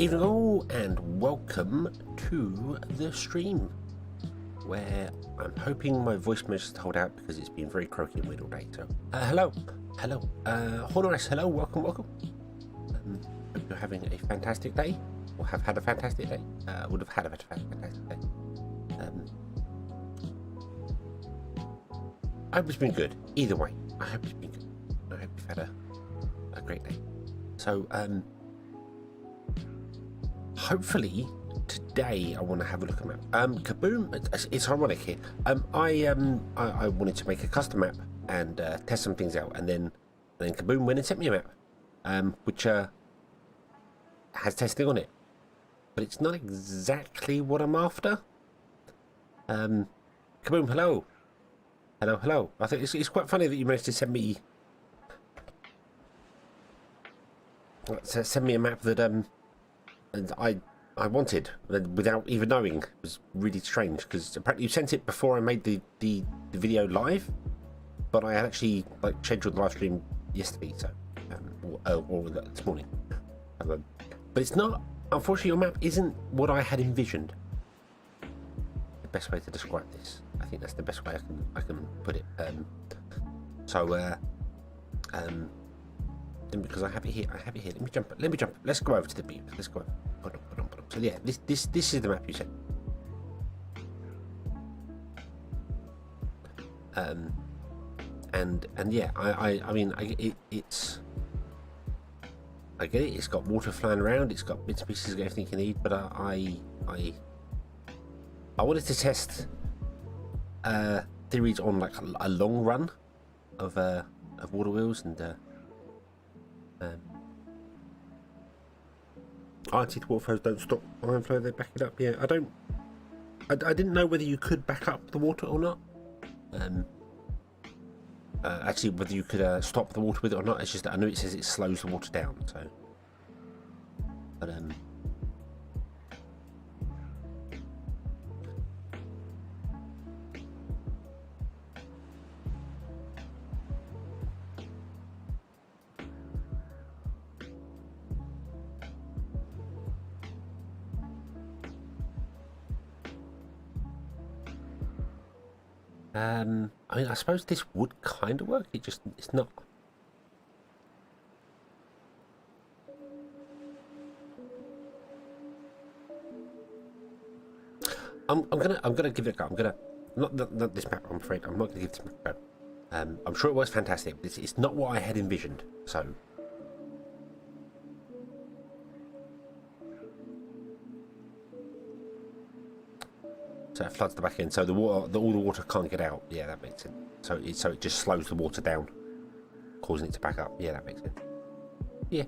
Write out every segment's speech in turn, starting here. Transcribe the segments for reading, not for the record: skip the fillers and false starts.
Evening all, and welcome to the stream, where I'm hoping my voice manages to hold out because it's been very croaky and weird all day. So, hello, Honoris, hello, welcome. Hope you're having a fantastic day, or have had a fantastic day. Would have had a fantastic day. I hope it's been good. Either way, I hope it's been good. I hope you've had a great day. So, hopefully today I want to have a look at map. Kaboom! It's ironic here. I wanted to make a custom map and test some things out, and then Kaboom went and sent me a map, which has testing on it, but it's not exactly what I'm after. Kaboom! Hello. I think it's quite funny that you managed to send me a map that and I wanted without even knowing. It was really strange because apparently you sent it before I made the video live, but I had actually scheduled the live stream yesterday, so or this morning. But it's not. Unfortunately, your map isn't what I had envisioned. The best way to describe this, I think that's the best way I can put it. Because I have it here. Let me jump. Let's go over to the view. Let's go over. Hold on. So yeah, this is the map you sent. And yeah, I mean, it's. I get it. It's got water flying around. It's got bits and pieces of everything you need. But I wanted to test theories on like a long run of water wheels and. Arctic waterflows don't stop iron flow, they back it up. Yeah, I didn't know whether you could back up the water or not. Actually, whether you could stop the water with it or not. It's just that I know it says it slows the water down. So, but I mean, I suppose this would kind of work. It's not. I'm gonna give it a go. I'm gonna not this map. I'm afraid I'm not gonna give this map a go. I'm sure it works fantastic. But it's not what I had envisioned. So. So it floods the back end, so all the water can't get out. Yeah, that makes sense. So it just slows the water down, causing it to back up. Yeah, that makes sense. Yeah.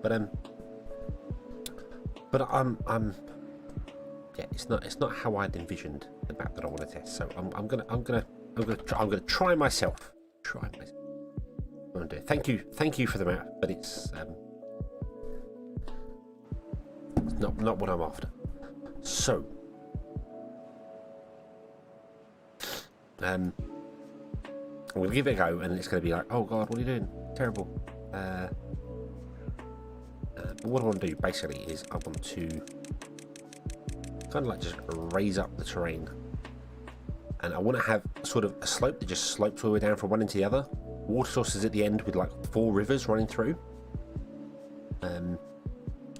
But yeah, it's not how I'd envisioned the map that I want to test. So I'm gonna try myself. I'm gonna do it. Thank you for the map, but it's not what I'm after. So, I'm going to give it a go, and it's going to be like, oh god, what are you doing? Terrible. But what I want to do basically is I want to kind of like just raise up the terrain, and I want to have sort of a slope that just slopes all the way down from one end to the other. Water sources at the end with like 4 rivers running through.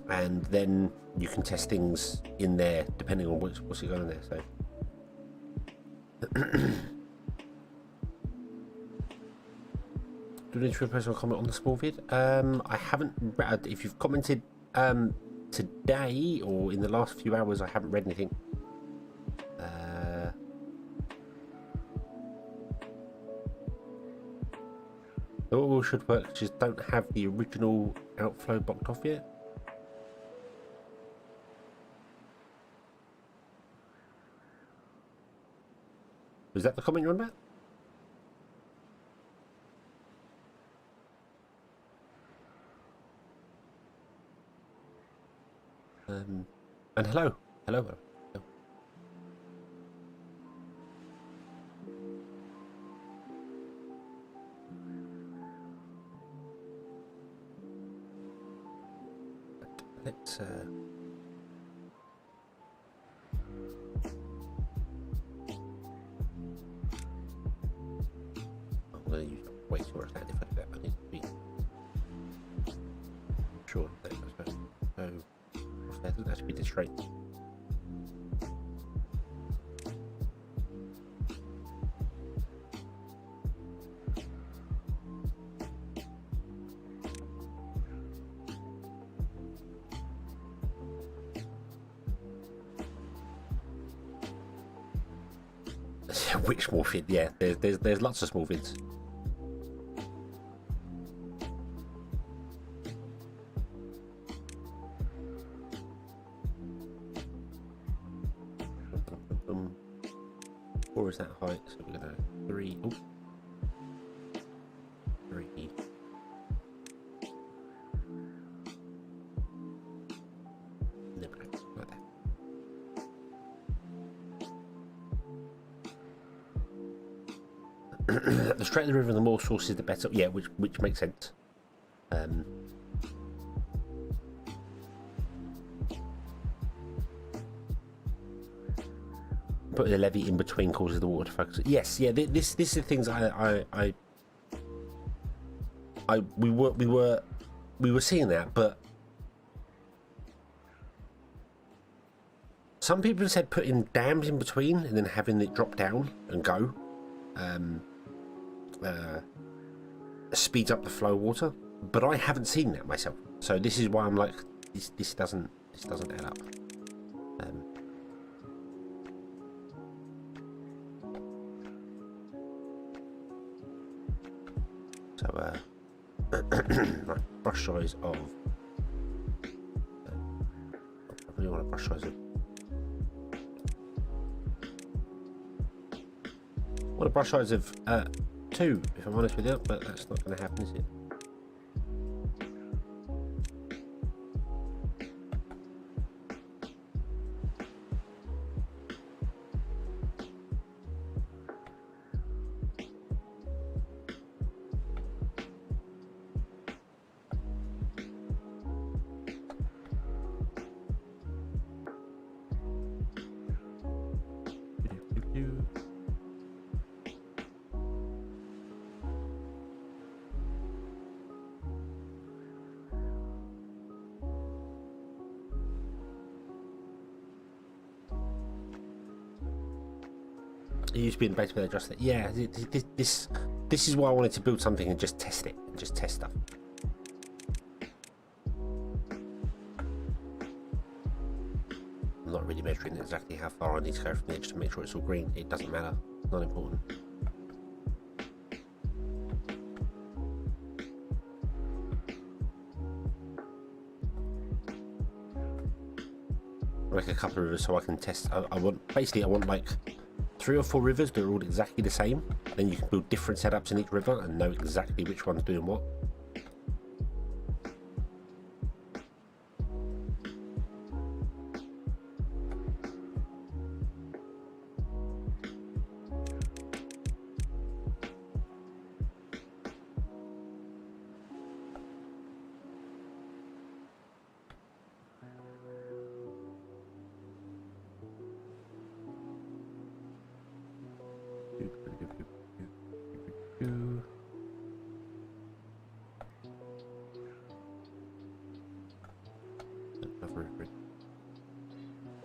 And then you can test things in there depending on what's going on there. So, do you need to personal comment on the small vid? I haven't read. If you've commented today or in the last few hours, I haven't read anything. The all should work. Just don't have the original outflow blocked off yet. Is that the comment you're on about? And hello. let's I'm going to use way too much land if I do that. I need to be sure that it goes back. So that doesn't have to be this straight. Which small fin? Yeah, there's lots of small fins. Four is that height, so we're gonna 3. Oh, 3. Like that. The straighter the river, the more sources, the better. Yeah, which makes sense. Putting a levee in between causes the water to focus. Yes, yeah. This is the things we were seeing that, but some people said putting dams in between and then having it drop down and go. Speeds up the flow of water, but I haven't seen that myself, so this is why I'm like, this doesn't add up. Right, brush size of I really want a brush size of what a brush size of 2, if I'm honest with you, but that's not going to happen, is it? It used to be in the base, but they adjusted it. Yeah, this is why I wanted to build something and just test it, and just test stuff. I'm not really measuring exactly how far I need to go from the edge to make sure it's all green. It doesn't matter. It's not important. Like a couple of rivers so I can test. I want like 3 or 4 rivers that are all exactly the same. Then you can build different setups in each river and know exactly which one's doing what.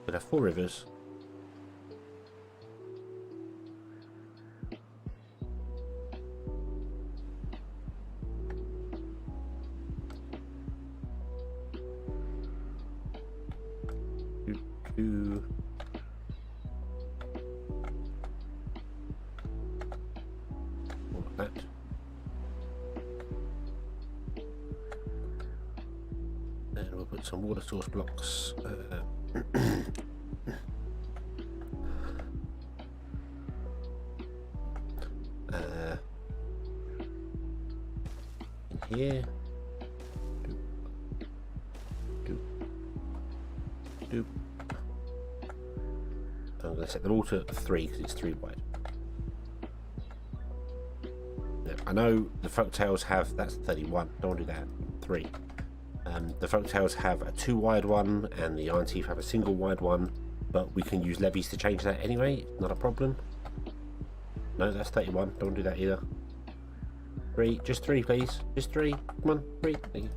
But I have 4 rivers. All like that. And we'll put some water source blocks. In here. Doop. I'm going to set them all to 3 because it's 3 wide. Now, I know the folktales have, that's 31. Don't want to do that. 3. The folktails have a 2-wired one, and the iron teeth have a single wired one, but we can use levies to change that anyway. Not a problem. No, that's 31. Don't do that either. 3, just 3, please. Just 3. Come on, 3. Thank you.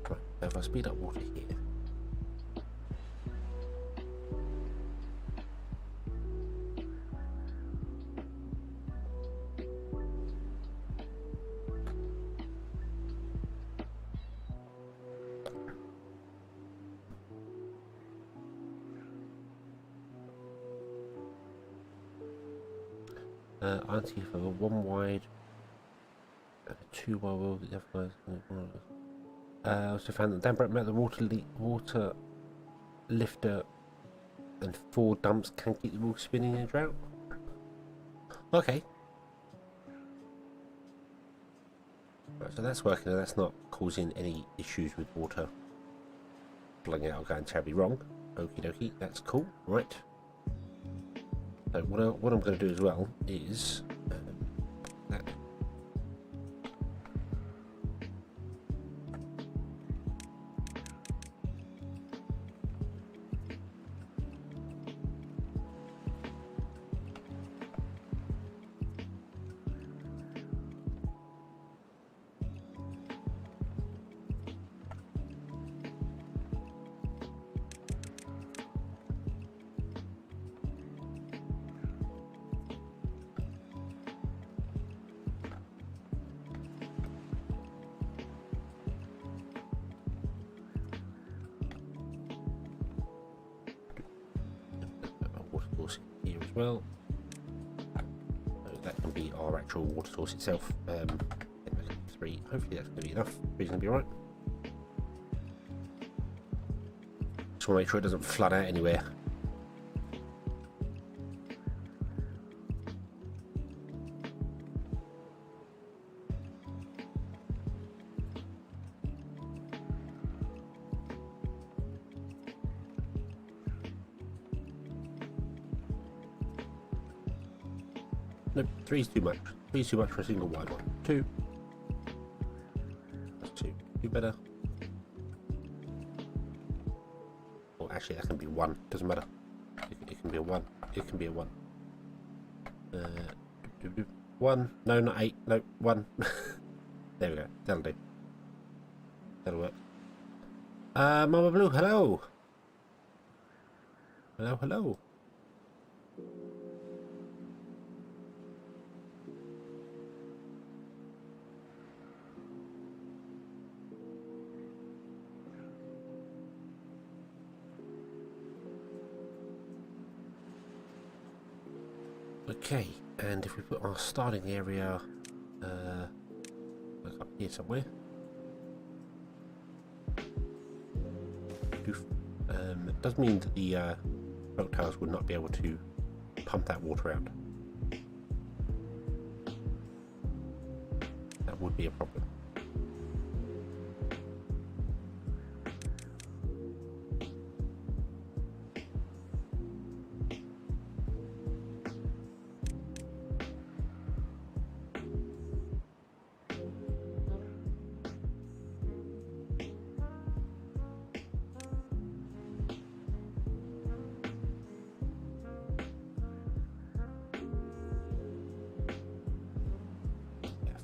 Right, if I speed up water here. Iron teeth have a 1 wide and a 2 wide wheel. The other guys. Also found that damper met the water lifter and 4 dumps can keep the wheel spinning in a drought. Okay. Right, so that's working and that's not causing any issues with water blowing out or going terribly wrong. Okie dokie, that's cool. Right. So what I'm going to do as well is that. Here as well, so that can be our actual water source itself. 3, hopefully that's going to be enough. 3's going to be alright. Just want to make sure it doesn't flood out anywhere. Nope, 3's too much. 3's too much for a single wide one. 2. That's 2. 2 better. Or actually, that can be 1. Doesn't matter. It can be a 1. It can be a 1. 1. No, not 8. No, 1. There we go. That'll do. That'll work. Mama Blue, hello. Hello, hello. Okay, and if we put our starting area like up here somewhere, it does mean that the boat towers would not be able to pump that water out. That would be a problem.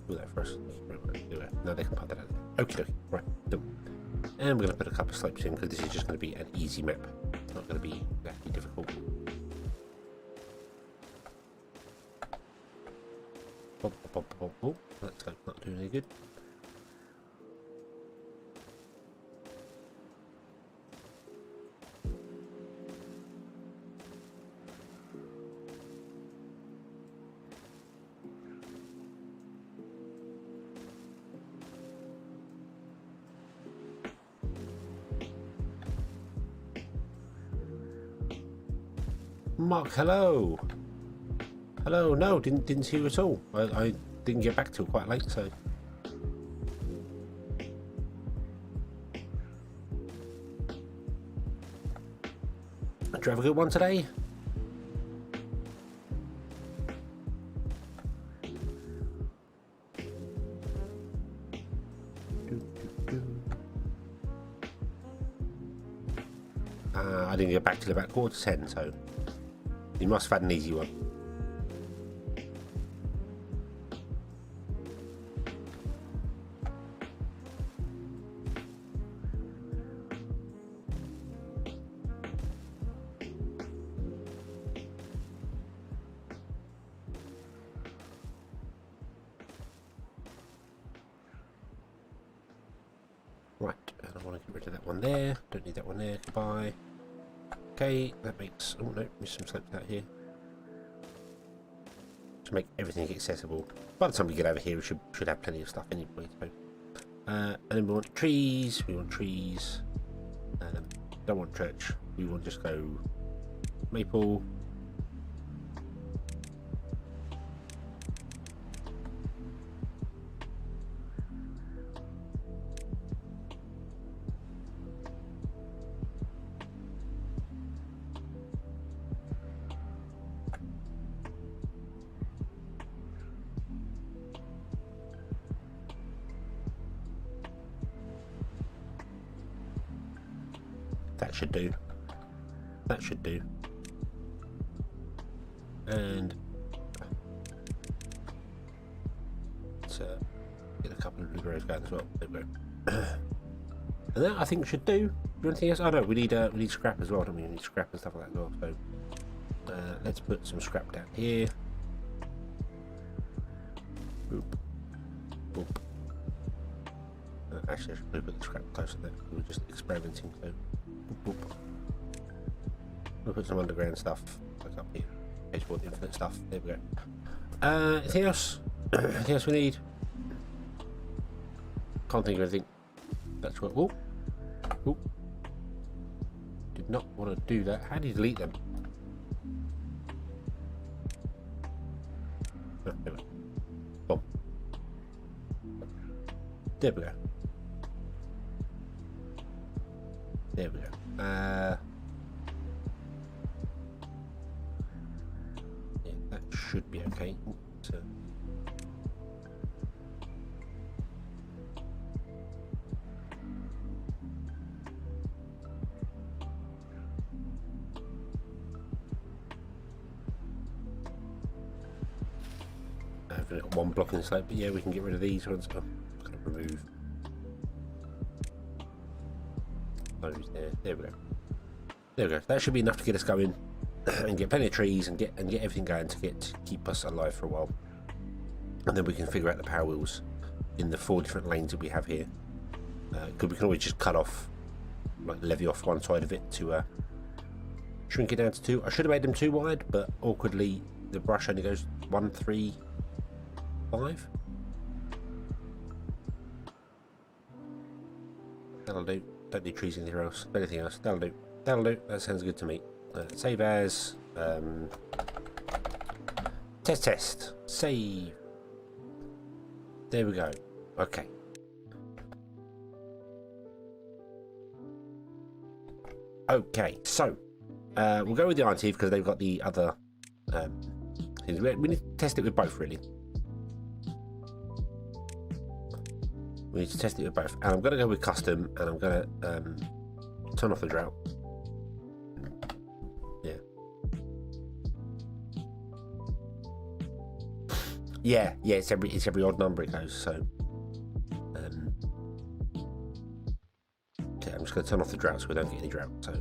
Do that first. Now they can put that out. Okay, right, done. And we're going to put a couple of slopes in because this is just going to be an easy map. It's not going to be exactly difficult. Oh, that slope's not doing any good. Mark, hello. Hello. No, didn't see you at all. I didn't get back till quite late, so. Did you have a good one today? I didn't get back till about 9:45, so you must have had an easy one. Right, and I want to get rid of that one there. Don't need that one there. Goodbye. Okay, that makes... Oh no, there's some slopes out here. To make everything accessible. By the time we get over here, we should have plenty of stuff anyway. So. And then we want trees. We want trees. Don't want church. We want to just go maple. That should do. That should do. And let's get a couple of blueberries going as well. There we go. And that I think should do. Do anything else? Oh no, we need scrap as well, don't we? We need scrap and stuff like that as well. So let's put some scrap down here. Boop. Boop. Actually, I should probably put the scrap closer there. We were just experimenting, so boop, boop. We'll put some underground stuff like up here. Export infinite stuff. There we go. Anything else? Anything else we need? Can't think of anything. That's what. Oh, oh. Did not want to do that. How do you delete them? Oh, there we go. Boom. There we go. There we go. Yeah, that should be okay. So. I've got one block in the slope, but yeah, we can get rid of these ones. Oh, kind of remove those there. There we go. There we go. That should be enough to get us going and get plenty of trees and get everything going to keep us alive for a while. And then we can figure out the power wheels in the 4 different lanes that we have here. Because we can always just cut off, like levy off one side of it to shrink it down to 2. I should have made them 2 wide, but awkwardly the brush only goes 1, 3, 5. That'll do. Don't need trees anywhere else. Anything else? That'll do. That'll do. That sounds good to me. Save as. Test. Save. There we go. Okay. Okay, so we'll go with the Iron Teeth because they've got the other things. We need to test it with both, really. We need to test it with both, and I'm going to go with custom, and I'm going to turn off the drought. Yeah, it's every odd number it goes. So, okay, I'm just going to turn off the drought so we don't get any drought. So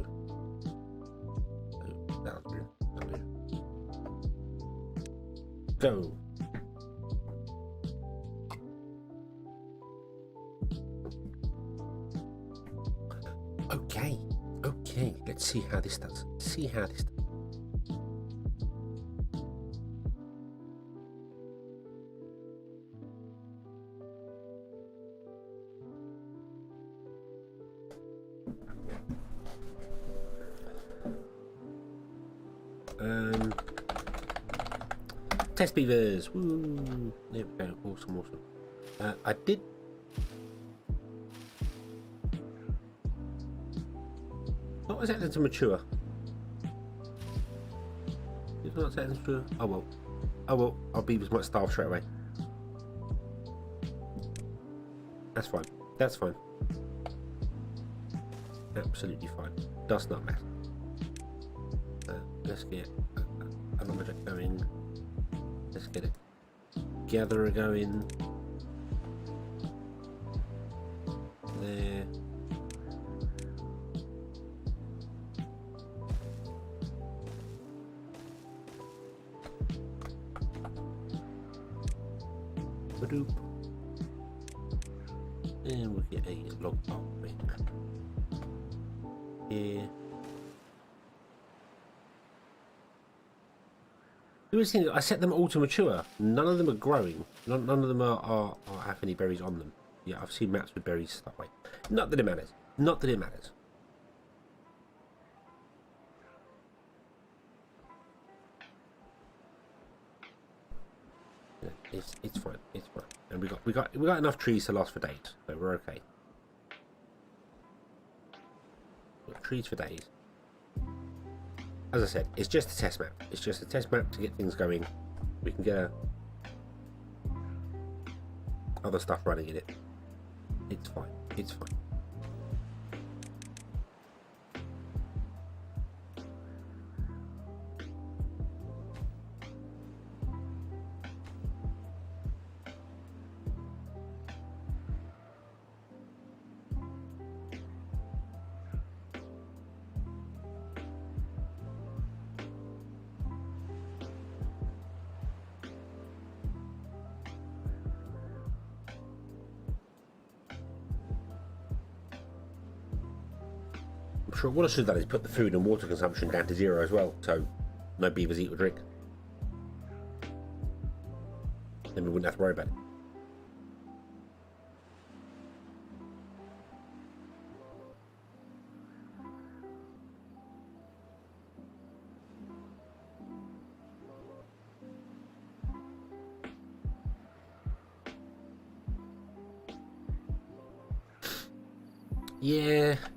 that'll do. Go. Okay, let's see how this does. Test beavers. Woo! There we go. Awesome. I did. What was that to mature? It's not set to mature. Oh well. Our beavers might starve straight away. That's fine. Absolutely fine. Does not matter. Let's get a lumberjack going. Let's get it gatherer going. There. Ba-doop. And we'll get a log pile thing here. I set them all to mature. None of them are growing. None of them have any berries on them. Yeah, I've seen maps with berries that way. Not that it matters. Not that it matters. Yeah, it's fine. It's fine. And we got enough trees to last for days, so we're okay. We've got trees for days. As I said, it's just a test map. It's just a test map to get things going. We can get other stuff running in it. It's fine. It's fine. Sure, what I should have done is put the food and water consumption down to 0 as well, so no beavers eat or drink. Then we wouldn't have to worry about it.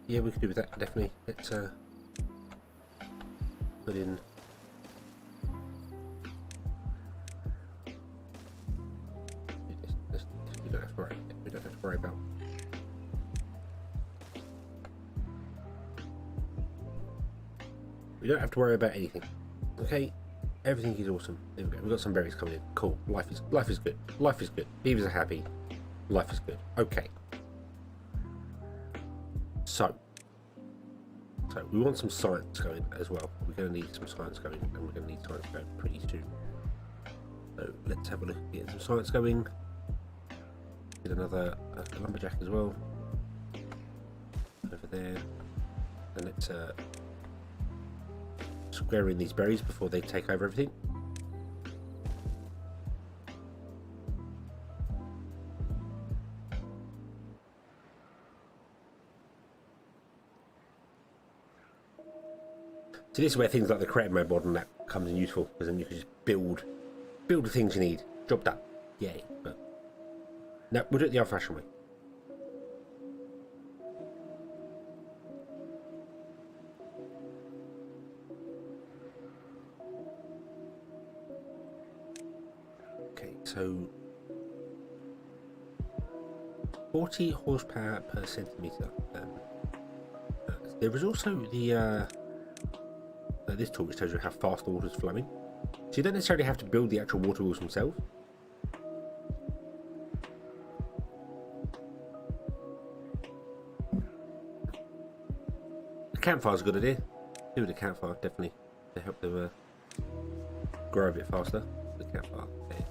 Yeah, we could do with that, definitely. Let's put in. We don't have to worry. We don't have to worry about. We don't have to worry about anything. Okay, everything is awesome. There we go. We've got some berries coming in. Cool. Life is good. Life is good. Beavers are happy. Life is good. Okay. So we want some science going as well. We're going to need some science going, and we're going to need science going pretty soon. So let's have a look at getting some science going. Get another lumberjack as well over there, and let's square in these berries before they take over everything. So this is where things like the creative mode mod and that comes in useful, because then you can just build the things you need. Job done. Yay. But no, we'll do it the old-fashioned way. Okay, so 40 horsepower per centimeter. There is also the this tool which tells you how fast the water is flowing. So you don't necessarily have to build the actual water wheels themselves. The campfire's a good idea. Do with the campfire, definitely, to help them grow a bit faster. The campfire. Okay.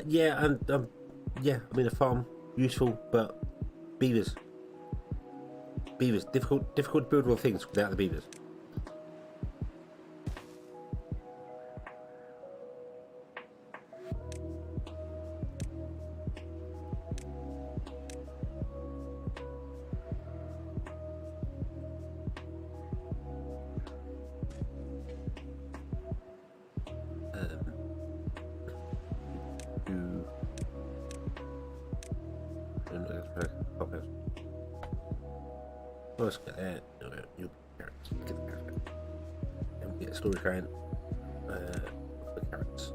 Yeah, yeah. I mean, a farm useful, but beavers, difficult to build all things without the beavers. let's get that. You'll carrots. Get the carrots. And we get a storage going. The carrots.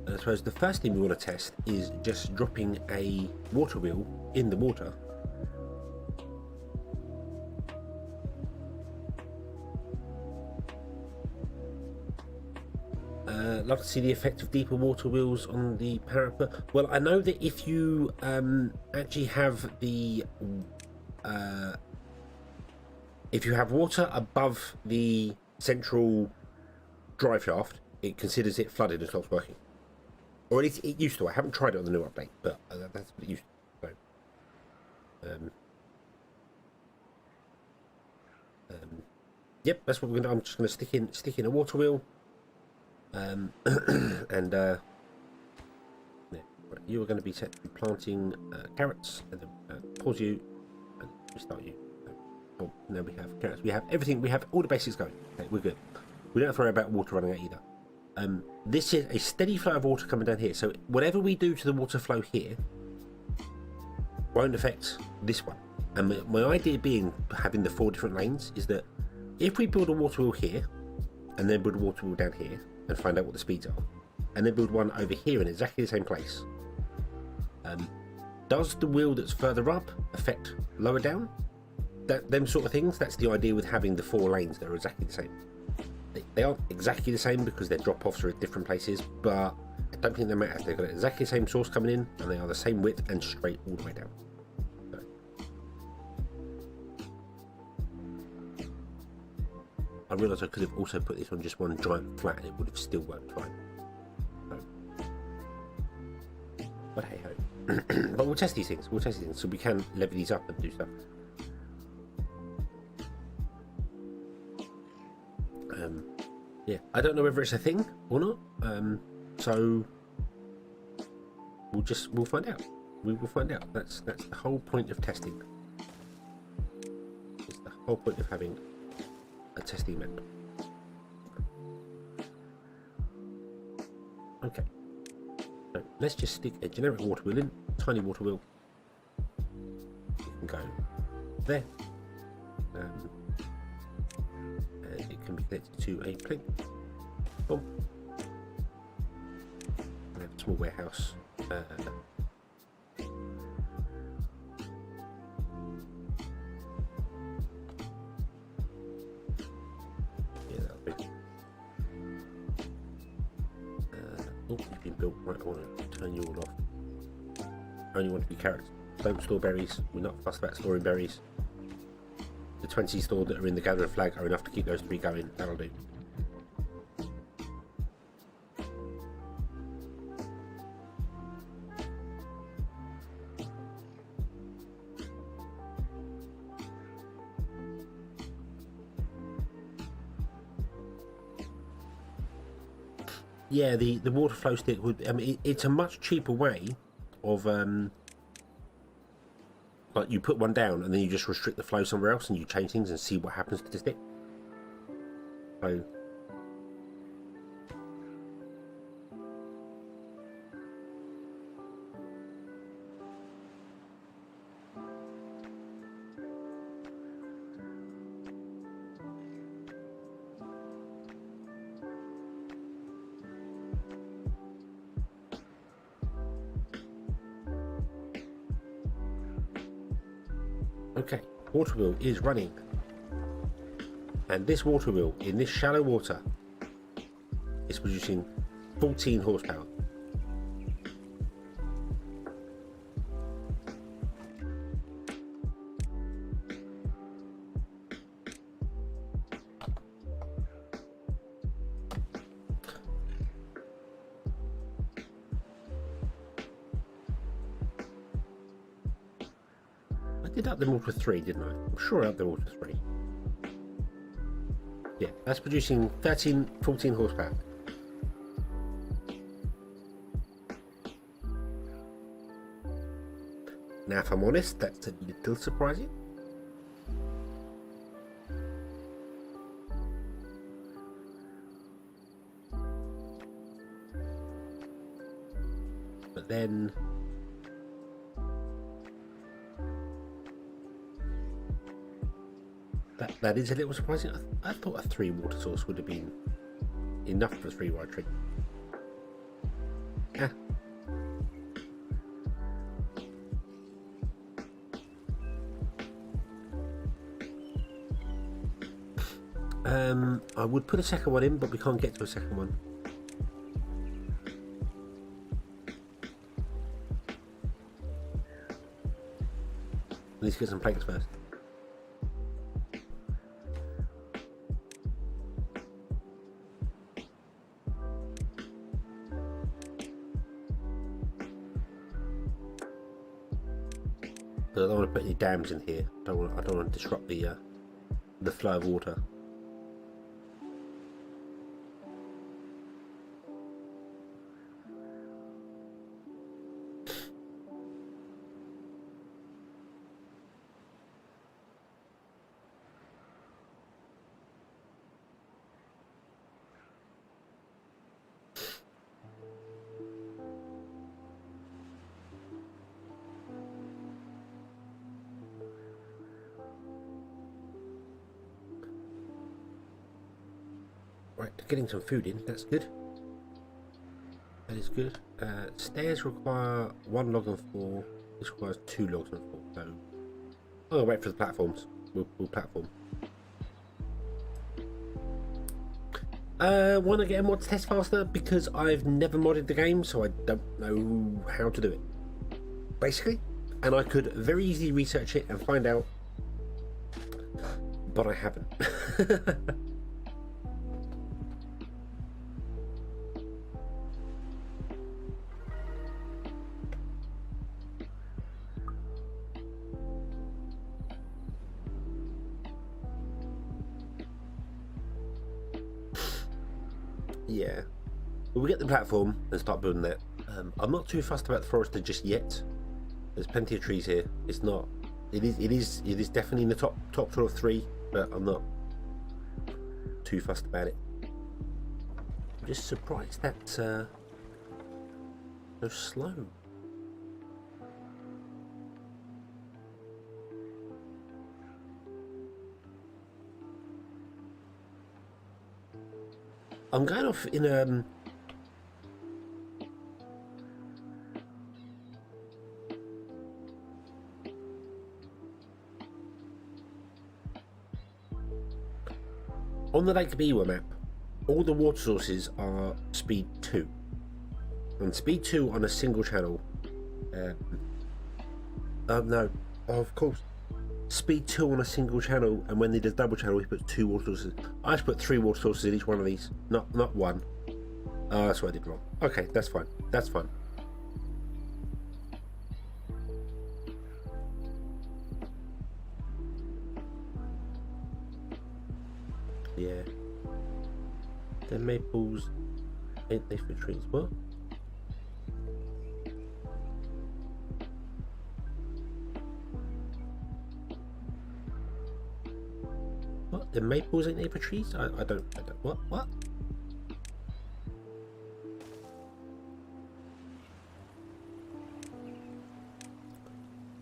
And I suppose the first thing we want to test is just dropping a water wheel in the water. Love to see the effect of deeper water wheels on the parapet. Well, I know that if you actually have the if you have water above the central drive shaft, it considers it flooded and stops working. Or at least it used to. I haven't tried it on the new update, but that's what it used to. So, yep, that's what we're gonna. I'm just gonna stick in a water wheel. And yeah, you are going to be set to planting carrots, and then pause you and restart you. Oh, now we have carrots. We have everything. We have all the basics going. Okay, we're good. We don't have to worry about water running out either. This is a steady flow of water coming down here. So whatever we do to the water flow here won't affect this one. And my idea being having the 4 different lanes is that if we build a water wheel here and then build a water wheel down here and find out what the speeds are, and then build one over here in exactly the same place, does the wheel that's further up affect lower down? Them sort of things. That's the idea with having the 4 lanes that are exactly the same. They aren't exactly the same because their drop-offs are at different places, but I don't think they matter. They've got exactly the same source coming in, and they are the same width and straight all the way down. I realise I could have also put this on just one giant flat and it would have still worked fine. So, but hey ho. But we'll test these things. So we can level these up and do stuff. Yeah, I don't know whether it's a thing or not. So we'll find out. We will find out. That's the whole point of testing. It's the whole point of having a testing map. Okay, so let's just stick a generic water wheel in, tiny water wheel. You can go there, and it can be connected to a plink. Boom. We have a small warehouse. You've been built. Right, I want to turn you all off. I only want to be carrots. Don't store berries. We're not fussed about storing berries. The 20 stored that are in the gatherer flag are enough to keep those 3 going. That'll do. Yeah, the water flow stick would. I mean, it's a much cheaper way of like you put one down and then you just restrict the flow somewhere else and you change things and see what happens to the stick. So okay, water wheel is running, and this water wheel in this shallow water is producing 14 horsepower. I did up them all to 3, didn't I? I'm sure I upped them all to 3. Yeah, that's producing 14 horsepower. Now, if I'm honest, that's a little surprising. But then That is a little surprising. I thought a 3 water source would have been enough for a 3 wide tree. Ah. I would put a second one in, but we can't get to a second one. I need to get some planks first. I don't want to put any dams in here. I don't want to disrupt the flow of water. Right, getting some food in, that's good. That is good. Stairs require 1 log and 4. This requires 2 logs and 4. So I'll wait for the platforms. We'll platform. Want to get a mod test faster because I've never modded the game, so I don't know how to do it. Basically, and I could very easily research it and find out, but I haven't. Yeah, but we'll get the platform and start building that. I'm not too fussed about the forester just yet. There's plenty of trees here. It's not. It is definitely in the top sort of 3, but I'm not too fussed about it. I'm just surprised that's so slow. I'm going off in on the Lake Biwa map, all the water sources are speed 2. And speed 2 on a single channel. No, of course. Speed 2 on a single channel, and when they do double channel, we put 2 water sources. I just put 3 water sources in each one of these, not 1. Oh, that's what I did wrong. Okay, that's fine. That's fine. Yeah. The maples ain't they for trees? What? What? The maples ain't they for trees? I don't. What? What?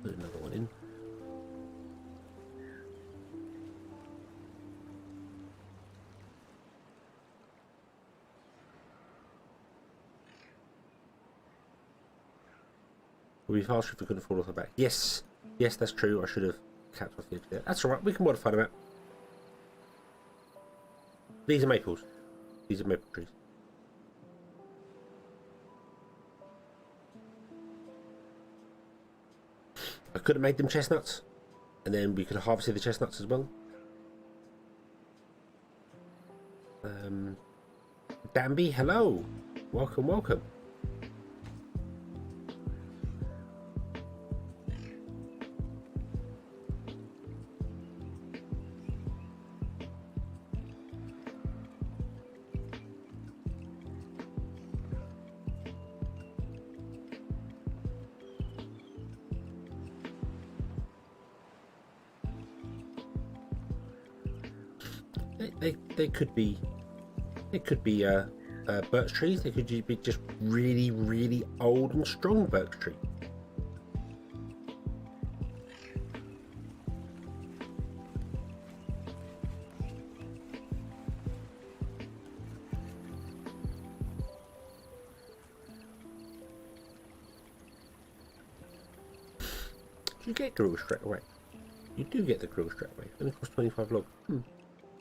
Put another one in. We'll be faster if we couldn't fall off the back. Yes, yes, that's true. I should have capped off the edge there. That's alright, we can modify them out. These are maples. These are maple trees. I could have made them chestnuts, and then we could have harvested the chestnuts as well. Danby, hello. Welcome, welcome. They could be birch trees. They could be just really, really old and strong birch tree. you get grills straight away. You do get the grill straight away. It only costs 25 log.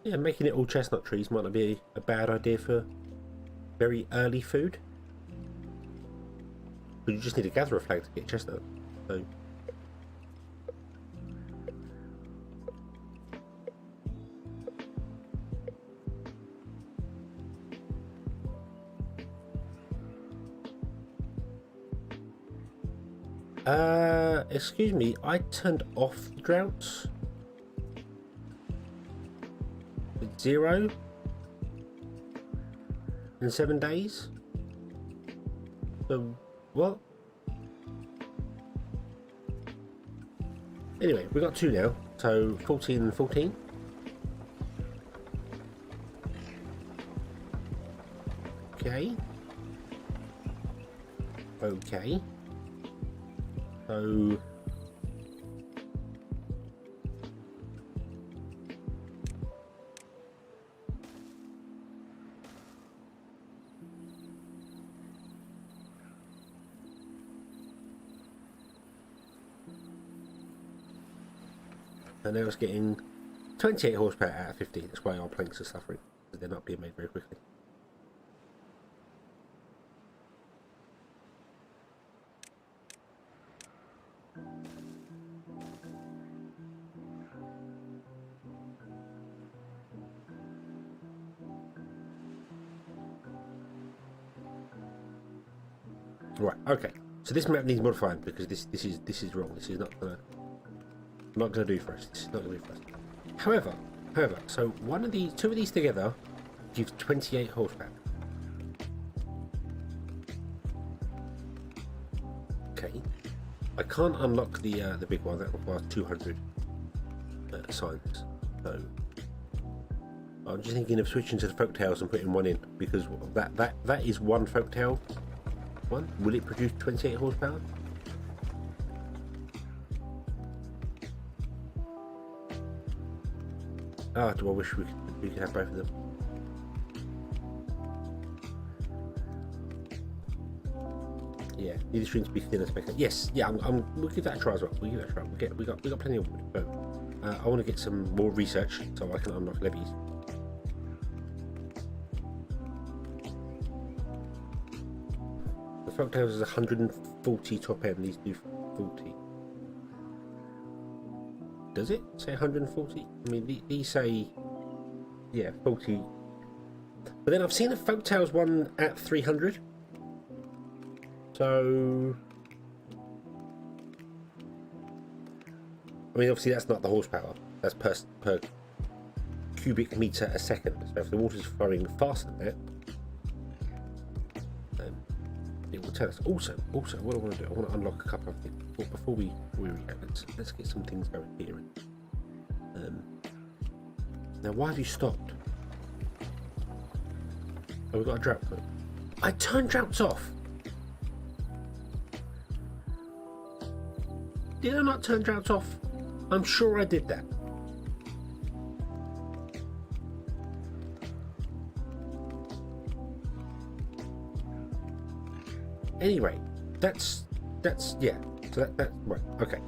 Yeah, making it all chestnut trees might not be a bad idea for very early food. But you just need a gatherer flag to get chestnut. So. Excuse me, I turned off the droughts. With 0 in 7 days. So what? Anyway, we got 2 now, so 14 and 14. Okay. Okay. So and now it's getting 28 horsepower out of 50. That's why our planks are suffering, because they're not being made very quickly. Right, okay. So this map needs modifying because this is wrong. This is not gonna do for us. This is not gonna do for us. However, so two of these together gives 28 horsepower. Okay. I can't unlock the big one. That requires 200 signs. So I'm just thinking of switching to the folktales and putting one in, because that is one folktale. One. Will it produce 28 horsepower? Ah, do I wish we could have both of them. Yeah, need the string to be thinner spec. Yes, yeah, we'll give that a try as well. We'll give that a try. We got plenty of wood. So, I want to get some more research so I can unlock levies. The folktales is 140 top end. These do 40. Does it say 140? I mean, these say, yeah, 40. But then I've seen a folktales one at 300. So, I mean, obviously that's not the horsepower. That's per cubic meter a second. So if the water's flowing faster than that, it will tell us. Also, what I want to do, I want to unlock a couple of things before we react. Let's get some things going here. Now, why have you stopped? Oh, we've got a drought. I turned droughts off. Did I not turn droughts off? I'm sure I did that. Anyway, that's yeah. So that right. Okay.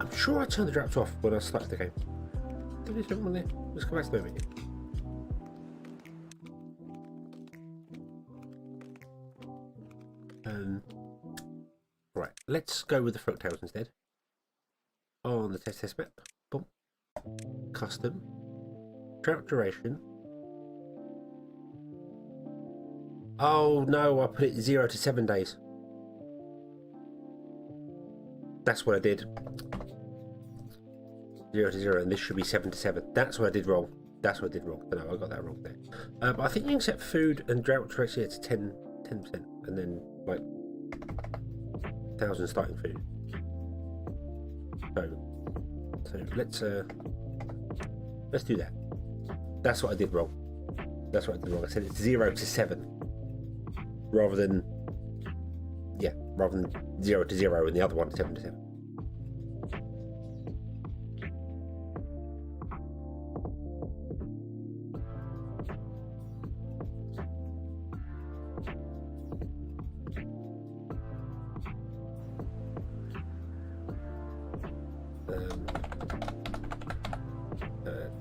I'm sure I turned the droughts off when I started the game. Did we do one there? Let's go back to the menu. Right. Let's go with the folktales instead. On the test map. Boom. Custom. Drought duration. Oh no, I put it 0 to 7 days. That's what I did. 0 to 0, and this should be 7 to 7. That's what I did wrong. No, I got that wrong there. But I think you can set food and drought duration to 10%, and then like 1,000 starting food. So let's do that. That's what I did wrong. I said it's 0 to 7. Rather than 0 to 0 and the other one 7 to 7.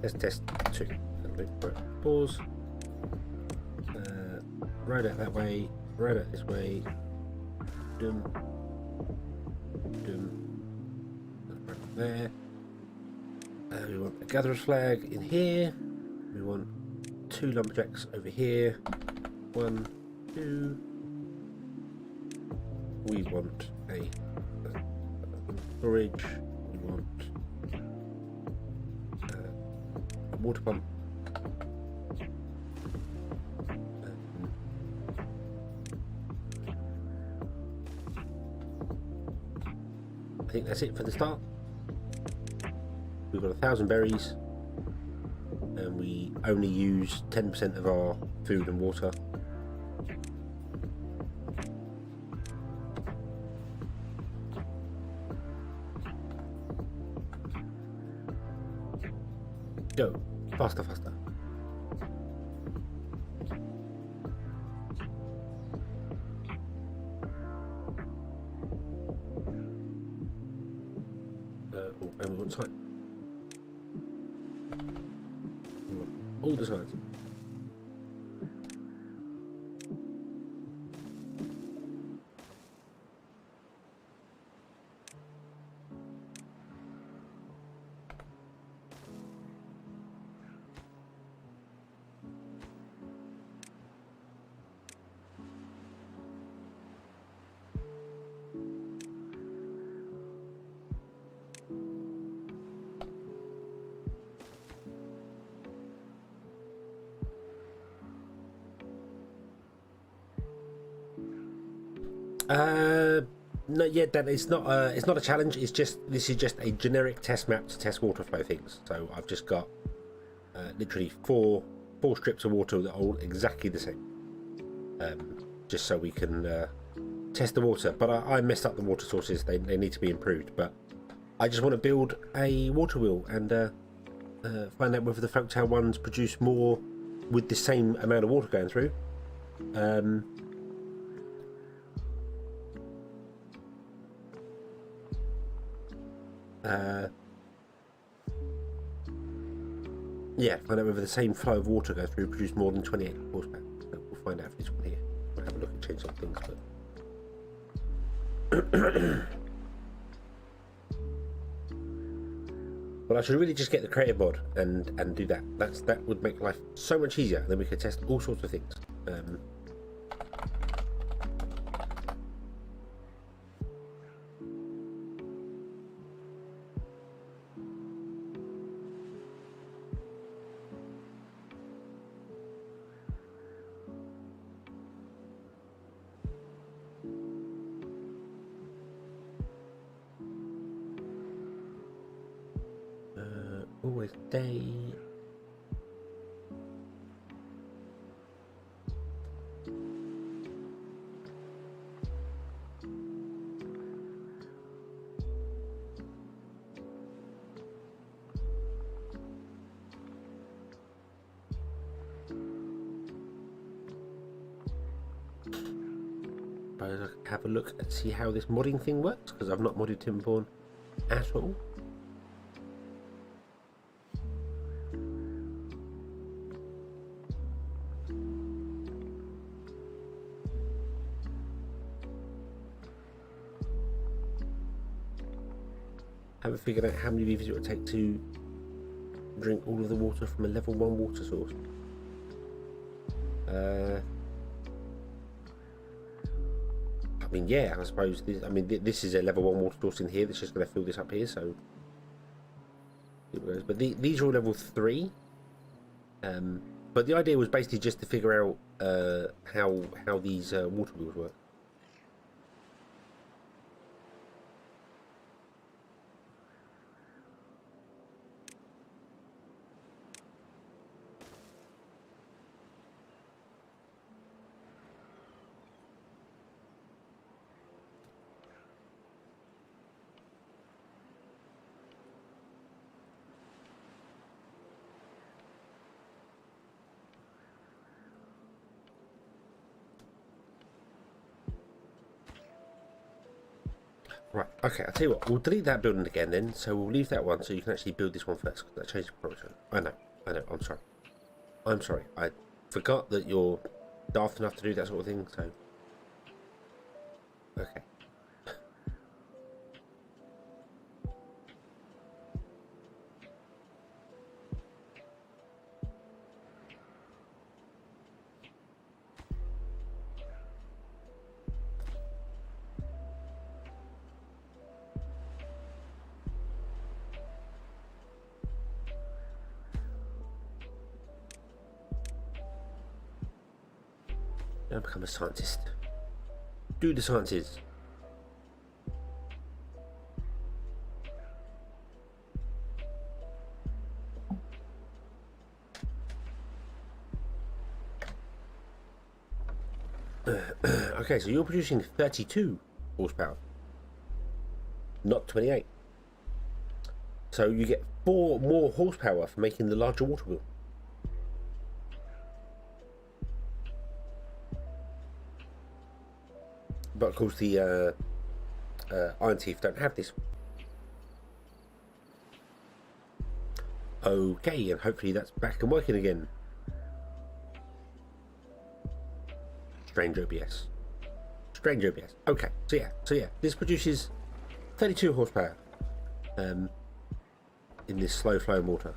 Test 2. Right, pause. Road out that way. Road out this way. Dum. Dum. Right there. We want a gatherer's flag in here. We want 2 lumberjacks over here. 1, 2. We want a storage. We want a water pump. I think that's it for the start. We've got 1,000 berries, and we only use 10% of our food and water. Go, faster, faster. And we want time. All the sides. No, yeah, Dan, it's not a challenge. It's just, this is just a generic test map to test water flow things. So I've just got literally four strips of water that are all exactly the same, just so we can test the water. But I messed up the water sources. They need to be improved. But I just want to build a water wheel and find out whether the Folktown ones produce more with the same amount of water going through. Yeah, find out whether the same flow of water goes through produce more than 28 horsepower. So we'll find out for this one here. We'll have a look and change some things, but I should really just get the creative mod and do that. That would make life so much easier. Then we could test all sorts of things. Always day. Have a look and see how this modding thing works, because I've not modded Timberborn at all. Haven't figured out how many reviews it would take to drink all of the water from a level 1 water source. I mean, yeah, I suppose this, this is a level 1 water source in here that's just going to fill this up here, so but these are all level 3. But the idea was basically just to figure out how these water wheels work. Right, okay, I'll tell you what, we'll delete that building again then, so we'll leave that one so you can actually build this one first, because that changed the production. I know, I'm sorry. I'm sorry, I forgot that you're daft enough to do that sort of thing, so... Okay. Now become a scientist. Do the sciences. Okay, so you're producing 32 horsepower, not 28. So you get 4 more horsepower for making the larger water wheel. But of course the Iron Teeth don't have this. Okay, and hopefully that's back and working again. Strange OBS. Strange OBS. Okay, so yeah, this produces 32 horsepower in this slow flowing water.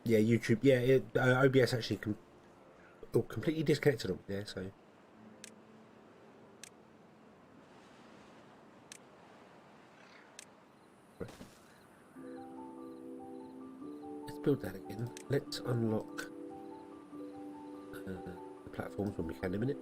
Yeah, YouTube. Yeah, OBS actually completely disconnected them. Yeah, so. Let's build that again. Let's unlock the platforms when we can in a minute.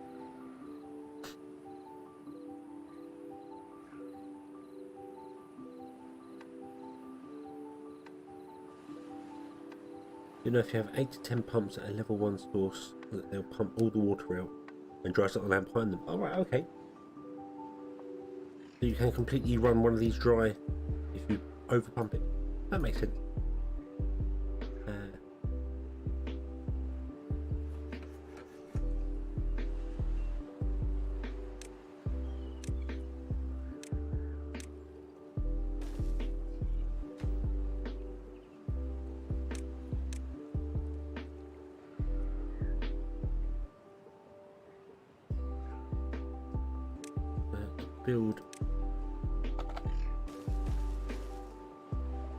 You know, if you have 8 to 10 pumps at a level 1 source, they'll pump all the water out and dry up the land behind them. All right, okay. So you can completely run one of these dry if you over pump it. That makes sense. Build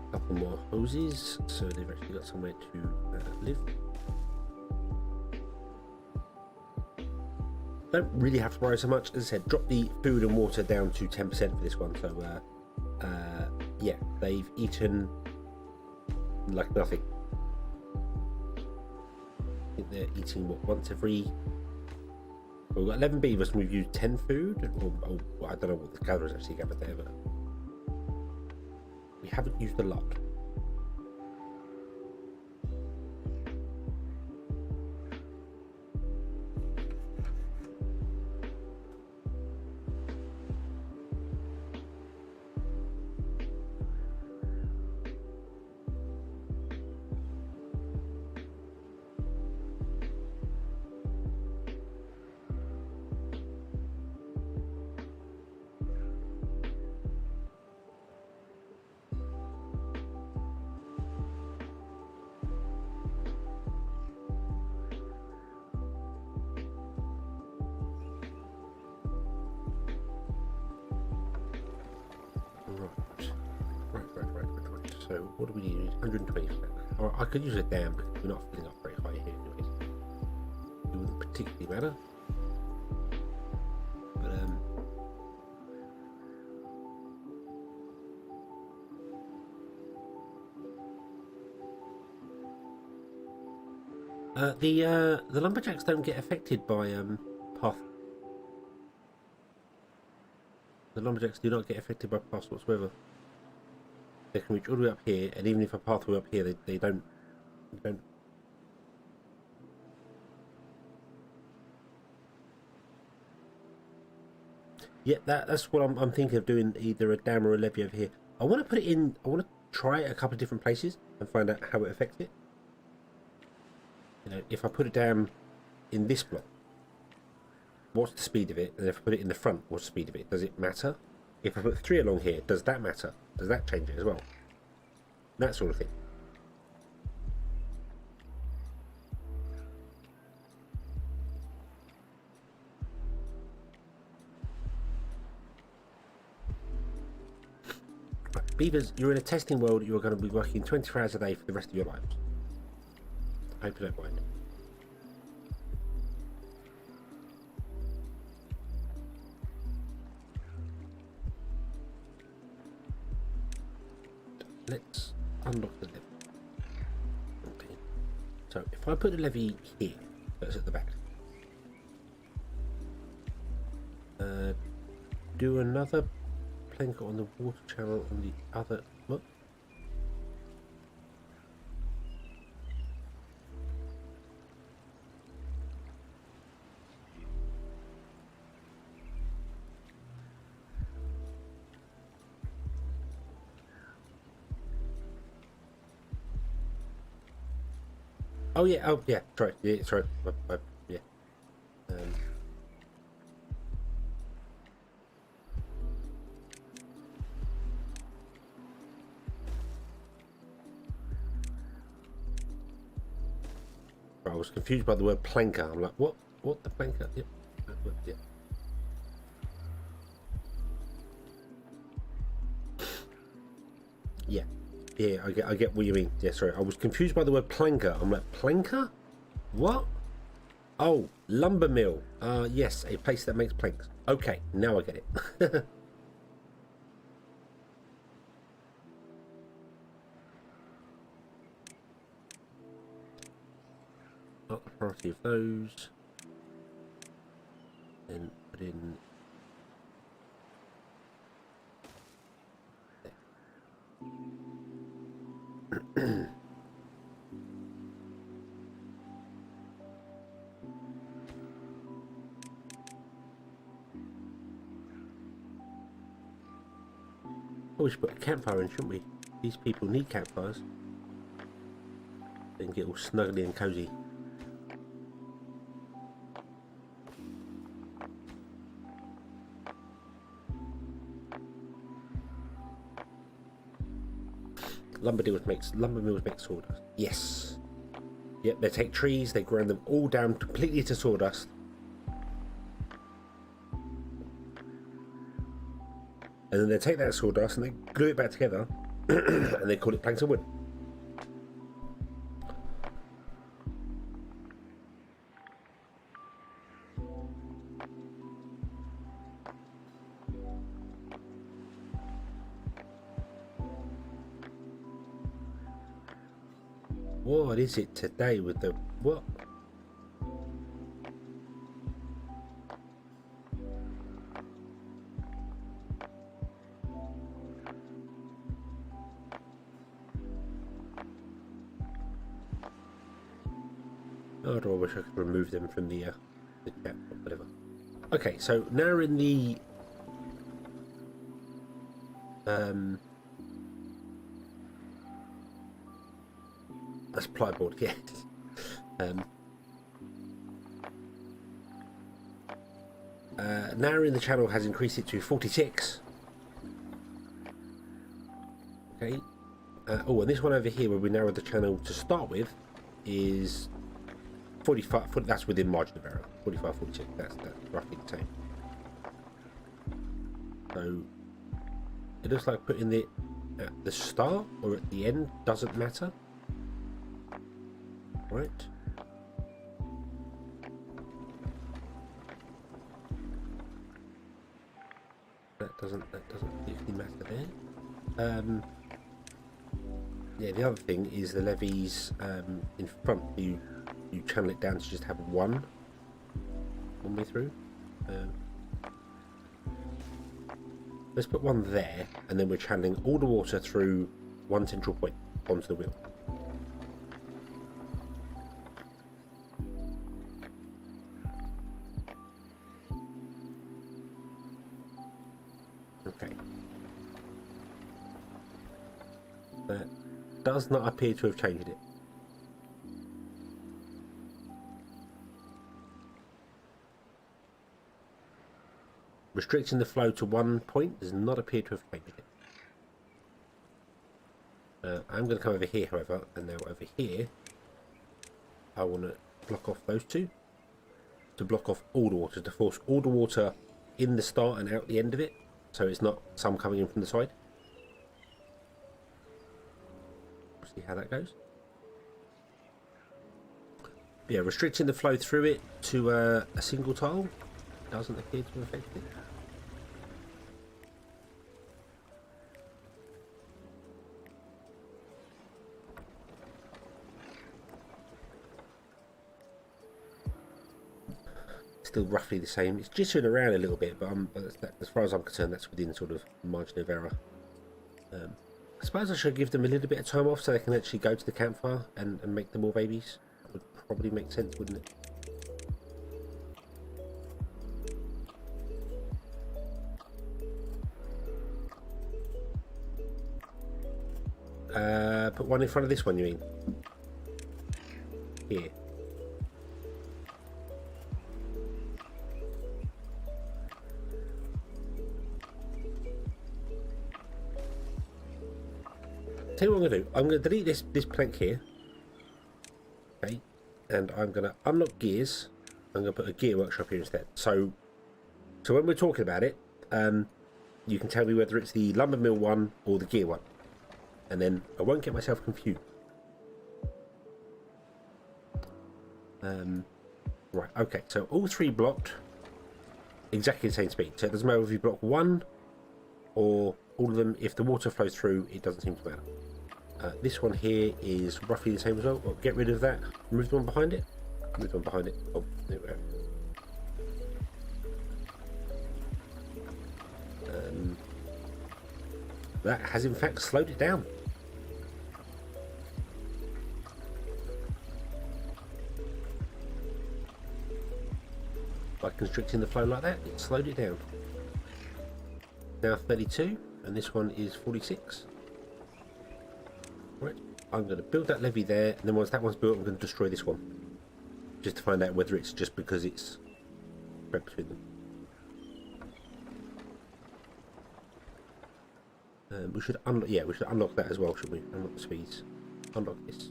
a couple more hoses so they've actually got somewhere to live. Don't really have to worry so much. As I said, drop the food and water down to 10% for this one. So yeah, they've eaten like nothing. I think they're eating what, once every... We've got 11 beavers and we've used 10 food. Or I don't know what the calories actually gathered there, but we haven't used a lot. Right. So what do we need? 120. Or I could use a dam because we're not filling up very high here anyways. It wouldn't particularly matter. But the lumberjacks don't get affected by path. The lumberjacks do not get affected by paths whatsoever. They can reach all the way up here, and even if a pathway up here, they don't. Yeah, that's what I'm thinking of doing, either a dam or a levee over here. I want to put it in, I want to try it a couple of different places and find out how it affects it. You know, if I put a dam in this block, what's the speed of it? And if I put it in the front, what's the speed of it? Does it matter? If I put 3 along here, does that matter? Does that change it as well? That sort of thing. Right, beavers, you're in a testing world. You're going to be working 24 hours a day for the rest of your lives. I hope you don't mind. Let's unlock the levee. Okay. So if I put a levee here, that's at the back. Do another plank on the water channel on the other. What? Oh yeah, oh yeah, sorry, yeah, sorry, yeah. I was confused by the word planker. I'm like, what? What the planker? Yep. Yeah. Yeah. Yeah, I get what you mean. Yeah, sorry. I was confused by the word planker. I'm like, planker? What? Oh, lumber mill. Yes, a place that makes planks. Okay, now I get it. Not the priority of those. Then put in. Oh, we should put a campfire in, shouldn't we? These people need campfires. They can get all snuggly and cozy. Lumber mills make sawdust. Yes. Yep, they take trees, they grind them all down completely to sawdust. And then they take that sawdust and they glue it back together and they call it planks of wood. What is it today with the what? Oh, I wish I could remove them from the chat or whatever. Okay, so now we're in the that's plyboard, yes. Now in the channel has increased it to 46. Okay. Oh, and this one over here, where we narrowed the channel to start with, is 45. That's within margin of error. 45, 46. That's roughly the same. So it looks like putting it at the start or at the end doesn't matter, right? That doesn't particularly matter there. Yeah, the other thing is the levees in front. You channel it down to just have one way through. Let's put one there, and then we're channeling all the water through one central point onto the wheel. Okay. That does not appear to have changed it. Restricting the flow to 1 point does not appear to have changed it. I'm going to come over here, however, and now over here, I want to block off those two. To block off all the water, to force all the water in the start and out the end of it, so it's not some coming in from the side. See how that goes. Yeah, restricting the flow through it to a single tile doesn't appear to affect it. Still roughly the same. It's jittering around a little bit, but as far as I'm concerned, that's within sort of margin of error. I suppose I should give them a little bit of time off so they can actually go to the campfire and make them more babies. That would probably make sense, wouldn't it? Put one in front of this one, you mean? Here. Tell you what I'm going to do. I'm going to delete this plank here. Okay. And I'm going to unlock gears. I'm going to put a gear workshop here instead. So when we're talking about it, you can tell me whether it's the lumber mill one or the gear one. And then I won't get myself confused. Right, okay. So all three blocked exactly the same speed. So it doesn't matter if you block one or all of them. If the water flows through, it doesn't seem to matter. This one here is roughly the same as well. Get rid of that. Move the one behind it. Move the one behind it. Oh, there we go. That has in fact slowed it down. By constricting the flow like that, it slowed it down. Now 32, and this one is 46. Right, I'm going to build that levee there, and then once that one's built, I'm going to destroy this one. Just to find out whether it's just because it's spread between them. We should unlock, yeah, we should unlock that as well, shouldn't we? Unlock the speeds. Unlock this.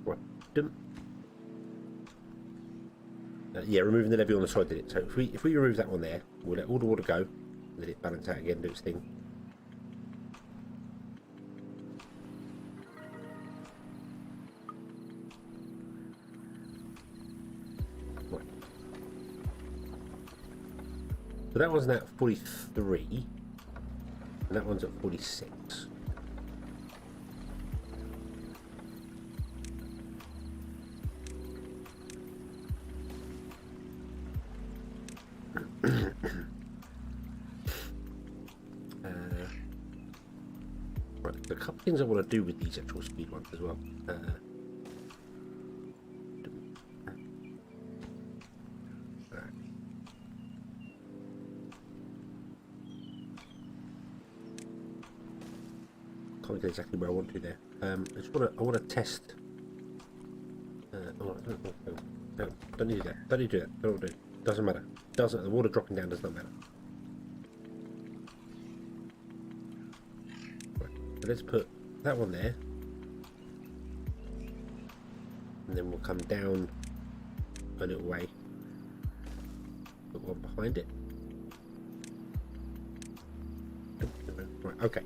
Right, yeah, removing the levee on the side did it. So if we remove that one there, we'll let all the water go, let it balance out again, do its thing. Right. So that one's now at 43, and that one's at 46. Right, a couple of things I want to do with these actual speed ones as well. Can't get exactly where I want to there. I want to test. Oh, don't need that. Don't need to do that. Don't do it. Doesn't matter. The water dropping down does not matter. Right, so let's put that one there, and then we'll come down a little way. Put one behind it. Right. Okay.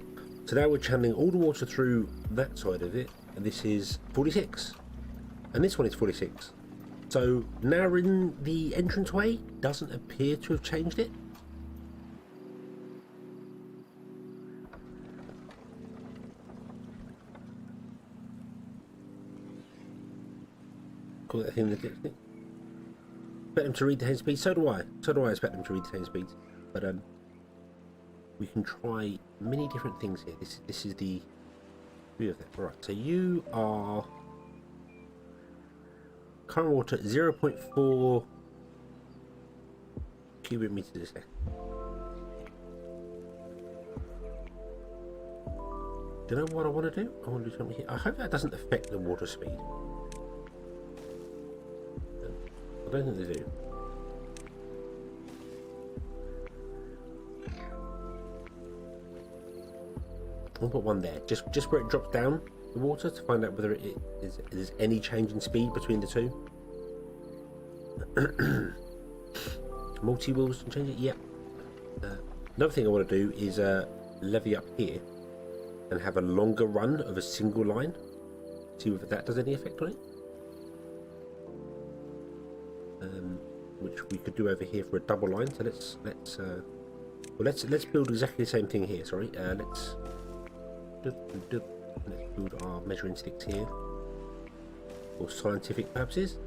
So now we're channeling all the water through that side of it, and this is 46, and this one is 46. So narrowing the entranceway doesn't appear to have changed it. Call that thing the expect them to read the hand speed. So do I. So do I expect them to read the hand speeds. But we can try many different things here. This is the view of that. Right. So you are current water 0.4 cubic meters a second. Do you know what I want to do? I want to do something here. I hope that doesn't affect the water speed. I don't think they do. I'll put one there, just where it drops down the water, to find out whether it is there's any change in speed between the two. Multi-wheels can change it. Yep. Another thing I want to do is levy up here and have a longer run of a single line. See whether that does any effect on it. Which we could do over here for a double line. So let's build exactly the same thing here. Sorry. Let's build our measuring sticks here for scientific purposes.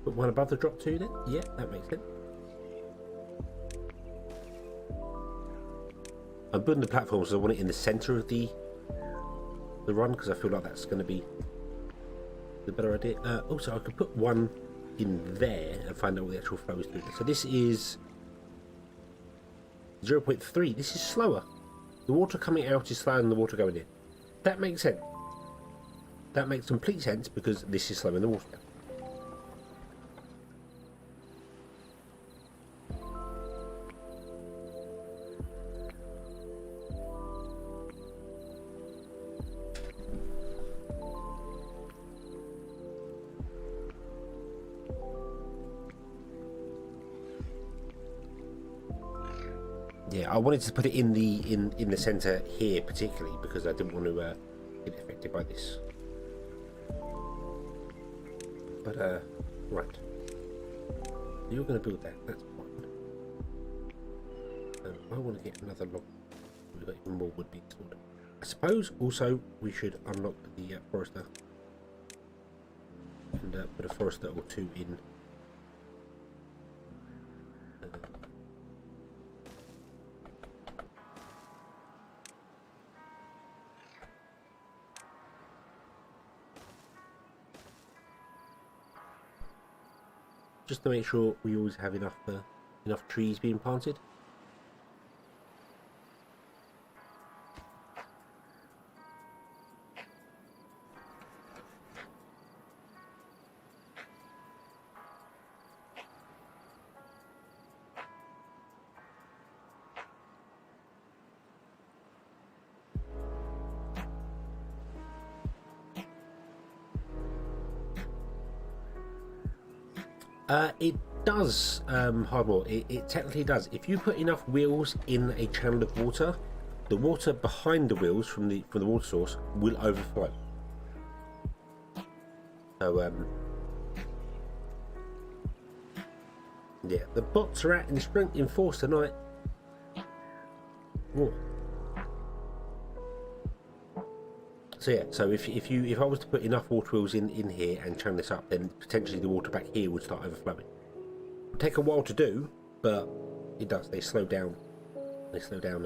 Put one above the drop two then? Yeah, that makes sense. I'm building the platform so I want it in the centre of the run, because I feel like that's going to be the better idea. Also, I could put one in there and find out what the actual flow is doing. So this is 0.3. This is slower. The water coming out is slower than the water going in. That makes sense. That makes complete sense because this is slowing the water down. Yeah, I wanted to put it in the centre here particularly because I didn't want to get affected by this. But right, you're going to build that. That's fine. I want to get another log. We've got even more wood being stored. I suppose also we should unlock the forester and put a forester or two in. Just to make sure we always have enough trees being planted. It does, Hardmore. It technically does. If you put enough wheels in a channel of water, the water behind the wheels from the water source will overflow. So yeah, the bots are out in force tonight. Whoa. So yeah, so if I was to put enough water wheels in here and channel this up, then potentially the water back here would start overflowing. It'll take a while to do, but it does. They slow down. They slow down.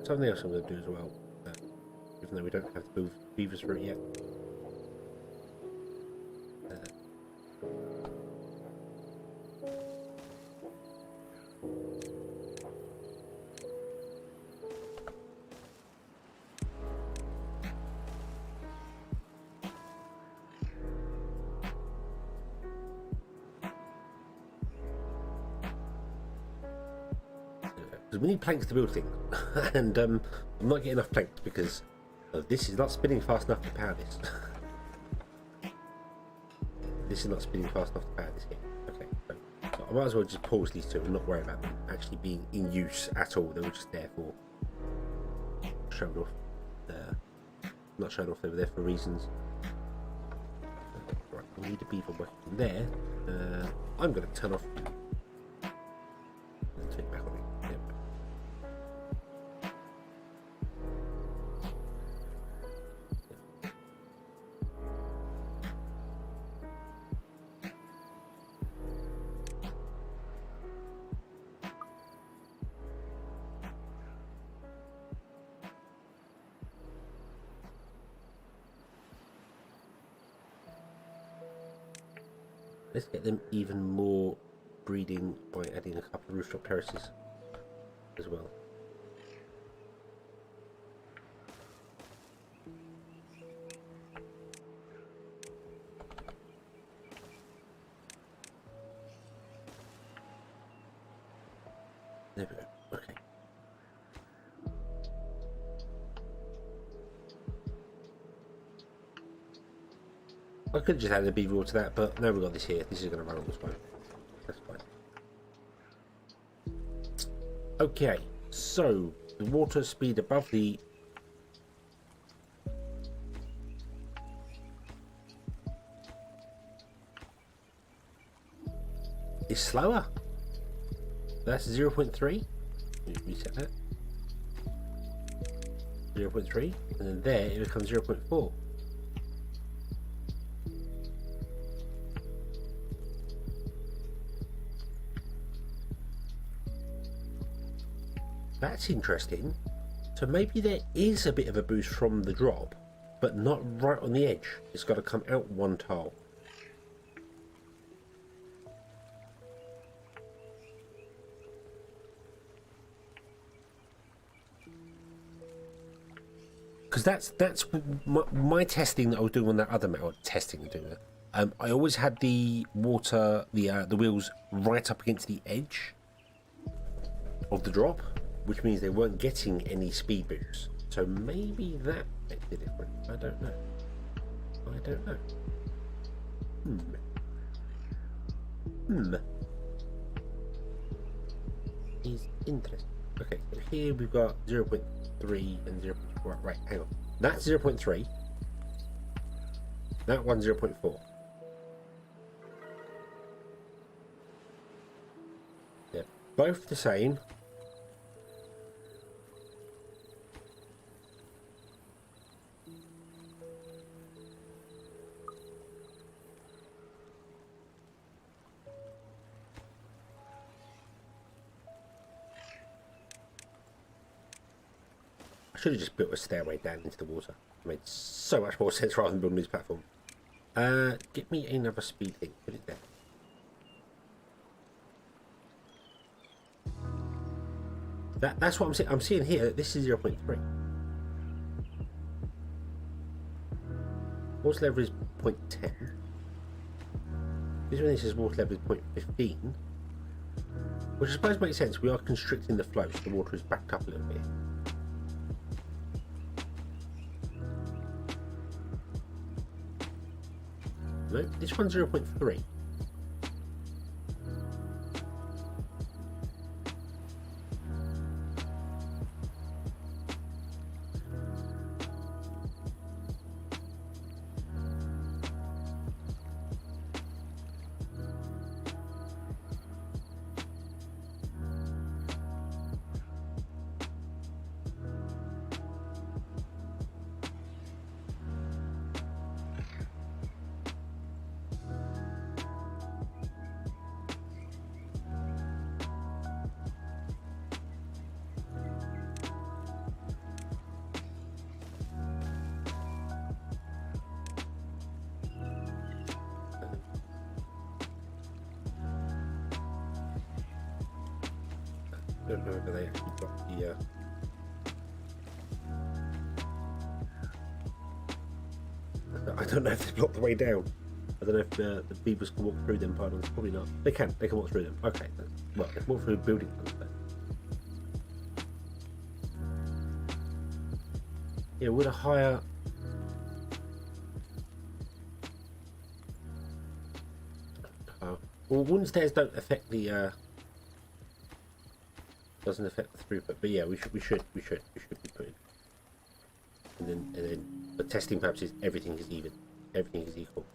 Something else I'm going to do as well, even though we don't have to move beavers for it yet. Because we need planks to build things, and I'm not getting enough planks because this is not spinning fast enough to power this. This is not spinning fast enough to power this here. Okay, so I might as well just pause these two and not worry about them actually being in use at all. They were just there for showing off. Not showing off, they were there for reasons. Right, we need a beaver working there. I'm going to turn off. Let's take it back on it. Yep. Let's get them even more breeding by adding a couple of rooftop terraces as well. There we go. Okay. I could have just added a beaver wall to that, but no, we've got this here. This is going to run on this way. That's fine. Okay, so the water speed above the is slower. That's 0.3. Reset that. 0.3, and then there it becomes 0.4. That's interesting. So maybe there is a bit of a boost from the drop, but not right on the edge. It's got to come out one tile. Because that's my testing that I was doing on that other map. I always had the water, the wheels right up against the edge of the drop, which means they weren't getting any speed boosts. So maybe that makes it different. I don't know. Is interesting. Okay, so here we've got 0.3 and 0.4. Right, hang on. That's 0.3. That one's 0.4. Yeah, both the same. I should have just built a stairway down into the water. It made so much more sense rather than building this platform. Get me another speed thing. Put it there. That's what I'm seeing here. This is 0.3. Water level is 0.10. This one says water level is 0.15. Which I suppose makes sense. We are constricting the flow, so the water is backed up a little bit. No, this one's 0.3. I don't know whether they actually got the I don't know if they blocked the way down. I don't know if the beavers can walk through them pylons. Probably not. They can walk through them. Okay, well, they can walk through building ones then. Yeah, would a higher well, wooden stairs don't affect the doesn't affect the throughput, but yeah, we should be putting. And then for testing purposes, everything is even, everything is equal.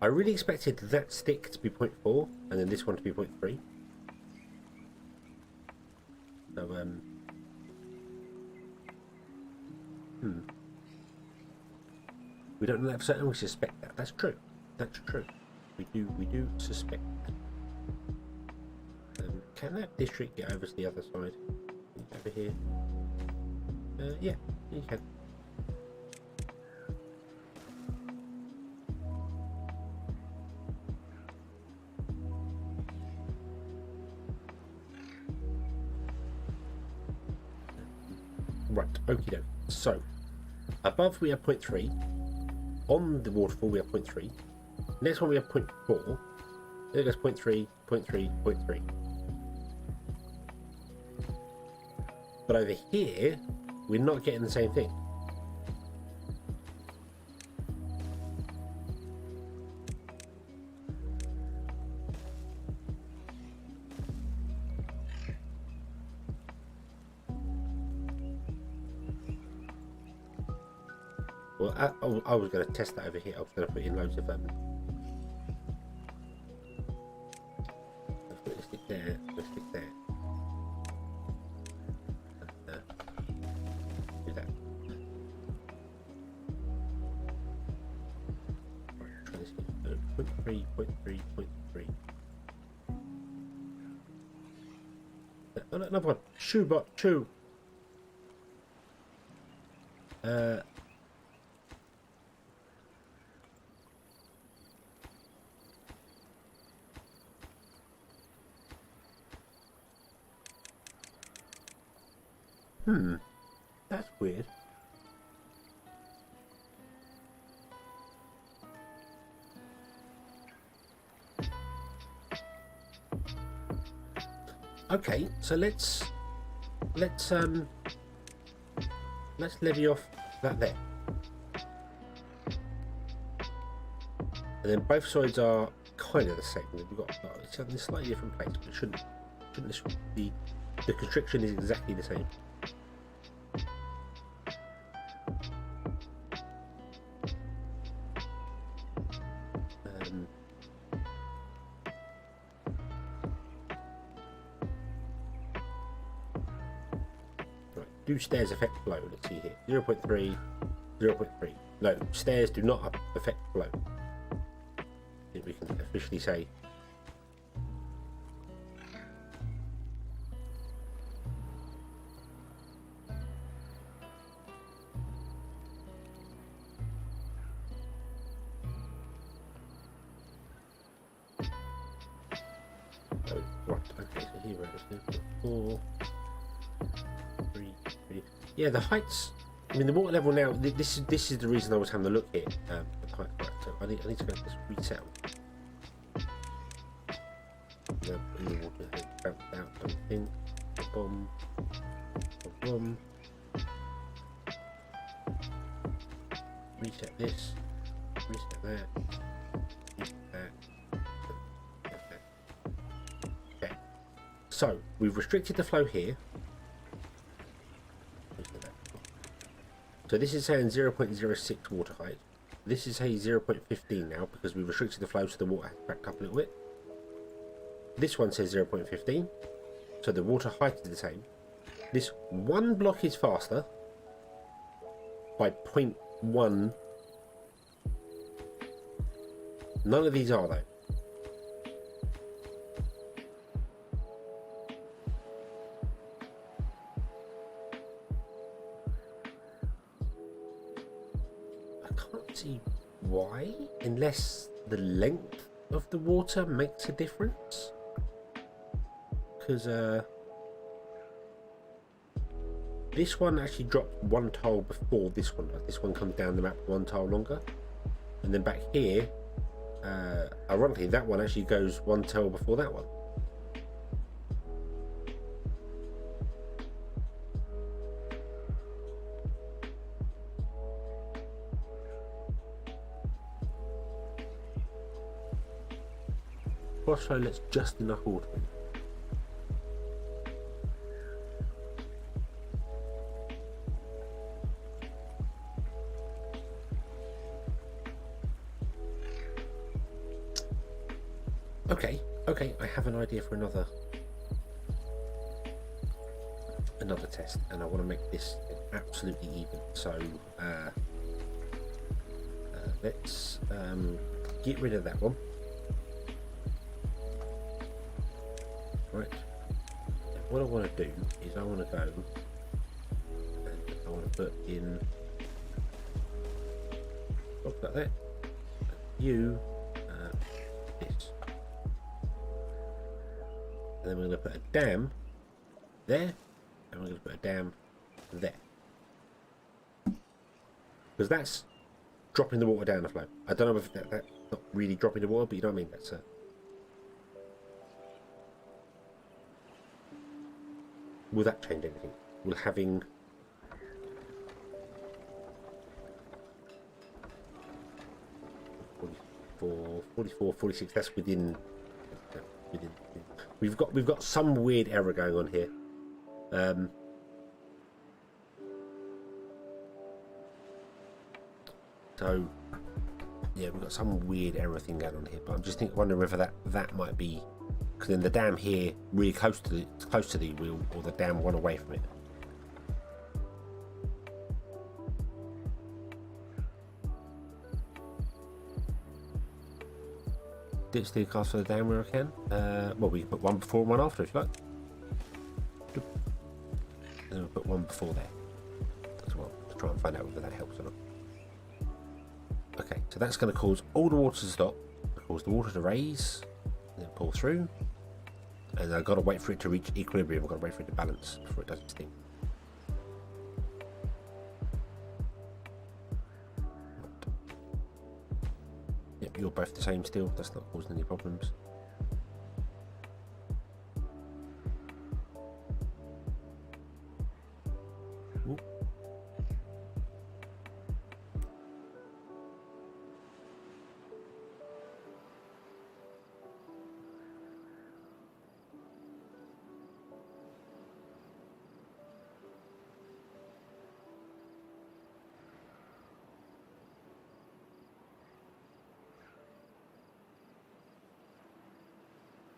I really expected that stick to be 0.4 and then this one to be 0.3. So we don't know that for certain. We suspect that. That's true. That's true. We do suspect that. Can that district get over to the other side? Over here? Yeah, you can. Right, okie doke. So, above we have 0.3. On the waterfall we have 0.3. Next one we have 0.4. There goes 0.3, 0.3, 0.3. But over here, we're not getting the same thing. Well, I was going to test that over here. I was going to put in loads of let's stick there. Let's stick there. Do that. Right, try this again. 0.3, 0.3, 0.3. Another one. Shoebot, chew. That's weird. Okay, so let's levy off that there, and then both sides are kind of the same. We've got it's in a slightly different place, but it shouldn't be. The constriction is exactly the same. Do stairs affect flow? Let's see here. 0.3, 0.3. No, stairs do not affect flow. I think we can officially say. Oh, right, okay, so here we're at 4. Yeah, the heights. I mean, the water level now. This is the reason I was having a look here. The height, right, so I need to go to this reset. The water has bounced out something. Boom, boom. Reset this. Reset that. Reset that. Okay. So we've restricted the flow here. So this is saying 0.06 water height. This is saying 0.15 now because we've restricted the flow so the water has backed up a little bit. This one says 0.15, so the water height is the same. This one block is faster by 0.1. None of these are though. See why, unless the length of the water makes a difference, because this one actually dropped one tile before this one. Like this one comes down the map one tile longer, and then back here, ironically, that one actually goes one tile before that one. Cross flow lets just enough water in. Okay, I have an idea for another test, and I want to make this absolutely even. So let's get rid of that one. Right. What I want to do is I want to go and I want to put in like that. You this. And then we're going to put a dam there, and we're going to put a dam there. because that's dropping the water down the flow. I don't know if that's not really dropping the water, but you know what I mean. That's will that change anything? Will having 44, 46, that's within. We've got some weird error going on here. So yeah, we've got some weird error thing going on here, but I'm just wondering whether that might be because then the dam here really close to the wheel, or the dam one away from it. Ditch the cast for the dam where I can. Well, we can put one before and one after if you like. And we'll put one before there as well to try and find out whether that helps or not. Okay, so that's going to cause all the water to stop, cause the water to raise, and then pull through. And I've got to wait for it to reach equilibrium. I've got to wait for it to balance before it does its thing. Yep, you're both the same still. That's not causing any problems. Ooh.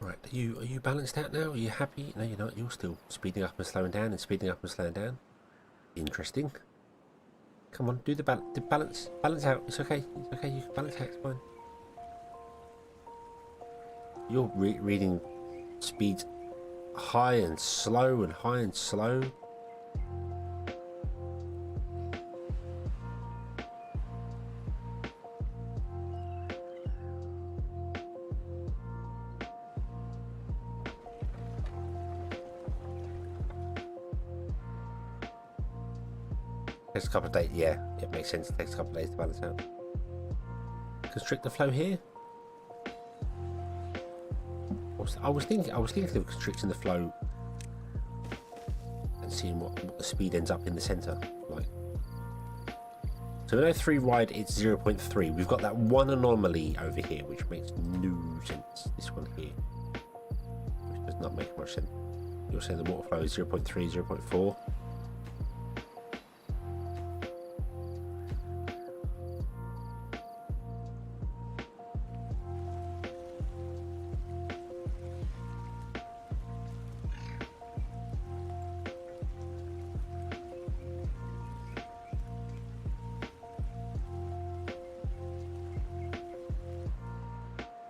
Right, are you balanced out now? Are you happy? No, you're not. You're still speeding up and slowing down and speeding up and slowing down. Interesting. Come on, do the balance. Balance out. It's okay. It's okay. You can balance out. It's fine. You're reading speeds high and slow and high and slow. Takes a couple of days. Yeah, it makes sense. It takes a couple of days to balance out. Constrict the flow here. I was thinking of constricting the flow and seeing what the speed ends up in the center like. So we know 3 wide it's 0.3. We've got that one anomaly over here which makes no sense. This one here, which does not make much sense. You're saying the water flow is 0.3, 0.4.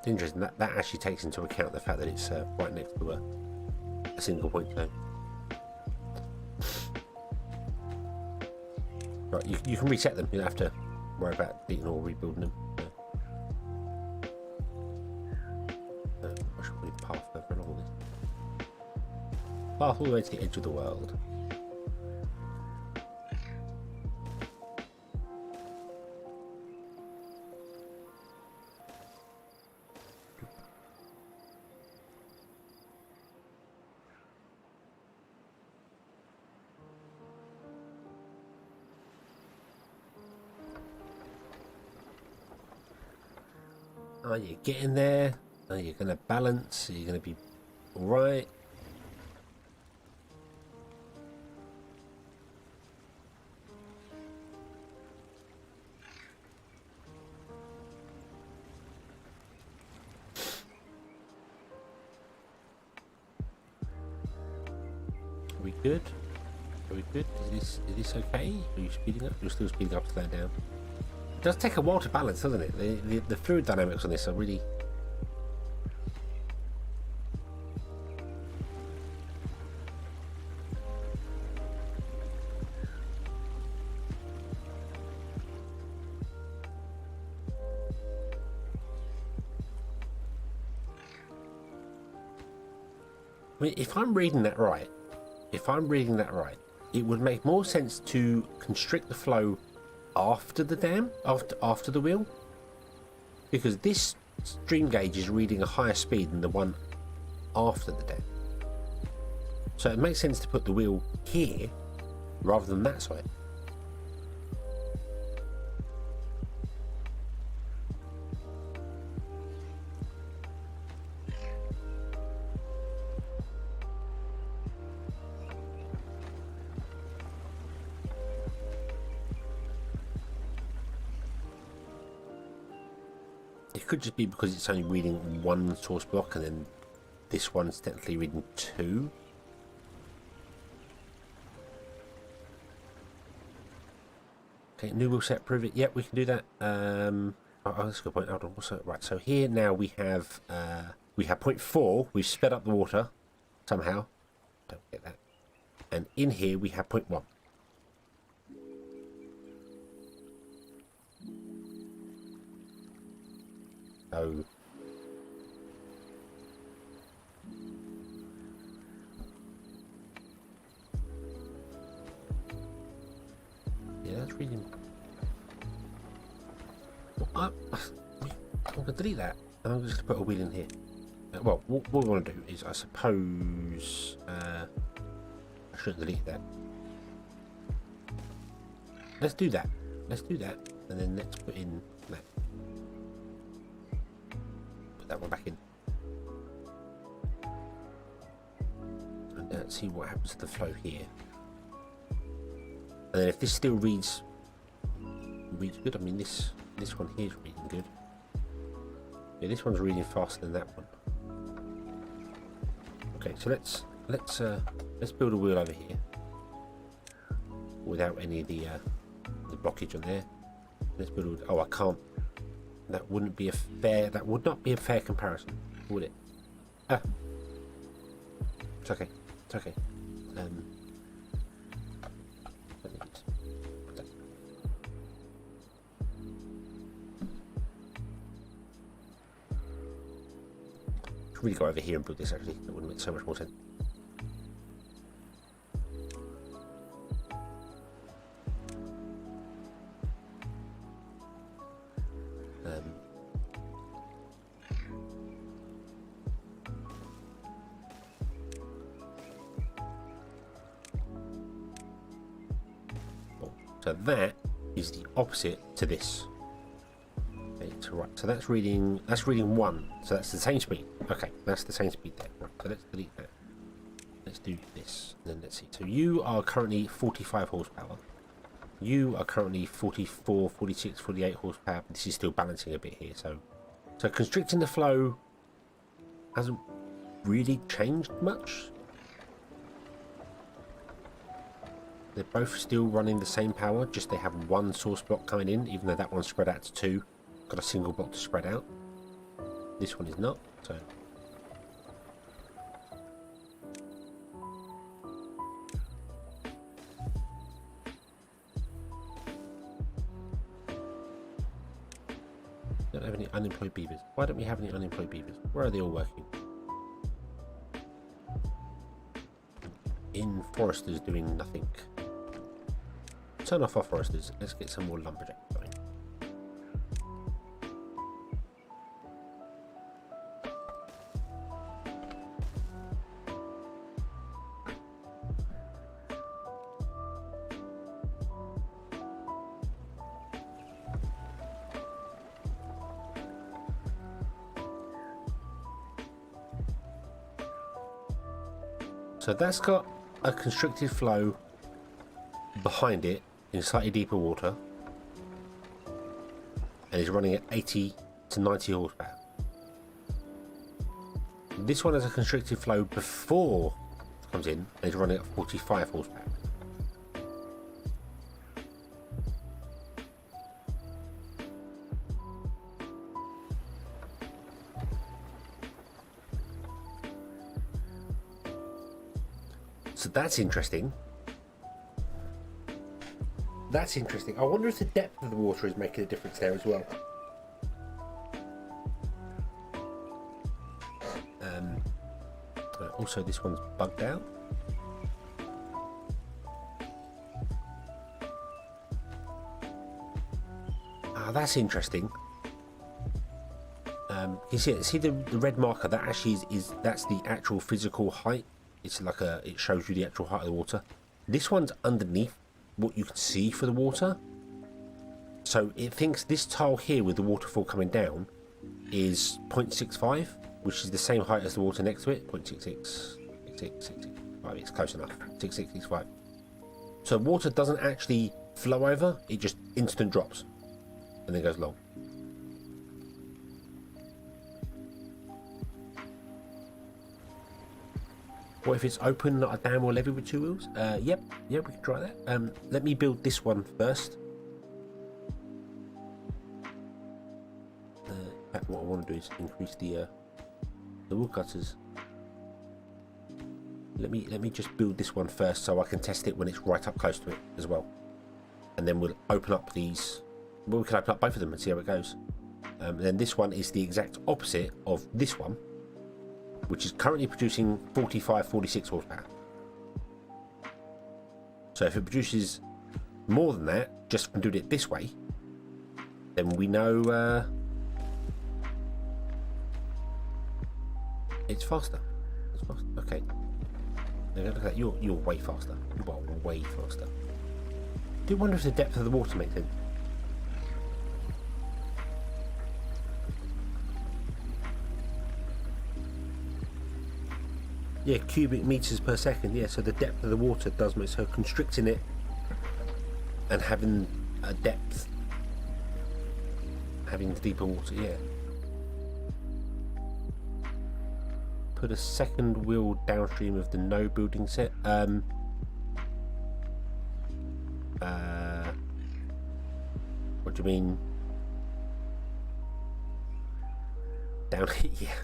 Interesting. That actually takes into account the fact that it's right next to a single point zone. Right, you can reset them. You don't have to worry about deleting or rebuilding them. I should put a path over along this. Path all the way to the edge of the world. Are you getting there? Are you going to balance? Are you going to be alright? Are we good? Are we good? Is this okay? Are you speeding up? You're still speeding up to slow down. It does take a while to balance, doesn't it? The fluid dynamics on this are really... I mean, if I'm reading that right, it would make more sense to constrict the flow after the dam, after the wheel, because this stream gauge is reading a higher speed than the one after the dam. So it makes sense to put the wheel here rather than that side. It could just be because it's only reading one source block and then this one's technically reading two. Okay, new wheel set, prove it. Yep, we can do that. Oh, that's a good point. Hold on. What's that? Right, so here now we have 0.4. We've sped up the water somehow. Don't get that. And in here we have 0.1. So yeah, that's reading. I'm going to delete that, and I'm just going to put a wheel in here. Well, what we want to do is, I suppose, I shouldn't delete that. Let's do that. Let's do that, and then let's put in that. Put that one back in. And let's see what happens to the flow here. And then if this still reads good, I mean this one here is reading good. Yeah, this one's reading faster than that one. Okay, so let's build a wheel over here without any of the blockage on there. Let's build. Oh, I can't. That wouldn't be a fair. That would not be a fair comparison, would it? Ah, it's okay. It's okay. Really go over here and build this. Actually, that would make so much more sense. So that is the opposite to this. Okay, so right, so that's reading 1. So that's the same speed. Okay, that's the same speed there. Right, so let's delete that. Let's do this. And then let's see. So you are currently 45 horsepower. You are currently 44, 46, 48 horsepower. But this is still balancing a bit here. So constricting the flow hasn't really changed much. They're both still running the same power, just they have one source block coming in, even though that one's spread out to 2. Got a single block to spread out. This one is not, so. Don't have any unemployed beavers. Why don't we have any unemployed beavers? Where are they all working? In foresters doing nothing. Turn off our foresters. Let's get some more lumberjacks going. So that's got a constricted flow behind it in slightly deeper water and is running at 80 to 90 horsepower. This one has a constricted flow before it comes in and is running at 45 horsepower. So that's interesting. That's interesting. I wonder if the depth of the water is making a difference there as well. Also, this one's bugged out. Oh, that's interesting. You see the red marker? That actually that's the actual physical height. It's like it shows you the actual height of the water. This one's underneath what you can see for the water. So it thinks this tile here with the waterfall coming down is 0.65, which is the same height as the water next to it. 0.66, 665. It's close enough. 6665. So water doesn't actually flow over; it just instant drops and then goes long. What if it's open, not a dam or levee with 2 wheels? Yep, we can try that. Let me build this one first. What I want to do is increase the woodcutters. Let me just build this one first so I can test it when it's right up close to it as well, and then we'll open up these. Well, we can open up both of them and see how it goes. Then this one is the exact opposite of this one, which is currently producing 46 horsepower. So if it produces more than that just from doing it this way, then we know it's faster. It's faster. Okay. Now look at that. You're way faster. You are way faster. I do wonder if the depth of the water makes sense. Yeah, cubic meters per second. Yeah, so the depth of the water does make so constricting it and having a depth, having the deeper water. Yeah. Put a second wheel downstream of the no building set. What do you mean? Down here, yeah.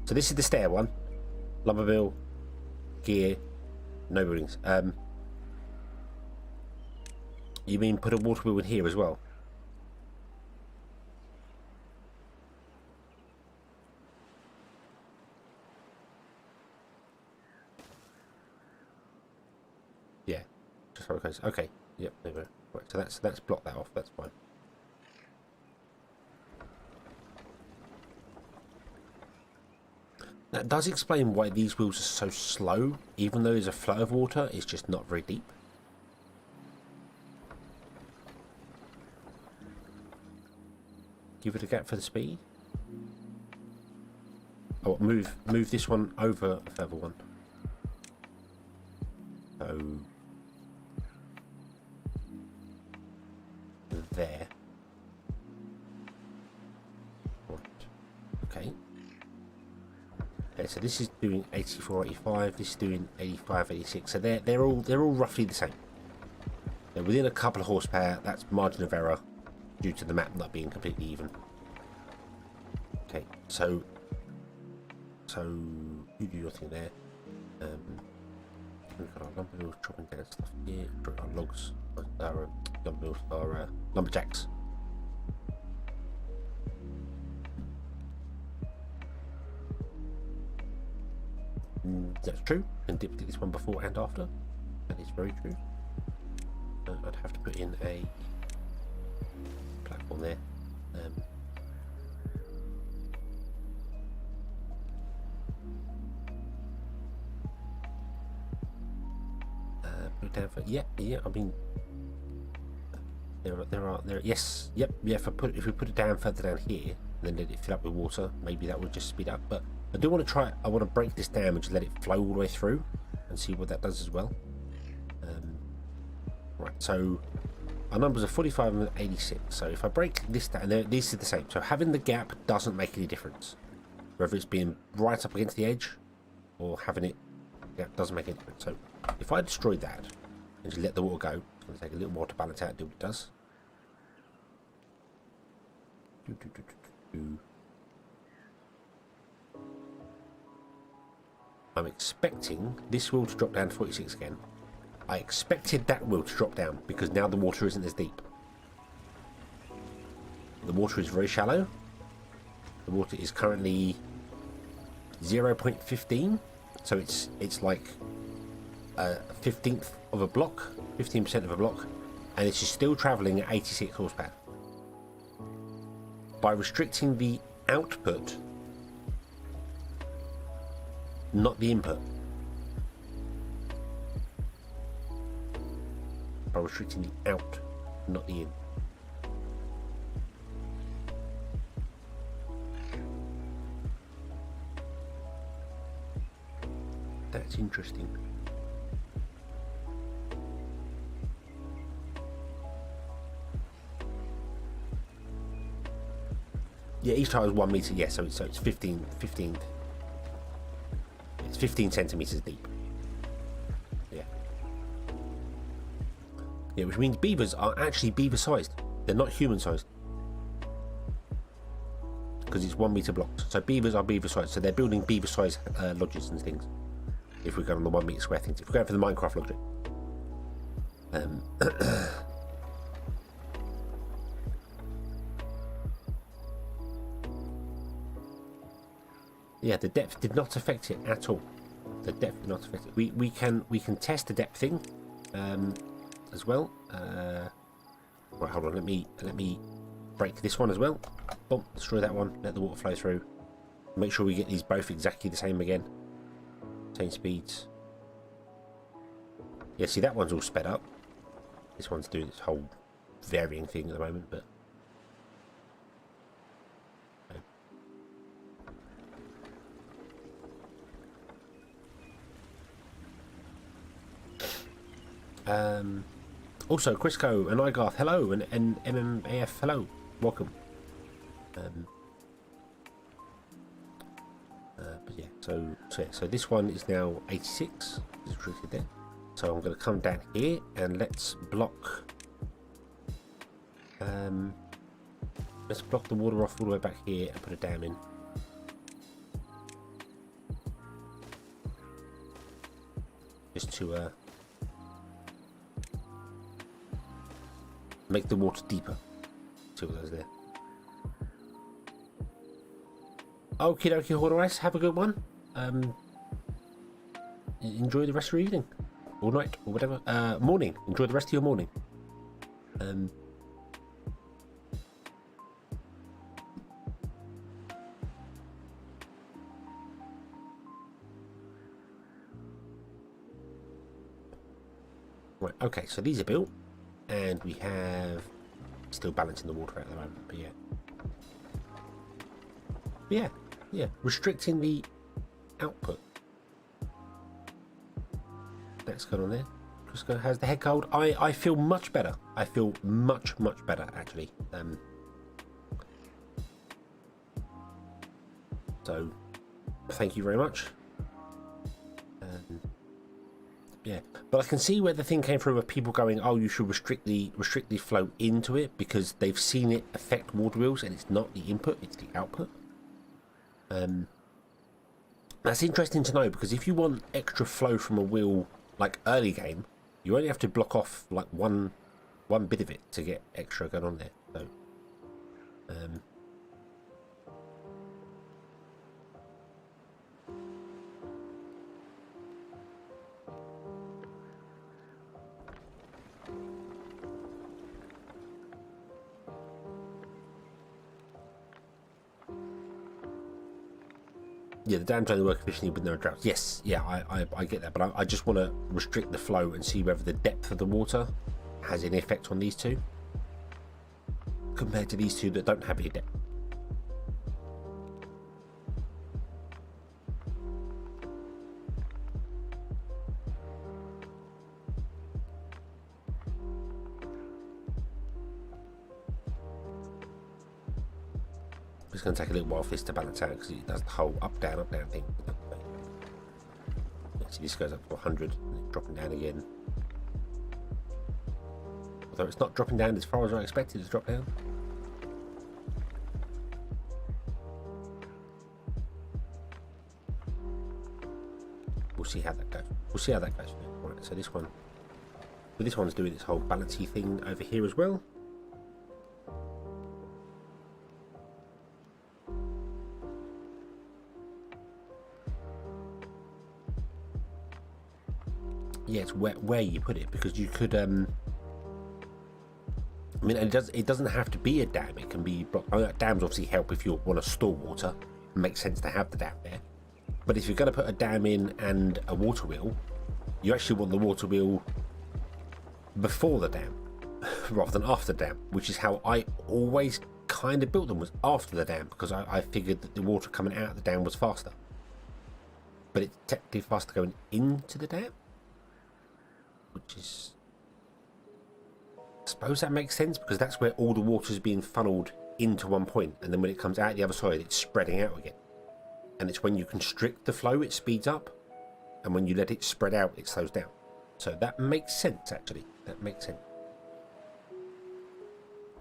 So this is the stair one. Lumber mill, gear, no buildings. You mean put a water wheel in here as well? Yeah, just how it goes. Okay, yep, there we go. Right, so that's blocked that off. That's fine. That does explain why these wheels are so slow, even though there's a flow of water. It's just not very deep. Give it a gap for the speed. Oh, move this one over a further one. So there. Right. Okay. Okay, so this is doing 84, 85. This is doing 85, 86. So they're all roughly the same. They're within a couple of horsepower. That's margin of error due to the map not being completely even. Okay, so you do your thing there. We've got our lumber mills chopping down stuff here. Our logs, our lumber mills, our lumberjacks. That's true. And did this one before and after. That is very true. I'd have to put in a platform there. Put it down for yeah. I mean, there are yes, yep, yeah. If we put it down further down here, and then let it fill up with water, maybe that would just speed up. But I do want to try. I want to break this down and just let it flow all the way through, and see what that does as well. Right, so our numbers are 45 and 86. So if I break this down, this is the same. So having the gap doesn't make any difference, whether it's being right up against the edge or having it. Gap doesn't make any difference. So if I destroy that and just let the water go, it's going to take a little more to balance out and do what it does. I'm expecting this wheel to drop down to 46 again. I expected that wheel to drop down because now the water isn't as deep. The water is very shallow. The water is currently 0.15, so it's like a 15th of a block, 15% of a block, and it's still travelling at 86 horsepower. by restricting the output, not the input. By restricting the out, not the in. That's interesting. Yeah, each tile is 1 meter. Yeah, so it's 15. It's 15 centimeters deep. Yeah. Yeah, which means beavers are actually beaver-sized. They're not human-sized. Because it's 1 meter blocks. So beavers are beaver-sized. So they're building beaver-sized lodges and things. If we're going on the 1 meter square things. If we're going for the Minecraft logic. Yeah, the depth did not affect it at all. The depth did not affect it. We can test the depth thing as well. Right, hold on. Let me break this one as well. Boom, destroy that one. Let the water flow through. Make sure we get these both exactly the same again. Same speeds. Yeah, see that one's all sped up. This one's doing this whole varying thing at the moment, but. Also, Crisco and Igarth, hello, and MMAF, hello, welcome. But yeah, so this one is now 86. It's restricted there. So I'm going to come down here and let's block. Let's block the water off all the way back here and put a dam in. Just to make the water deeper. See what goes there. Okie dokie, Horderis, have a good one. Enjoy the rest of your evening. Or night, or whatever. Morning. Enjoy the rest of your morning. Right, okay, so these are built. And we have still balancing the water at the moment, but yeah, restricting the output. That's going on there. Crisco has the head cold. I feel much better. I feel much better actually. So thank you very much. Yeah, but I can see where the thing came from of people going, oh, you should restrict the flow into it because they've seen it affect water wheels and it's not the input, it's the output. That's interesting to know because if you want extra flow from a wheel like early game, you only have to block off like one bit of it to get extra going on there. So, yeah, the dams only work efficiently with no droughts. Yes, yeah, I get that, but I just want to restrict the flow and see whether the depth of the water has any effect on these two compared to these two that don't have any depth. It's going to take a little while for this to balance out because it does the whole up down thing. See, this goes up to 100 and it's dropping down again. Although it's not dropping down as far as I expected it to drop down. We'll see how that goes. We'll see how that goes. Right, so this one, but this one's doing this whole balancey thing over here as well. Yeah, it's where you put it because you could I mean, it doesn't have to be a dam. It can be dams obviously help if you want to store water. It makes sense to have the dam there. But if you're going to put a dam in and a water wheel, you actually want the water wheel before the dam rather than after the dam, which is how I always kind of built them, was after the dam, because I figured that the water coming out of the dam was faster. But it's technically faster going into the dam, which is, I suppose that makes sense, because that's where all the water is being funneled into one point, and then when it comes out the other side, it's spreading out again. And it's when you constrict the flow, it speeds up, and when you let it spread out, it slows down. So that makes sense, actually. That makes sense.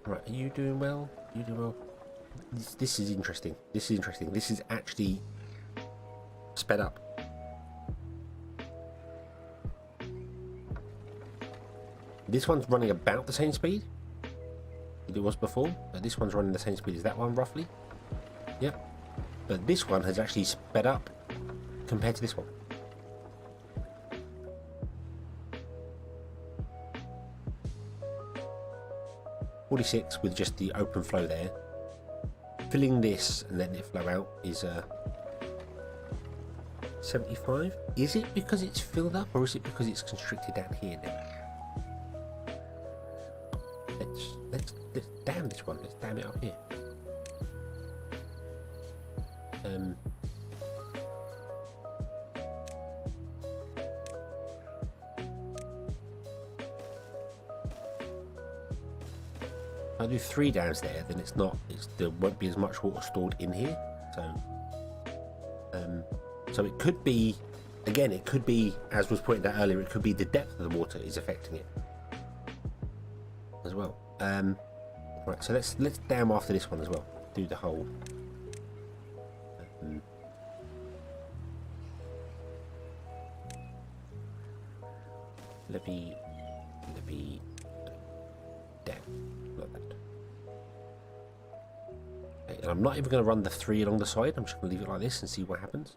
Right, are you doing well? You doing well? This is interesting. This is interesting. This is actually sped up. This one's running about the same speed that it was before. But this one's running the same speed as that one, roughly. Yep. But this one has actually sped up compared to this one. .46 with just the open flow there. Filling this and letting it flow out is 75. Is it because it's filled up, or is it because it's constricted down here now? Let's dam this one. Let's dam it up here. If I do 3 dams there, then there won't be as much water stored in here. So it could be, again, it could be, as was pointed out earlier, it could be the depth of the water is affecting it as well. Right, so let's dam after this one as well. Do the whole. Let me dam like that. Okay, and I'm not even going to run the 3 along the side. I'm just going to leave it like this and see what happens.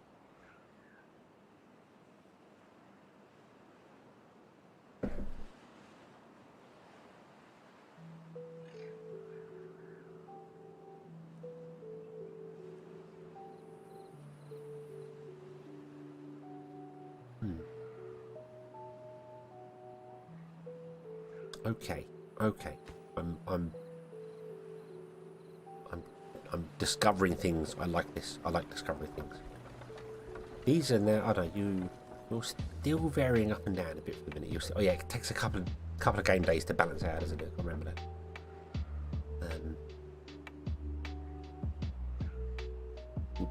Okay. I'm discovering things. I like this. I like discovering things. These are now. I don't know. You're still varying up and down a bit for the minute. Oh yeah, it takes a couple of game days to balance out, doesn't it? I remember that.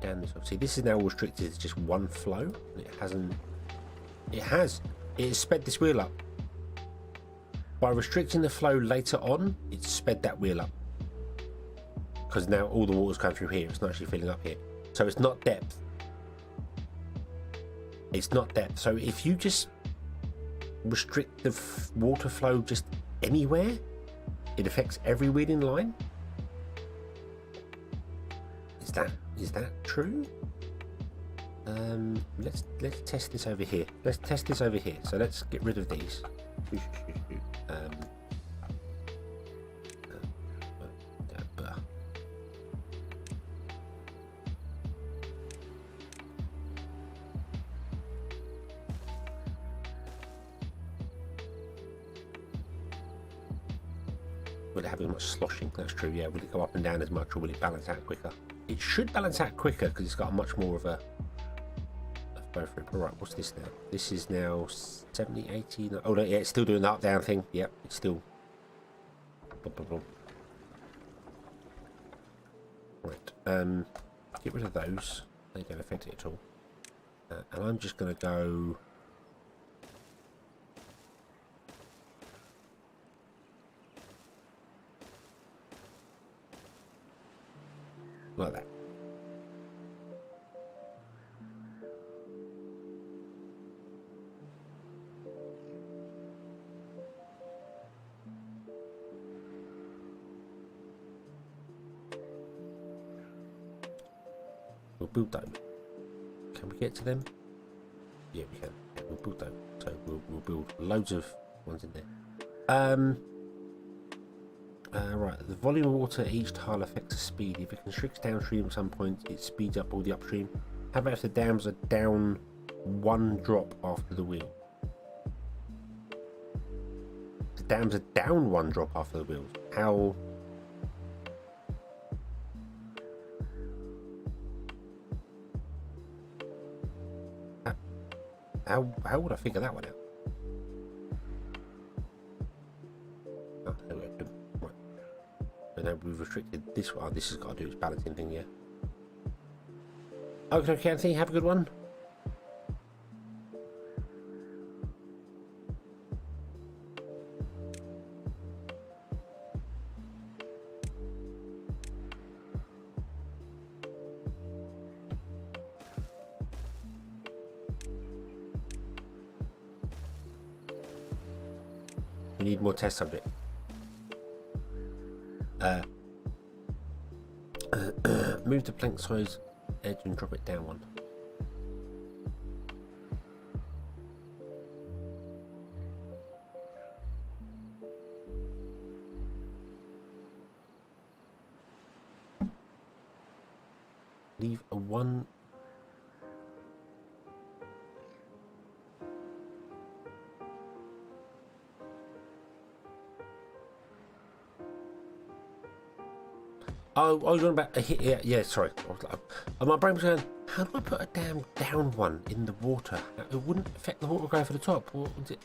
Down this. See, this is now restricted to just one flow. It hasn't. It has sped this wheel up. By restricting the flow later on, it's sped that wheel up. Because now all the water's coming through here, it's not actually filling up here. So it's not depth. It's not depth. So if you just restrict the water flow just anywhere, it affects every wheel in line. Is that true? Let's test this over here. Let's test this over here. So let's get rid of these. Will it have as much sloshing? That's true, yeah. Will it go up and down as much, or will it balance out quicker? It should balance out quicker because it's got a much more of a flow through. Alright, what's this now? This is now 70, 80. Oh no, yeah, it's still doing the up down thing. Yep, it's still. Right, get rid of those. They don't affect it at all. And I'm just going to go. Like that. We'll build them. Can we get to them? Yeah, we can. We'll build them. So we'll build loads of ones in there. Right, the volume of water at each tile affects the speed. If it constricts downstream at some point, it speeds up all the upstream. How about if the dams are down one drop after the wheel? The dams are down one drop after the wheels. How would I figure that one out? Oh, there we go. Right. So now we've restricted this one. Oh, this has got to do its balancing thing, yeah. Okay, Anthony, have a good one. We need more test subject. Move the plank size edge and drop it down one. Leave a one. Oh, you're on about a hit. Yeah, sorry. My brain was going, how do I put a damn down one in the water? It wouldn't affect the water going for the top.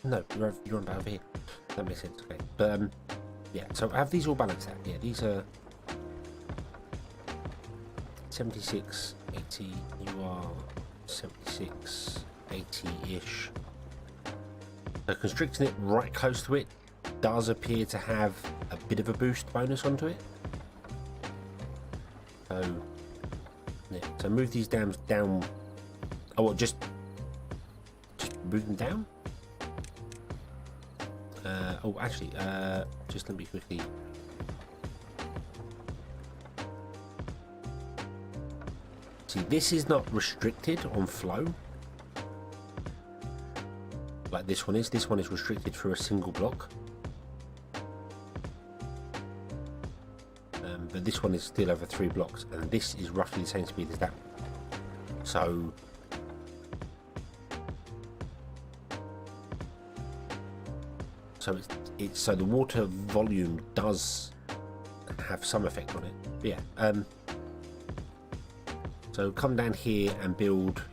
No, you're on about over here. That makes sense, okay. But, yeah, so have these all balanced out? Yeah, these are 76, 80, you are 76, 80-ish. So constricting it right close to it does appear to have a bit of a boost bonus onto it. So, yeah, so move these dams down. Oh, what, just move them down? Oh, actually, just let me quickly. See, this is not restricted on flow. Like this one is. This one is restricted through a single block. But this one is still over 3 blocks, and this is roughly the same speed as that one. So it's so the water volume does have some effect on it. But yeah. So come down here and build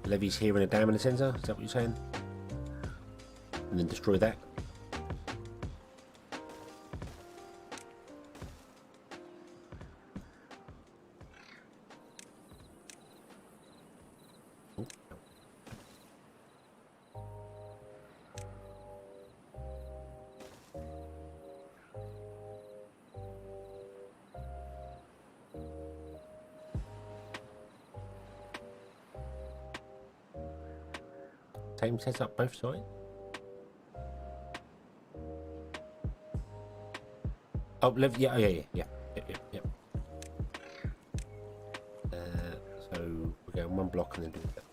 levees here and a dam in the centre. Is that what you're saying? And then destroy that. Same setup both sides. Oh, yeah. So we're going one block and then do that.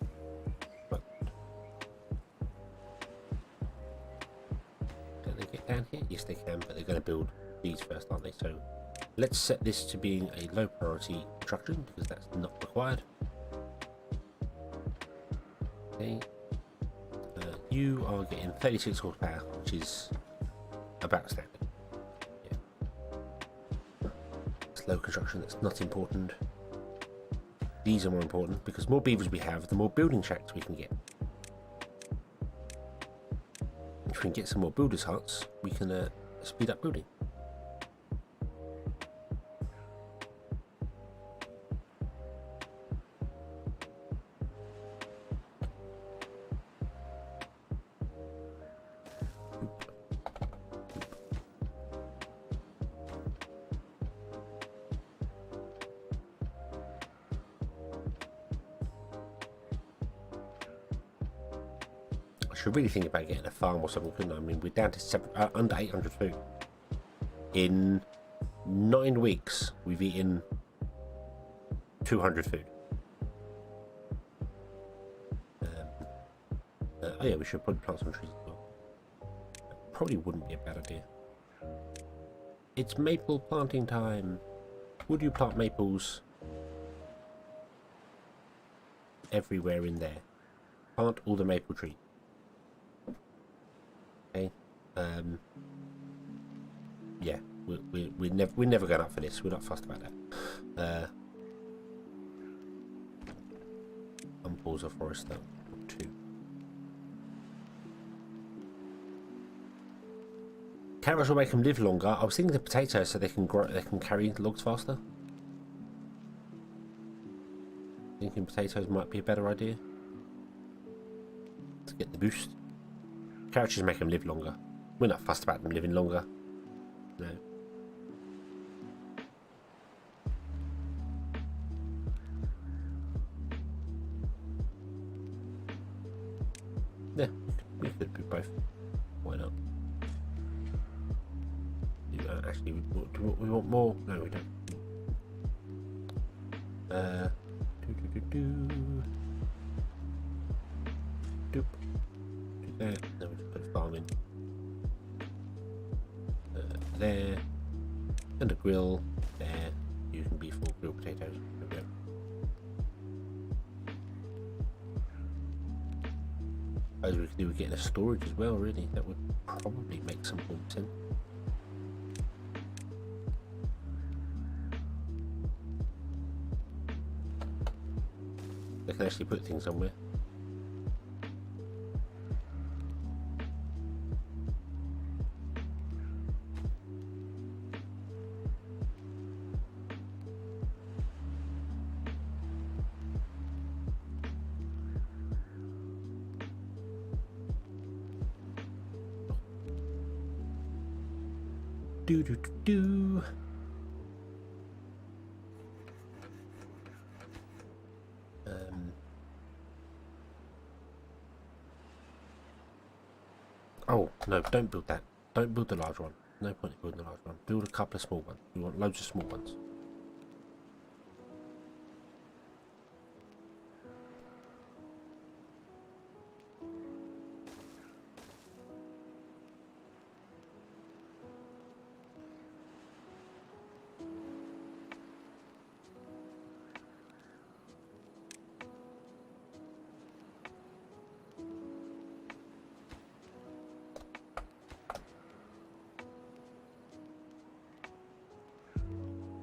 Right. Can they get down here? Yes, they can, but they're going to build these first, aren't they? So let's set this to being a low priority construction because that's not required. Okay. You are getting 36 horsepower, which is about standard. Yeah. Slow construction, that's not important. These are more important because the more beavers we have, the more building shacks we can get. If we can get some more builders' huts, we can speed up building. Should really think about getting a farm or something, couldn't I? I mean, we're down to under 800 food. In 9 weeks, we've eaten 200 food. Oh yeah, we should probably plant some trees as well. probably wouldn't be a bad idea. It's maple planting time. Would you plant maples everywhere in there? Plant all the maple trees. Okay. Yeah, we're never going up for this. We're not fussed about that. Unpause a forester. 2. Carrots will make them live longer. I was thinking the potatoes so they can grow, they can carry logs faster. Thinking potatoes might be a better idea to get the boost. Carrots just make them live longer. We're not fussed about them living longer. No. Yeah, we could do both. Why not? Actually, we want more. No, we don't. Do that. No, we just put farming. There. And a grill. There. You can be for grilled potatoes. There we go. As we could do with getting a storage as well, really. That would probably make some more sense. They can actually put things somewhere. Do. Oh, no, don't build that. Don't build the large one. No point in building the large one. Build a couple of small ones. We want loads of small ones.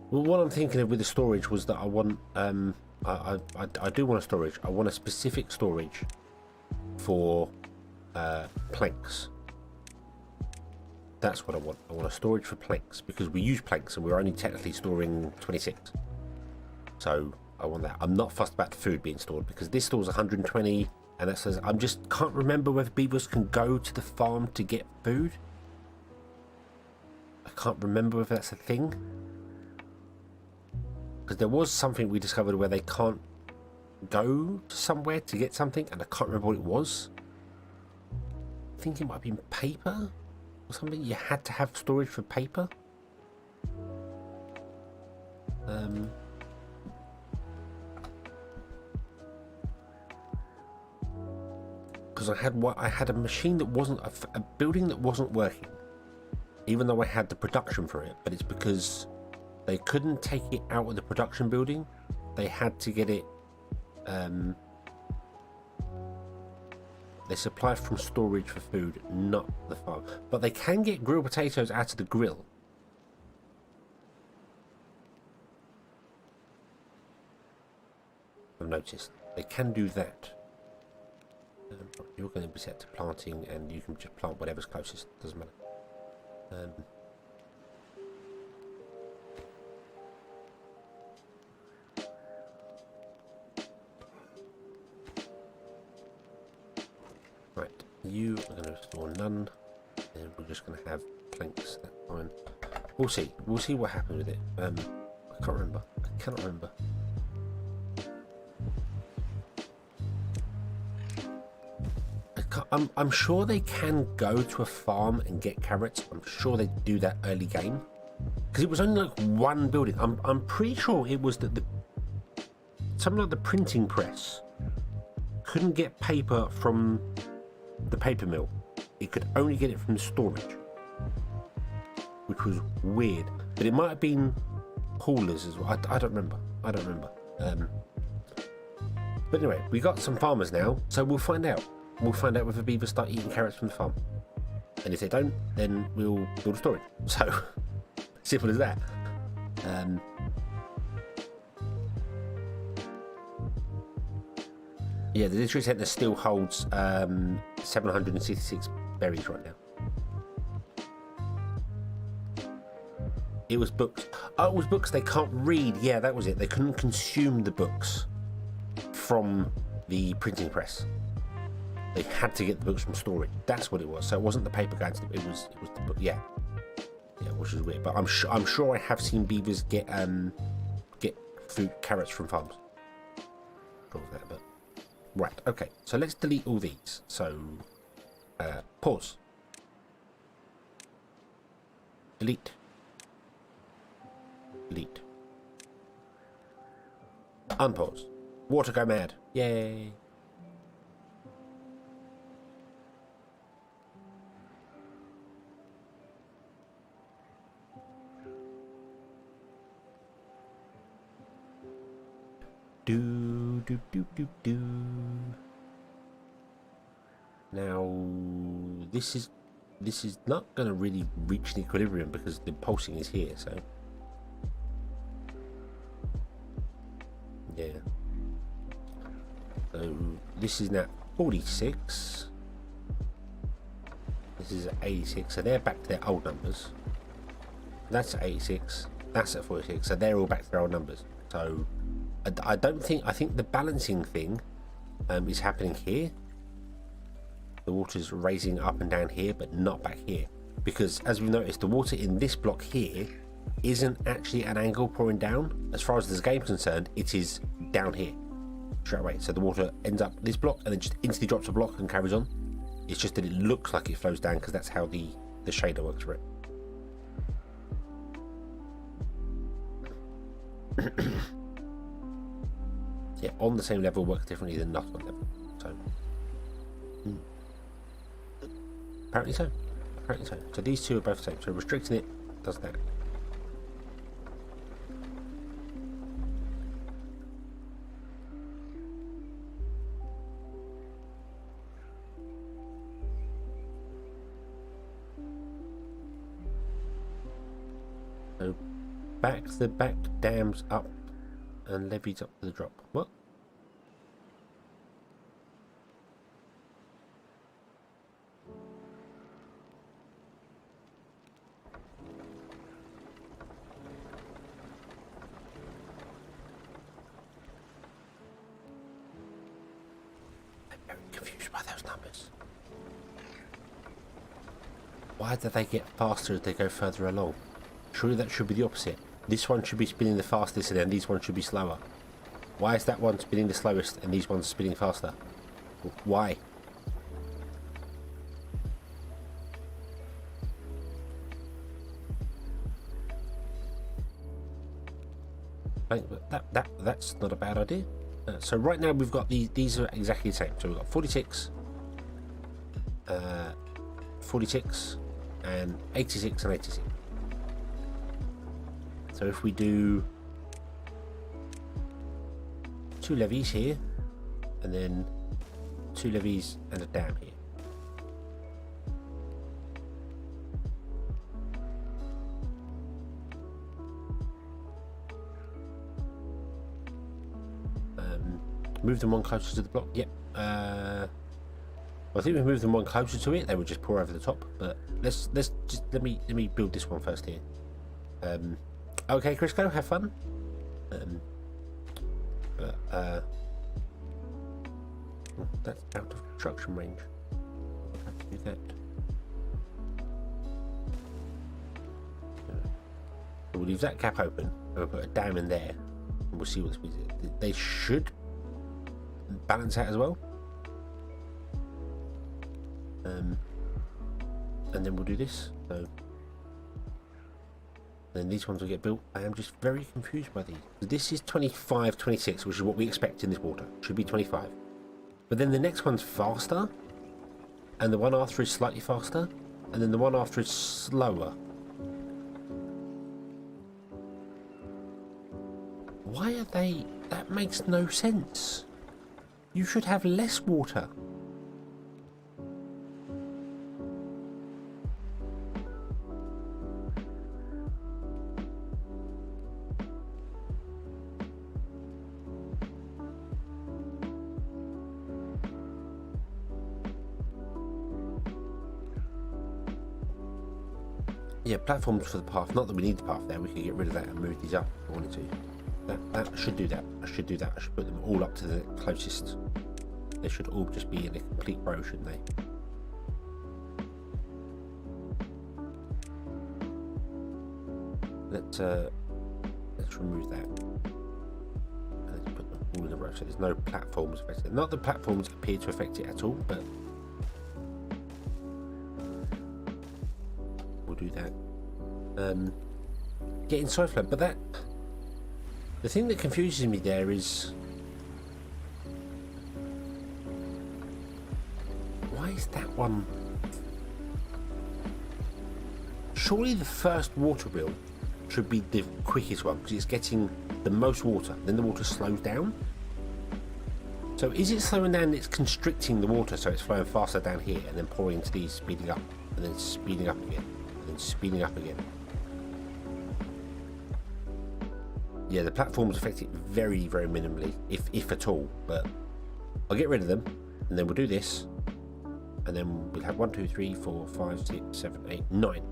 Well, what I'm thinking of with the storage was that I want, I do want a storage. I want a specific storage for planks. That's what I want. I want a storage for planks because we use planks and we're only technically storing 26. So I want that. I'm not fussed about the food being stored because this stores 120, and that says I'm just can't remember whether beavers can go to the farm to get food. I can't remember if that's a thing. Because there was something we discovered where they can't go to somewhere to get something, and I can't remember what it was. I think it might have been paper or something. You had to have storage for paper. Because I had a machine that wasn't a building that wasn't working, even though I had the production for it. But it's because they couldn't take it out of the production building. They had to get it. They supply from storage for food, not the farm. But they can get grilled potatoes out of the grill. I've noticed they can do that. You're going to be set to planting, and you can just plant whatever's closest. Doesn't matter. Right, you are going to store none, and we're just going to have planks. That's fine. We'll see. We'll see what happens with it. I can't remember. I cannot remember. I'm sure they can go to a farm and get carrots. I'm sure they do that early game because it was only like one building. I'm pretty sure it was that something like the printing press couldn't get paper from the paper mill, it could only get it from the storage, which was weird. But it might have been haulers as well. I don't remember. But anyway, we got some farmers now, so we'll find out. We'll find out whether beavers start eating carrots from the farm. And if they don't, then we'll build a storage. So, simple as that. Yeah, the literary centre still holds 766 berries right now. It was books. Oh, it was books they can't read. Yeah, that was it. They couldn't consume the books from the printing press. They had to get the books from storage. That's what it was. So it wasn't the paper going to the, it was the book. Yeah, which is weird. But I'm sure I have seen beavers get food carrots from farms. But right, okay. So let's delete all these. So pause. Delete. Delete. Unpause. Water go mad. Yay. Do. Now this is not going to really reach the equilibrium because the pulsing is here, so yeah. So this is now 46. This is at 86, so they're back to their old numbers. That's at 86. That's at 46, so they're all back to their old numbers. So I think the balancing thing is happening here. The water's raising up and down here, but not back here, because as we've noticed, the water in this block here isn't actually an angle pouring down. As far as this game's concerned, it is down here straight away. So the water ends up this block and then just instantly drops a block and carries on. It's just that it looks like it flows down because that's how the shader works for it. Yeah, on the same level works differently than not on level. So apparently so. So these two are both the same. So restricting it does that. So the back dams up and levies up to the drop. What? I'm very confused by those numbers. Why do they get faster as they go further along? Surely that should be the opposite. This one should be spinning the fastest and then these ones should be slower. Why is that one spinning the slowest and these ones spinning faster? Why? That's not a bad idea. So right now we've got these are exactly the same. So we've got 46, 46 and 86 and 86. So if we do 2 levees here, and then 2 levees and a dam here. Move them one closer to the block. Yep. I think we moved them one closer to it. They would just pour over the top. But let's just let me build this one first here. Okay, Crisco, have fun. That's out of construction range. I'll have to do that. We'll leave that cap open and we'll put a dam in there and we'll see what this means. They should balance out as well. And then we'll do this. So then these ones will get built. I am just very confused by these. This is 25, 26, which is what we expect in this water. Should be 25. But then the next one's faster. and the one after is slightly faster, and then the one after is slower. Why are they... That makes no sense. You should have less water. Yeah, platforms for the path. Not that we need the path there. We could get rid of that and move these up if we wanted to. That I should do that. I should do that. I should put them all up to the closest. They should all just be in a complete row, shouldn't they? Let's remove that. And let's put them all in a row so there's no platforms affected. Not that platforms appear to affect it at all, but we'll do that. Get in soil flow, but that... The thing that confuses me there is... Why is that one... Surely the first water wheel should be the quickest one, because it's getting the most water. Then the water slows down. So is it slowing down? It's constricting the water, so it's flowing faster down here, and then pouring into these, speeding up, and then speeding up again, and then speeding up again. Yeah, the platforms affect it very, very minimally, if at all. But I'll get rid of them, and then we'll do this, and then we'll have 1, 2, 3, 4, 5, 6, 7, 8, 9.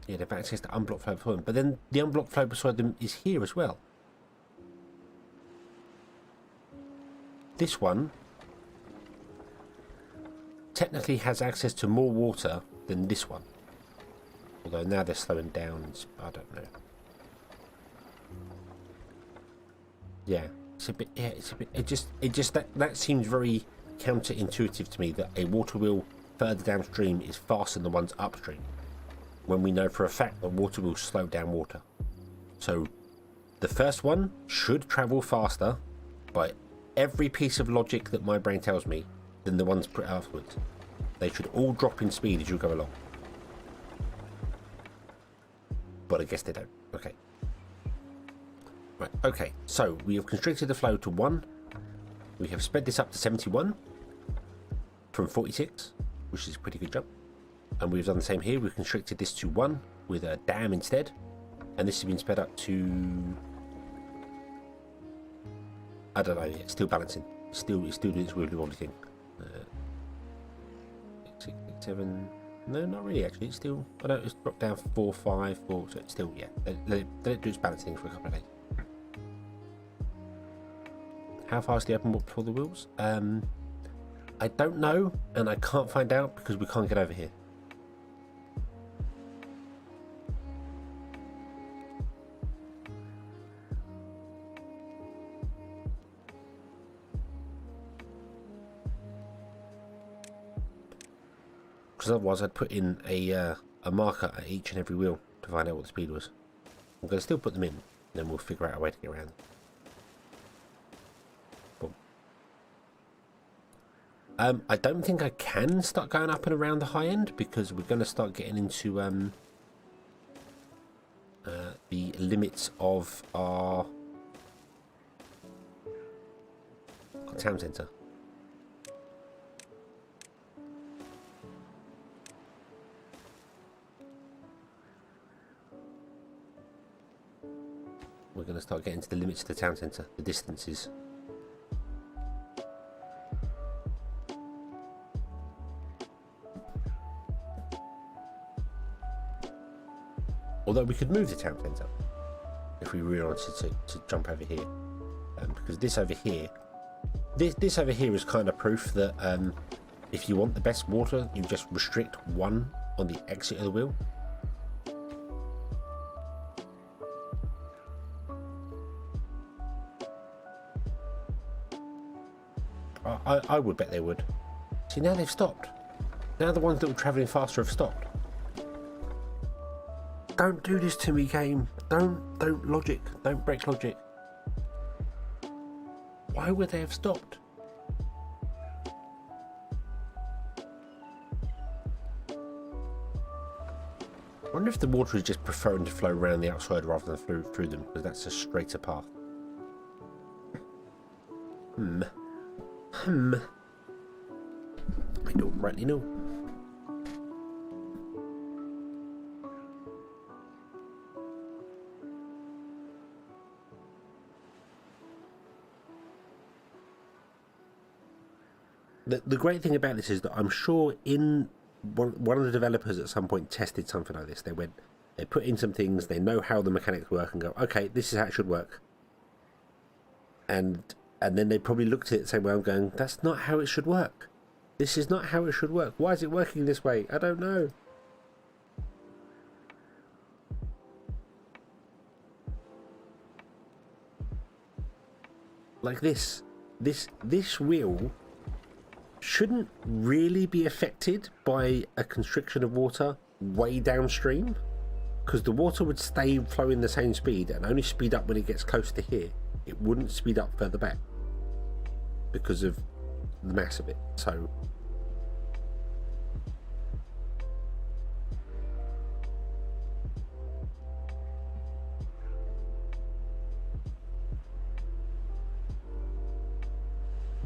Yeah, they've access to unblocked flow before them, but then the unblocked flow beside them is here as well. This one technically has access to more water than this one, although now they're slowing down. I don't know. Yeah, it's a bit. Yeah, it's a bit. It just that seems very counterintuitive to me, that a water wheel further downstream is faster than the ones upstream, when we know for a fact that water will slow down water. So the first one should travel faster by every piece of logic that my brain tells me than the ones put afterwards. They should all drop in speed as you go along. But I guess they don't. Okay. Right, okay. So we have constricted the flow to 1. We have sped this up to 71 from 46, which is a pretty good jump. And we've done the same here. We've constricted this to 1 with a dam instead. And this has been sped up to... I don't know, it's still balancing. It's still doing its weirdly wobbly thing. 6, 7... No, not really actually. It's still... I know it's dropped down 4, 5, 4... So it's still, yeah. Let it do its balancing for a couple of days. How far is the open warp for the wheels? I don't know, and I can't find out because we can't get over here. Because otherwise I'd put in a marker at each and every wheel to find out what the speed was. I'm going to still put them in, and then we'll figure out a way to get around. Boom. I don't think I can start going up and around the high end, because we're going to start getting into the limits of our town centre. We're going to start getting to the limits of the town centre, the distances. Although we could move the town centre if we really wanted to jump over here, because this over here, this over here is kind of proof that if you want the best water, you just restrict 1 on the exit of the wheel. I would bet they would. See, now they've stopped. Now the ones that were travelling faster have stopped. Don't do this to me, game. Don't logic. Don't break logic. Why would they have stopped? I wonder if the water is just preferring to flow around the outside rather than through them, because that's a straighter path. I don't rightly know. The great thing about this is that I'm sure in one of the developers at some point tested something like this. They put in some things, they know how the mechanics work and go, okay, this is how it should work. And then they probably looked at it the same way I'm going, that's not how it should work. This is not how it should work. Why is it working this way? I don't know. Like this wheel shouldn't really be affected by a constriction of water way downstream, because the water would stay flowing the same speed and only speed up when it gets close to here. It wouldn't speed up further back because of the mass of it. So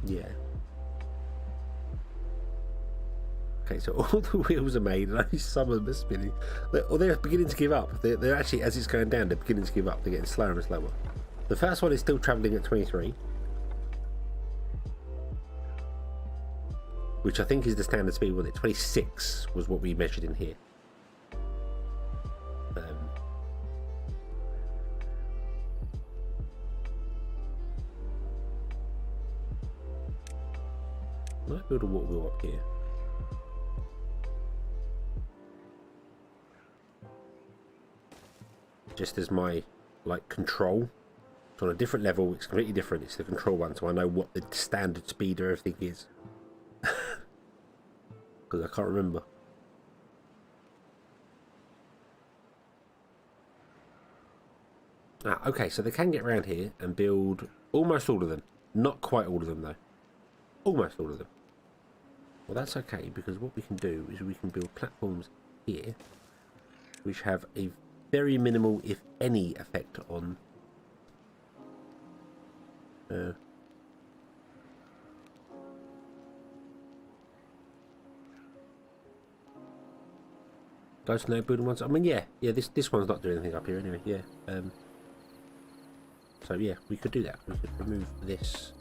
yeah. Okay, so all the wheels are made and only some of them are spinning. They're beginning to give up. They're actually, as it's going down, they're beginning to give up. They're getting slower and slower. The first one is still travelling at 23, which I think is the standard speed, wasn't it? 26 was what we measured in here. Might build a water wheel up here. Just as my control. It's on a different level, it's completely different. It's the control one, so I know what the standard speed of everything is. Because I can't remember. Okay, so they can get around here and build almost all of them. Not quite all of them though. Almost all of them. Well, that's okay, because what we can do is we can build platforms here which have a very minimal, if any, effect on those no building ones. I mean, yeah, this one's not doing anything up here anyway. Yeah. So yeah, we could do that. We could remove this.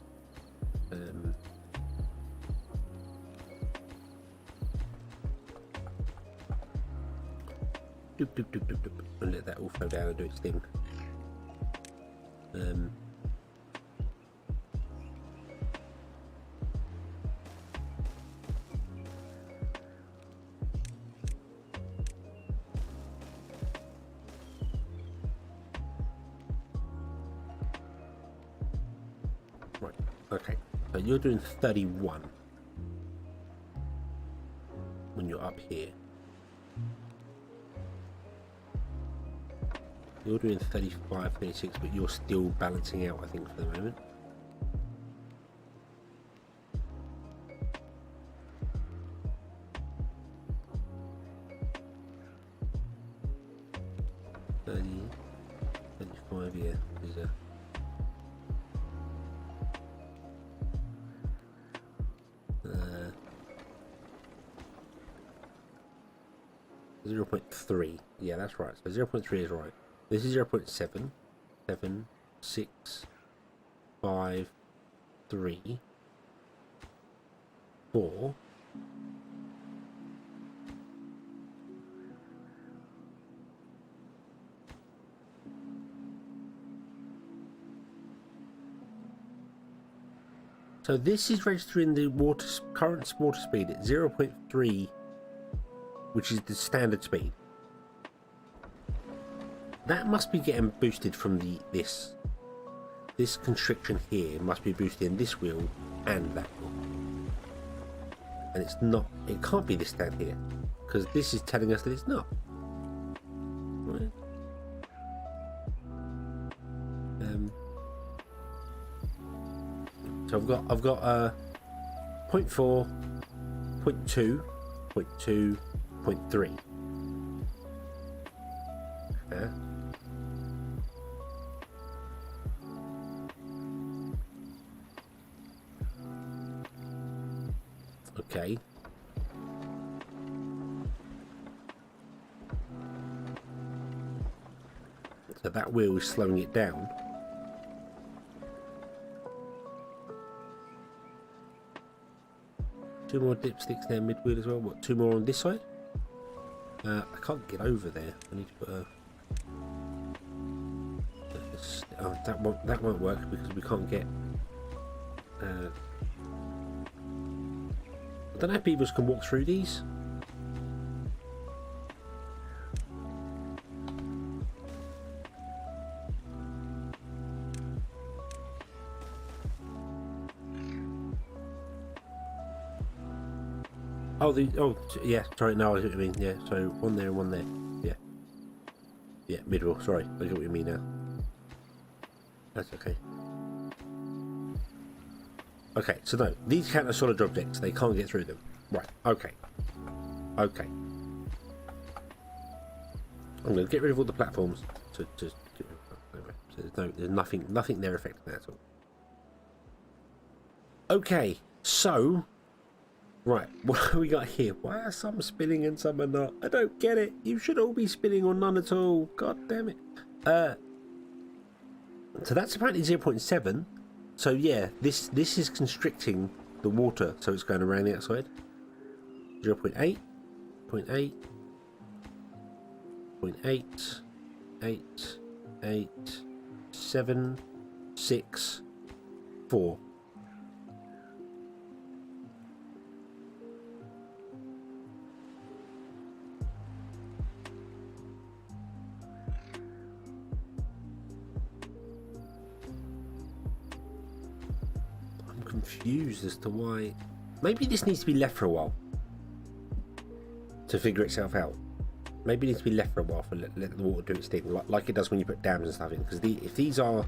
Doop, doop, doop, doop, doop, and let that all flow down and do its thing. Right, okay, so you're doing 31 when you're up here. You're doing 35, 36, but you're still balancing out, I think, for the moment. $30, $35, yeah, is a 0.3. Yeah, that's right. So 0.3 is right. This is 0.7, 7, 6, 5, 3, 4. So this is registering the current water speed at 0.3, which is the standard speed. That must be getting boosted from this constriction here must be boosted in this wheel and that wheel. And it's not, it can't be this down here, because this is telling us that it's not. Right. So I've got 0.4, 0.2, 0.2, 0.3. Yeah. Okay. So that wheel is slowing it down. Two more dipsticks there mid wheel as well. What, two more on this side? I can't get over there. I need to put a... Oh, that won't work because we can't get... I don't know if beavers can walk through these. Oh, yeah, sorry, no, I get what you mean, yeah, so one there and one there, yeah. Yeah, mid-wheel, sorry, I get what you mean now. That's okay. Okay, so no, these count as solid objects, they can't get through them. Right, okay. Okay. I'm going to get rid of all the platforms to just... So there's nothing there affecting that at all. Okay, so... Right, what have we got here? Why are some spinning and some are not? I don't get it. You should all be spinning or none at all. God damn it. So that's apparently 0.7. So yeah, this is constricting the water, so it's going around the outside. 0.8, 0.8, 0.8, 8, 8, 7, 6, 4. Confused as to why. Maybe this needs to be left for a while to figure itself out. Maybe it needs to be left for a while for let the water do its thing, like it does when you put dams and stuff in. Because if these are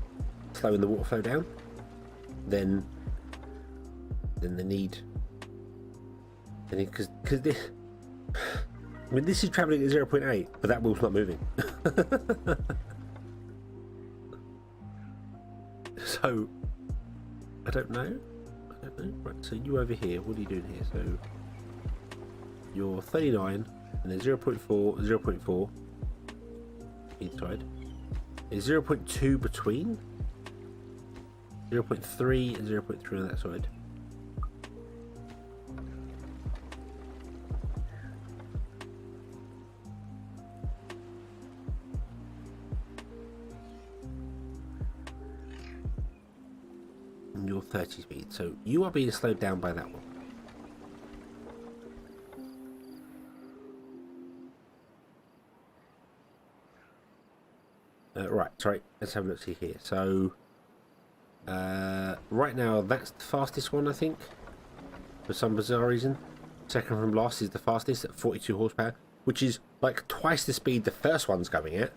slowing the water flow down, then they need because this. I mean, this is traveling at 0.8, but that wheel's not moving. So I don't know. Right, so you over here, what are you doing here? So you're 39 and then 0.4, 0.4 each side. Is 0.2 between 0.3 and 0.3 on that side. Your 30 speed, so you are being slowed down by that one. Right, sorry, let's have a look see here. So right now that's the fastest one, I think, for some bizarre reason. Second from last is the fastest at 42 horsepower, which is like twice the speed the first one's going at.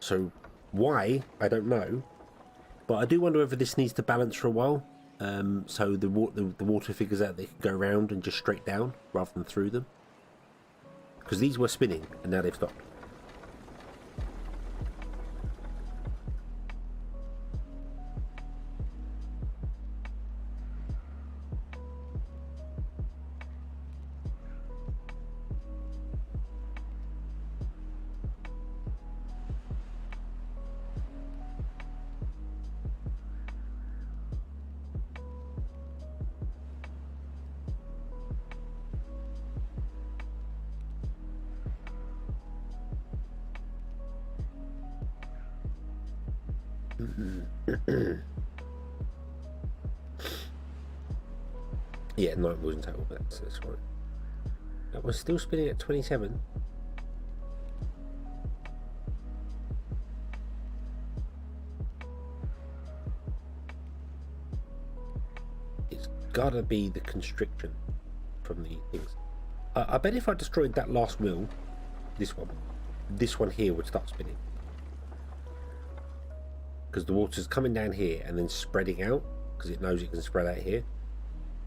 So why, I don't know. But I do wonder whether this needs to balance for a while, so the water figures out they can go around and just straight down rather than through them. Because these were spinning and now they've stopped. Yeah, 9 wheels in total, but that's fine. That was still spinning at 27. It's gotta be the constriction from the things. I bet if I destroyed that last wheel, this one here would start spinning. because the water's coming down here and then spreading out because it knows it can spread out here,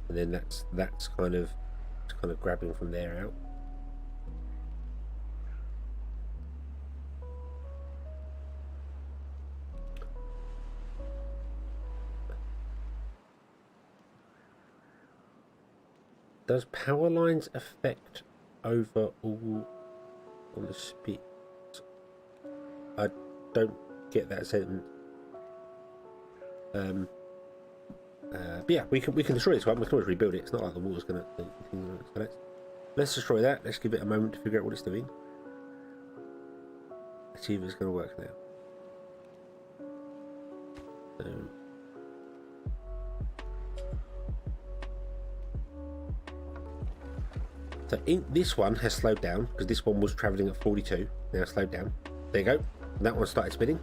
and then that's kind of grabbing from there out. Does power lines affect overall on the speed? I don't get that sentence. But yeah, we can destroy this one. We can always rebuild it. It's not like the water's gonna. So let's destroy that. Let's give it a moment to figure out what it's doing. Let's see if it's gonna work now. So this one has slowed down because this one was travelling at 42. Now slowed down. There you go. That one started spinning.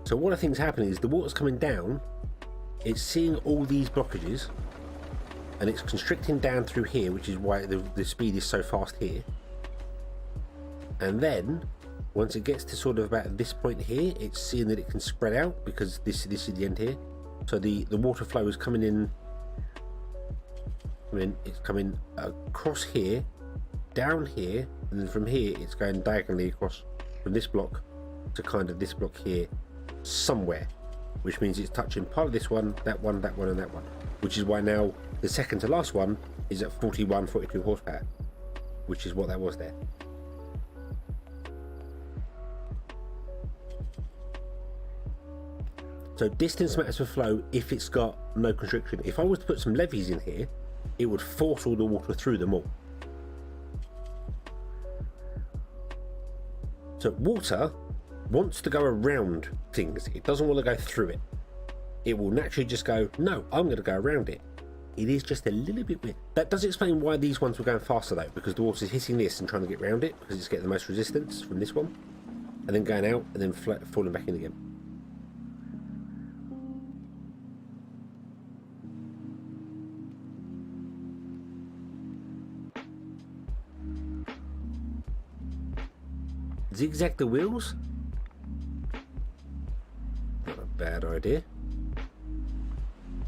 So what I think is happening is the water's coming down. It's seeing all these blockages, and it's constricting down through here, which is why the speed is so fast here. And then once it gets to sort of about this point here, it's seeing that it can spread out because this is the end here. So the water flow is coming in. It's coming across here, down here, and then from here it's going diagonally across from this block to kind of this block here somewhere, which means it's touching part of this one, that one, that one, and that one, which is why now the second to last one is at 42 horsepower, which is what that was there. So distance matters for flow if it's got no constriction. If I was to put some levees in here, it would force all the water through them all. So water wants to go around things. It doesn't want to go through it. It will naturally just go, no, I'm going to go around it. It is just a little bit weird. That does explain why these ones were going faster though, because the water's hitting this and trying to get around it, because it's getting the most resistance from this one, and then going out and then falling back in again. Zigzag the wheels? Not a bad idea.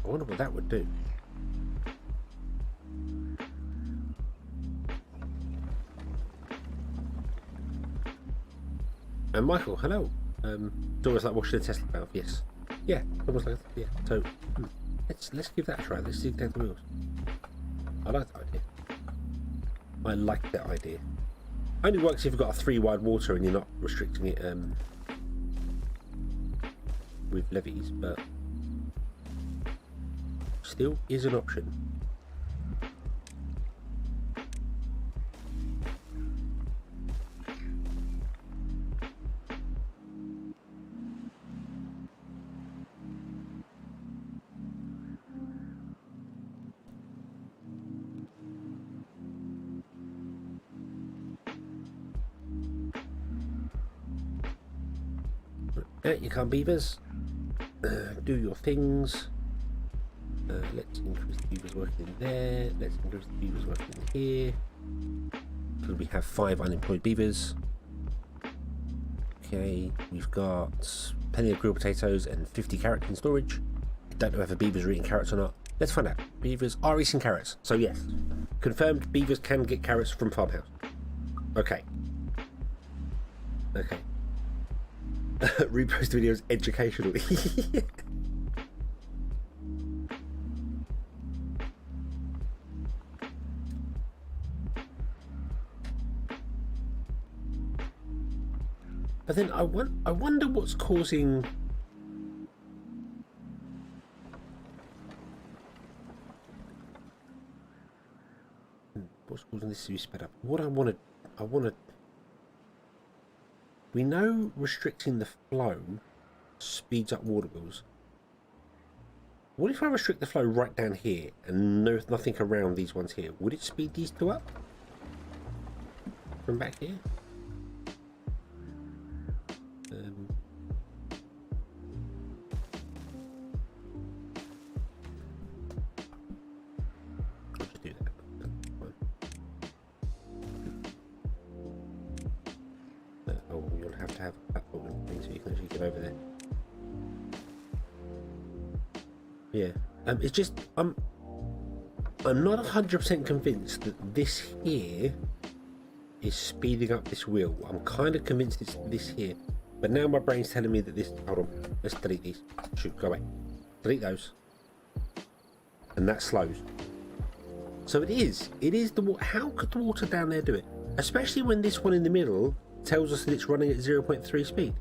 I wonder what that would do. And Michael, hello. It's almost like washing a Tesla valve. Yes. Yeah, almost like yeah. So let's give that a try. Let's zigzag the wheels. I like that idea. I like that idea. Only works if you've got a 3 wide water and you're not restricting it with levees, but still is an option. You come beavers, do your things. Let's increase the beavers working in there. Let's increase the beavers working in here. So we have 5 unemployed beavers. Okay, we've got plenty of grilled potatoes and 50 carrots in storage. I don't know if the beavers are eating carrots or not. Let's find out. Beavers are eating carrots. So yes, confirmed beavers can get carrots from farmhouse. Okay. Okay. Repost videos educational. But then I wonder what's causing this to be sped up. What I want to we know restricting the flow speeds up water bills. What if I restrict the flow right down here and nothing around these ones here? Would it speed these 2 up from back here? over there. Yeah. It's just I'm not 100% convinced that this here is speeding up this wheel. I'm kind of convinced it's this here, but now my brain's telling me that this. Hold on. Let's delete these. Shoot. Go away. Delete those. And that slows. So it is the water. How could the water down there do it? Especially when this one in the middle tells us that it's running at 0.3 speed.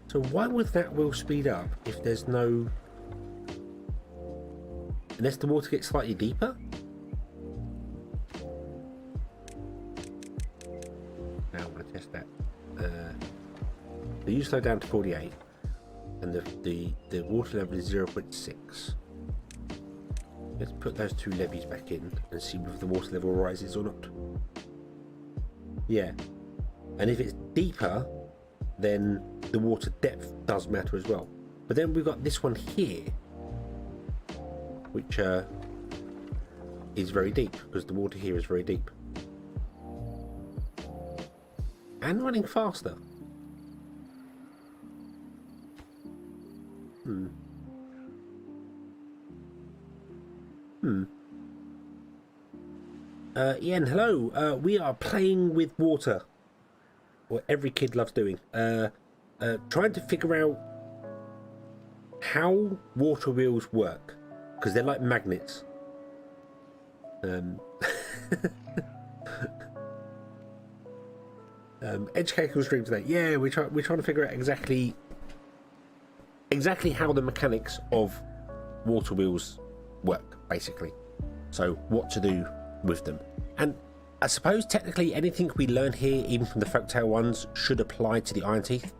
So why would that wheel speed up if there's no... Unless the water gets slightly deeper? Now I'm going to test that. So you slow down to 48 and the water level is 0.6. Let's put those two levies back in and see if the water level rises or not. Yeah. And if it's deeper, then the water depth does matter as well. But then we've got this one here, which is very deep, because the water here is very deep. And running faster. Ian, hello. We are playing with water. What every kid loves doing. Trying to figure out how water wheels work, because they're like magnets. Educational stream today. Yeah, we're trying to figure out exactly how the mechanics of water wheels work, basically. So what to do with them. And I suppose technically anything we learn here, even from the folktale ones, should apply to the Iron Teeth.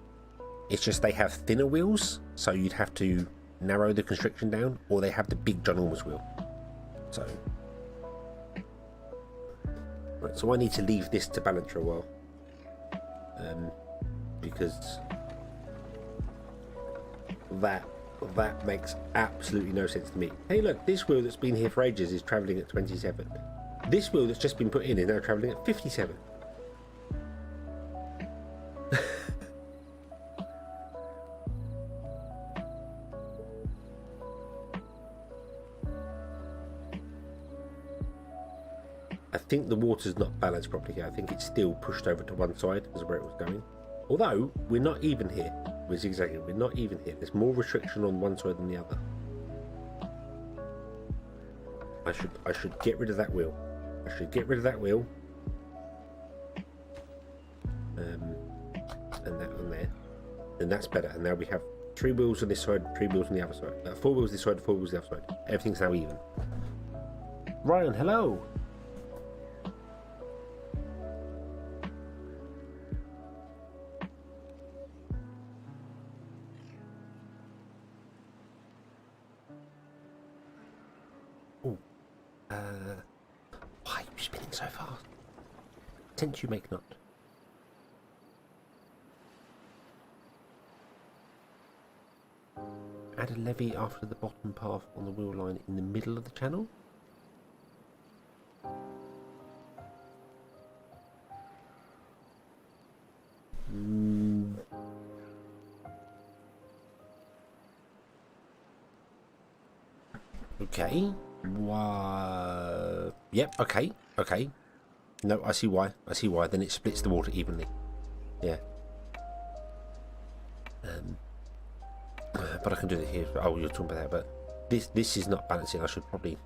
It's just they have thinner wheels, so you'd have to narrow the constriction down, or they have the big ginormous wheel. So right, so I need to leave this to balance for a while, because that makes absolutely no sense to me. Hey look, this wheel that's been here for ages is travelling at 27. This wheel that's just been put in is now travelling at 57. I think the water's not balanced properly here. I think it's still pushed over to one side as where it was going. Although we're not even here. We're zigzagging. We're not even here. There's more restriction on one side than the other. I should get rid of that wheel. I should get rid of that wheel. And that on there. And that's better. And now we have 3 wheels on this side, 3 wheels on the other side. 4 wheels this side, 4 wheels the other side. Everything's now even. Ryan, hello. Why are you spinning so fast? Since you make not. Add a levy after the bottom path on the wheel line in the middle of the channel. Okay. Yep, okay. No, I see why. Then it splits the water evenly. Yeah. But I can do it here. Oh, you're talking about that, but this is not balancing. I should probably...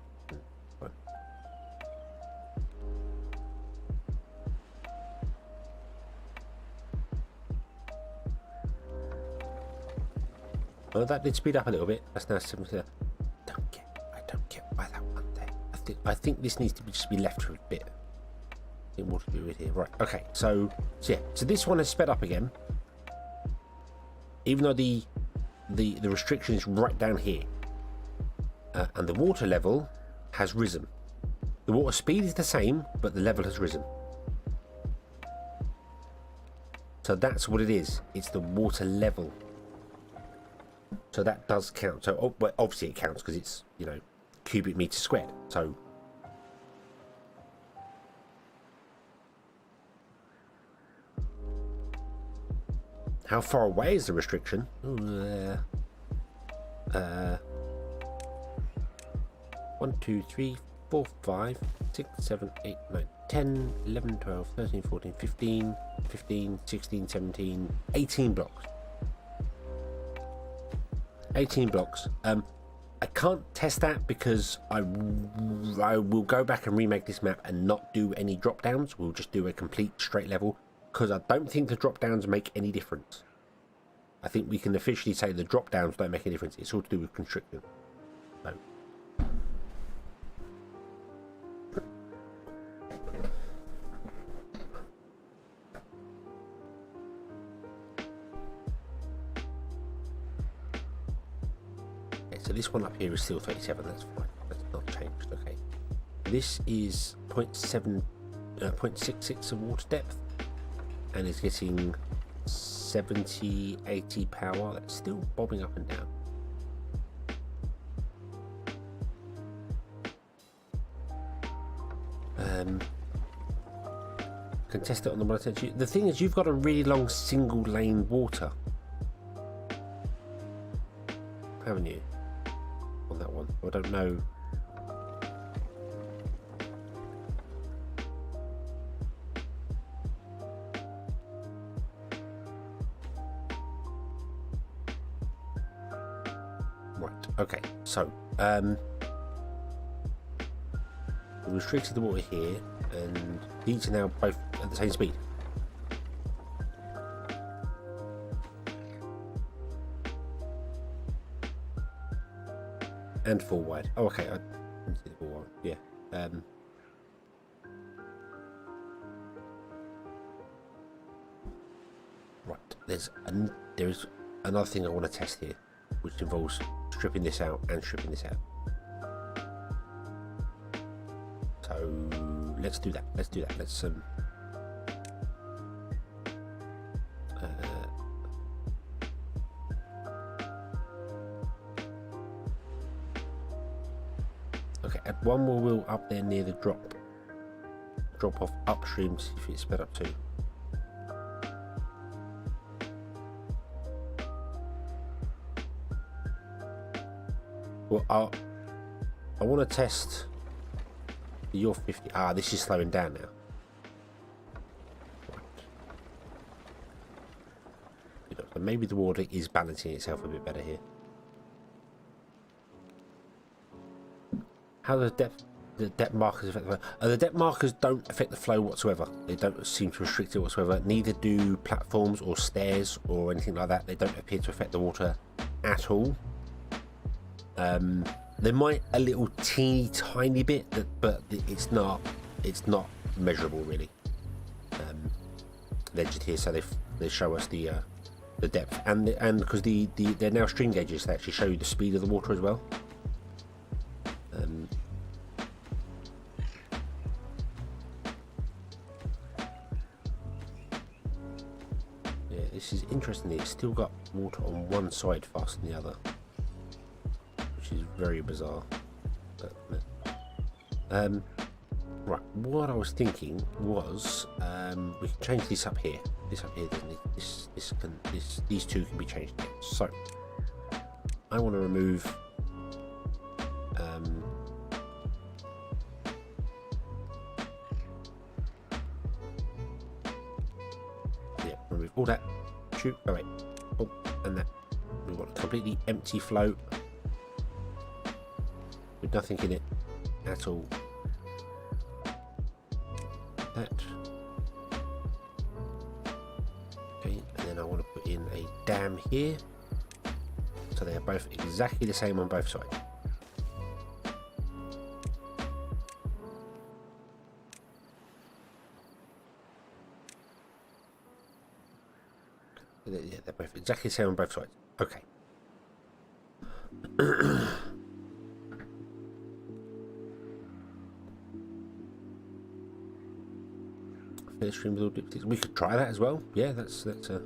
Oh, that did speed up a little bit. That's now 70. I don't get why that one there. I think this needs to just be left for a bit. I think what to do with here. Right. Okay. So yeah. So this one has sped up again, even though the restriction is right down here, and the water level has risen. The water speed is the same, but the level has risen. So that's what it is. It's the water level. So that does count. So well, obviously it counts because it's, you know, cubic meters squared. So How far away is the restriction? Ooh, 1, 2, 3, 4, 5, 6, 7, 8, 9, 10, 11, 12, 13, 14, 15, 15, 16, 17, 18 blocks. 18 blocks. I can't test that because I will go back and remake this map and not do any drop downs. We'll just do a complete straight level because I don't think the drop downs make any difference. I think we can officially say the drop downs don't make any difference. It's all to do with constriction. So. So this one up here is still 37, that's fine, that's not changed. Okay, this is 0.66 of water depth and is getting 70, 80 power. That's still bobbing up and down. Can test it on the monitor. The thing is, you've got a really long single lane water, haven't you? On that one, I don't know. Right. Okay. So, we restricted the water here, and these are now both at the same speed. And full wide. Oh, okay. I didn't see the full wide. Yeah. Right. There's another thing I want to test here, which involves stripping this out and stripping this out. So let's do that. Let's okay, add one more wheel up there near the drop off upstream, see if it's sped up too. Well, I want to test your 50. Ah, this is slowing down now. Right. So maybe the water is balancing itself a bit better here. How does the depth markers affect the flow? The depth markers don't affect the flow whatsoever. They don't seem to restrict it whatsoever. Neither do platforms or stairs or anything like that. They don't appear to affect the water at all. They might a little teeny tiny bit, but it's not measurable really. They're just here, so they show us the depth, and because they're now stream gauges, they actually show you the speed of the water as well. Yeah, this is interesting. It's still got water on one side faster than the other, which is very bizarre. But, right, what I was thinking was we can change this up here. This up here doesn't need, these two can be changed. So I want to remove yeah, remove all that. Shoot, oh wait, oh, and that. We want a completely empty float with nothing in it at all. That. Okay, and then I want to put in a dam here, so they are both exactly the same on both sides. Yeah, they're both exactly the same on both sides. Okay. Stream with all dipsticks. We could try that as well. Yeah, that's a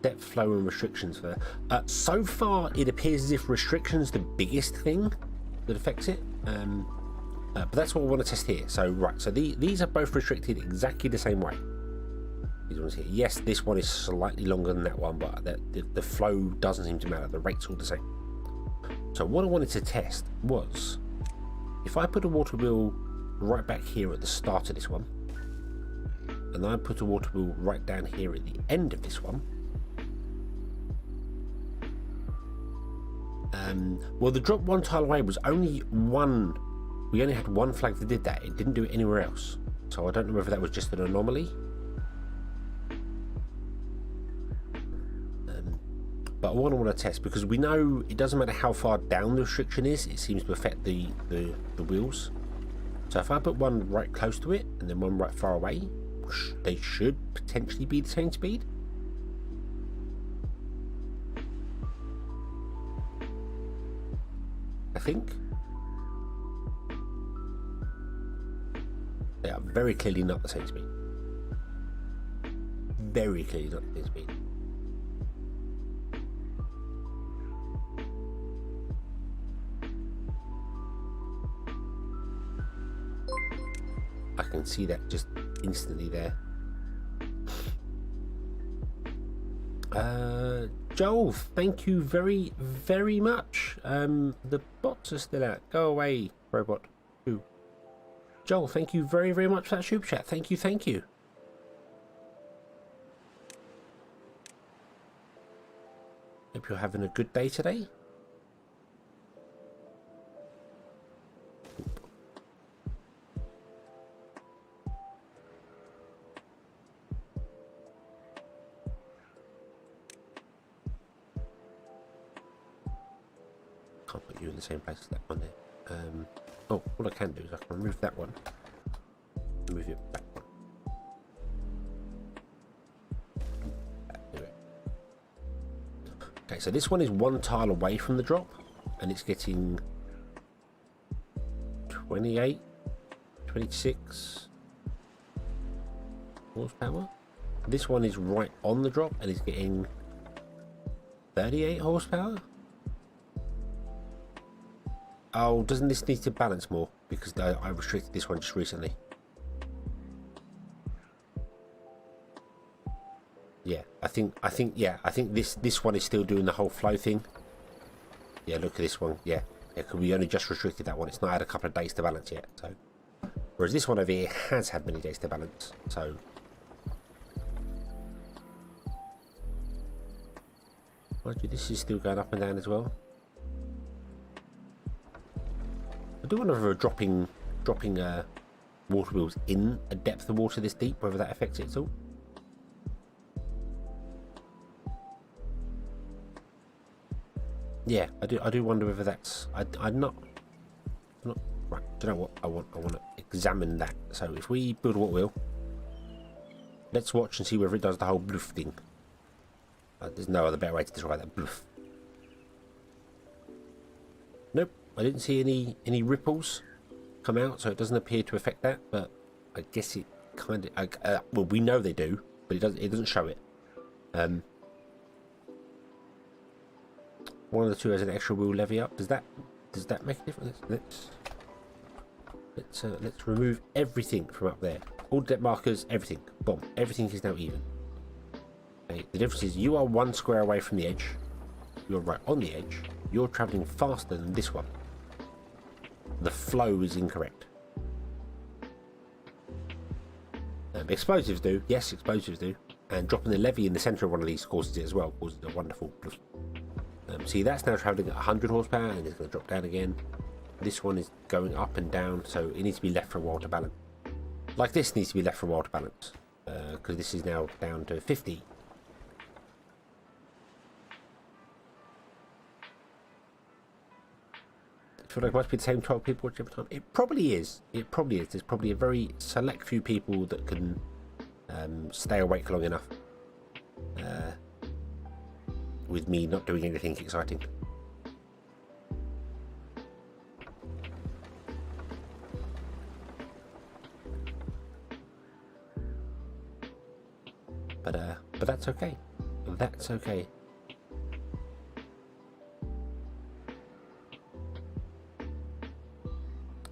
depth, flow, and restrictions for that. So far, it appears as if restrictions the biggest thing that affects it. But that's what we want to test here. So right, so these are both restricted exactly the same way. These ones here. Yes, this one is slightly longer than that one, but the flow doesn't seem to matter. The rate's all the same. So what I wanted to test was, if I put a water wheel right back here at the start of this one, and I put a water wheel right down here at the end of this one, well, the drop one tile away was only one. We only had one flag that did that. It didn't do it anywhere else. So I don't know whether that was just an anomaly. But what I want to test, because we know it doesn't matter how far down the restriction is, it seems to affect the wheels. So if I put one right close to it and then one right far away, they should potentially be the same speed. I think. They are very clearly not the same speed. Very clearly not the same speed. I can see that just instantly there. Joel, thank you very, very much. The bots are still out. Go away, robot. Ooh. Joel, thank you very, very much for that super chat. Thank you, thank you. Hope you're having a good day today. Can't put you in the same place as that one there. Oh, what I can do is I can remove that one and move it back one. Okay, so this one is one tile away from the drop, and it's getting 28, 26 horsepower. This one is right on the drop and it's getting 38 horsepower. Oh, doesn't this need to balance more? Because I restricted this one just recently. Yeah, I think this one is still doing the whole flow thing. Yeah, look at this one. Yeah, because we only just restricted that one. It's not had a couple of days to balance yet. So, whereas this one over here has had many days to balance. So, mind you, this is still going up and down as well. I do wonder if we're dropping water wheels in a depth of water this deep, whether that affects it at all. Yeah, I do wonder whether that's. I'm not right. Do you know what I want? I want to examine that. So if we build a water wheel, let's watch and see whether it does the whole bluff thing. There's no other better way to describe that, bluff. Nope, I didn't see any ripples come out, so it doesn't appear to affect that. But I guess it kind of. Well, we know they do, but it doesn't show it. One of the two has an extra wheel levy up. Does that make a difference? Let's remove everything from up there. All depth markers, everything. Boom. Everything is now even. Okay, the difference is you are one square away from the edge. You're right on the edge. You're travelling faster than this one. The flow is incorrect. Explosives do. Yes, explosives do. And dropping the levy in the centre of one of these causes it as well. Causes a wonderful... see, that's now travelling at 100 horsepower and it's going to drop down again. This one is going up and down, so it needs to be left for a while to balance. Like this needs to be left for a while to balance, because this is now down to 50. I feel like it must be the same 12 people watching every time. It probably is. It probably is. There's probably a very select few people that can stay awake long enough. With me not doing anything exciting. But that's okay. That's okay.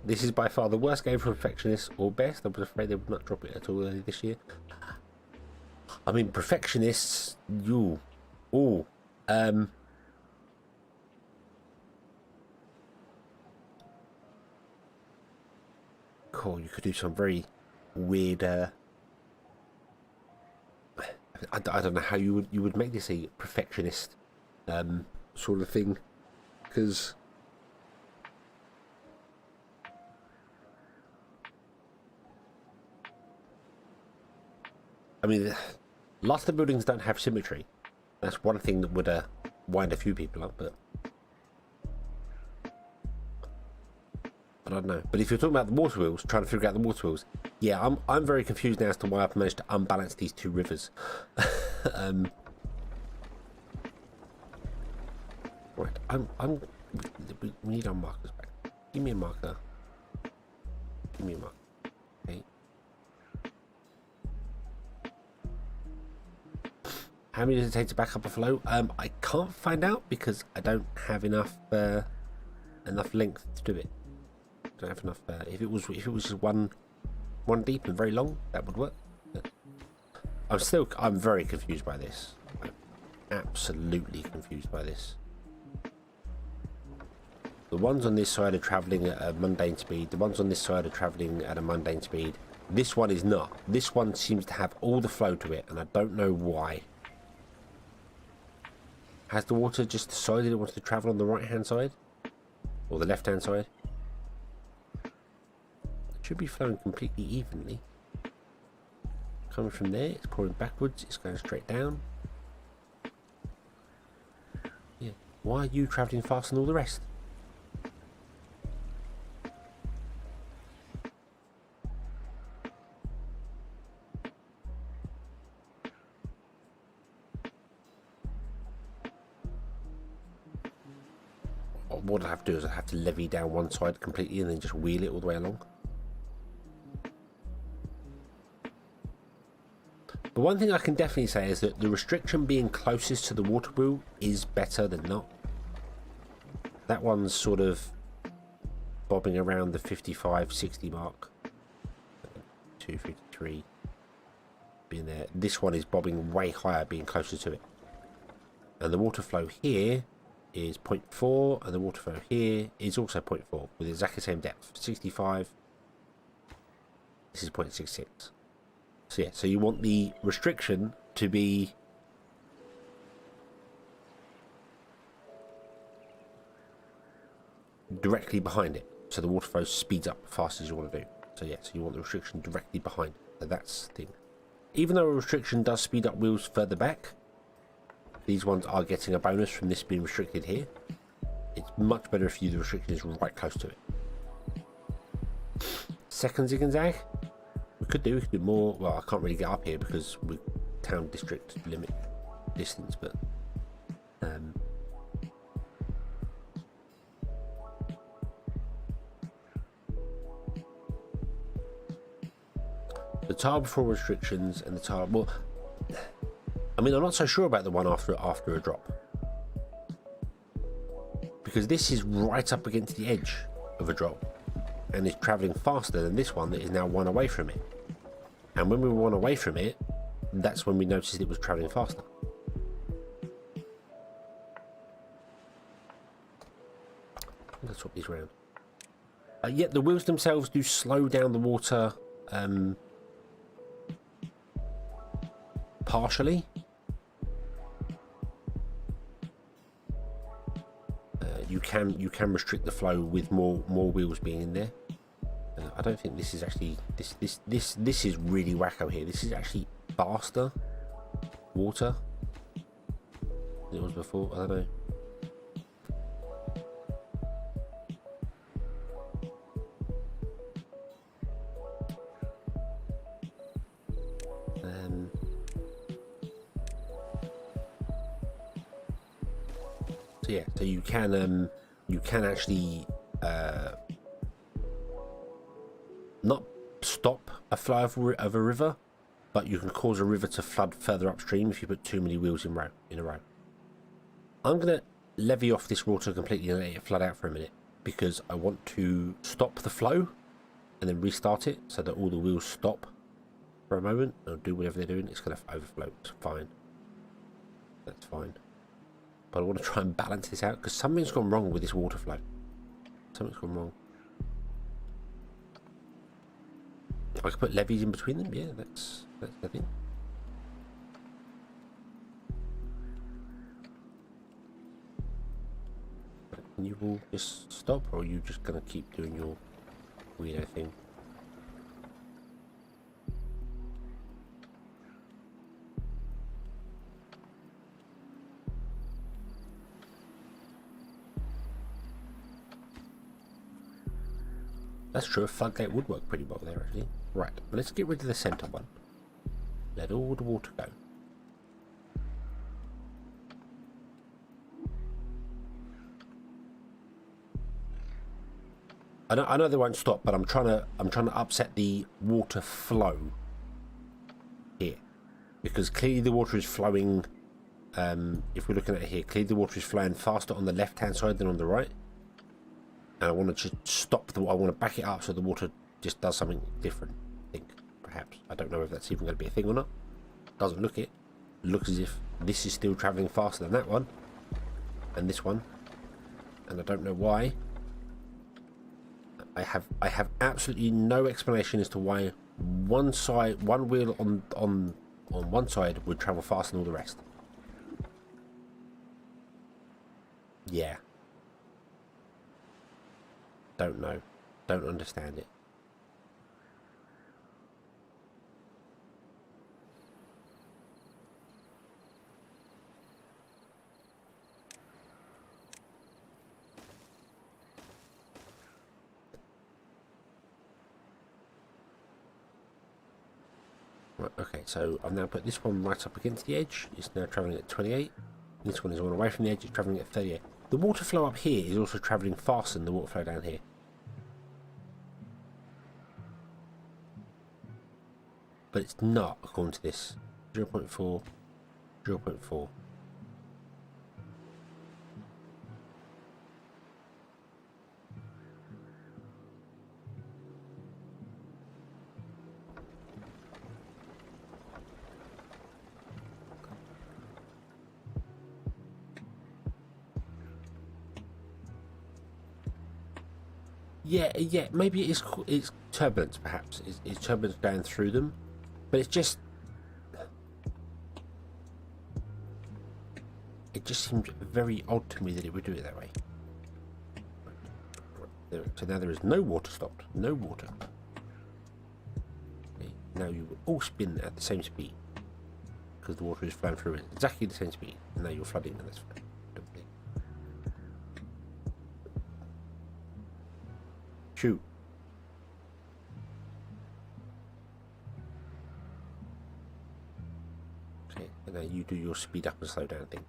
This is by far the worst game for perfectionists, or best. I was afraid they would not drop it at all early this year. I mean, perfectionists, you, oh, cool. You could do some very weird. I don't know how you would make this a perfectionist sort of thing, because I mean, lots of the buildings don't have symmetry. That's one thing that would wind a few people up, but I don't know. But if you're talking about the water wheels, trying to figure out the water wheels, yeah, I'm very confused now as to why I've managed to unbalance these two rivers. Right, we need our markers back. Give me a marker. Give me a marker. Okay. How many does it take to back up a flow? I can't find out because I don't have enough length to do it. I don't have enough. If it was just one deep and very long, that would work. But I'm very confused by this. I'm absolutely confused by this. The ones on this side are travelling at a mundane speed. The ones on this side are travelling at a mundane speed. This one is not. This one seems to have all the flow to it, and I don't know why. Has the water just decided it wants to travel on the right-hand side? Or the left-hand side? It should be flowing completely evenly. Coming from there, it's pouring backwards, it's going straight down. Yeah. Why are you travelling faster than all the rest? What I have to do is I have to levy down one side completely and then just wheel it all the way along. But one thing I can definitely say is that the restriction being closest to the water wheel is better than not. That one's sort of bobbing around the 55, 60 mark. 253 being there. This one is bobbing way higher, being closer to it. And the water flow here is 0.4, and the water flow here is also 0.4 with exactly the same depth. 65. This is 0.66. So yeah, so you want the restriction to be directly behind it, so the water flow speeds up as fast as you want to do. So yeah, so you want the restriction directly behind it. So that's the thing. Even though a restriction does speed up wheels further back, these ones are getting a bonus from this being restricted here. It's much better if the restriction is right close to it. Second zig and zag. We could do more. Well, I can't really get up here because we're town district limit distance, but the tile before restrictions and the tile. Well, I mean, I'm not so sure about the one after a drop, because this is right up against the edge of a drop and is travelling faster than this one that is now one away from it. And when we were one away from it, that's when we noticed it was travelling faster. Let's swap these around. Yet the wheels themselves do slow down the water partially. You can restrict the flow with more wheels being in there. I don't think this is actually this is really wacko here. This is actually faster water than it was before. I don't know. So yeah, so you can actually not stop a flow of a river, but you can cause a river to flood further upstream if you put too many wheels in a row. I'm gonna levy off this water completely and let it flood out for a minute, because I want to stop the flow and then restart it so that all the wheels stop for a moment. They'll do whatever they're doing. It's going to overflow. It's fine. That's fine. But I want to try and balance this out because something's gone wrong with this water flow. Something's gone wrong. I could put levees in between them. Yeah, that's the thing. Can you all just stop, or are you just going to keep doing your weirdo thing? That's true, a floodgate would work pretty well there, actually. Right, but let's get rid of the centre one. Let all the water go. I know they won't stop, but I'm trying to upset the water flow here, because clearly the water is flowing. If we're looking at it here, clearly the water is flowing faster on the left-hand side than on the right. And I want to just stop I want to back it up so the water just does something different. I think, perhaps. I don't know if that's even going to be a thing or not. Doesn't look it. Looks as if this is still travelling faster than that one. And this one. And I don't know why. I have absolutely no explanation as to why one wheel on one side would travel faster than all the rest. Yeah. Don't know. Don't understand it. Right, okay, so I've now put this one right up against the edge. It's now travelling at 28. This one is all away from the edge. It's travelling at 38. The water flow up here is also travelling faster than the water flow down here. But it's not, according to this. 0.4, 0.4. Yeah, maybe it's turbulence, perhaps. It's turbulence going through them. But it just seemed very odd to me that it would do it that way. So now there is no water stopped. No water. Okay, now you will all spin at the same speed. Because the water is flowing through at exactly the same speed. And now you're flooding and that's fine. Shoot. Okay, and now you do your speed up and slow down thing.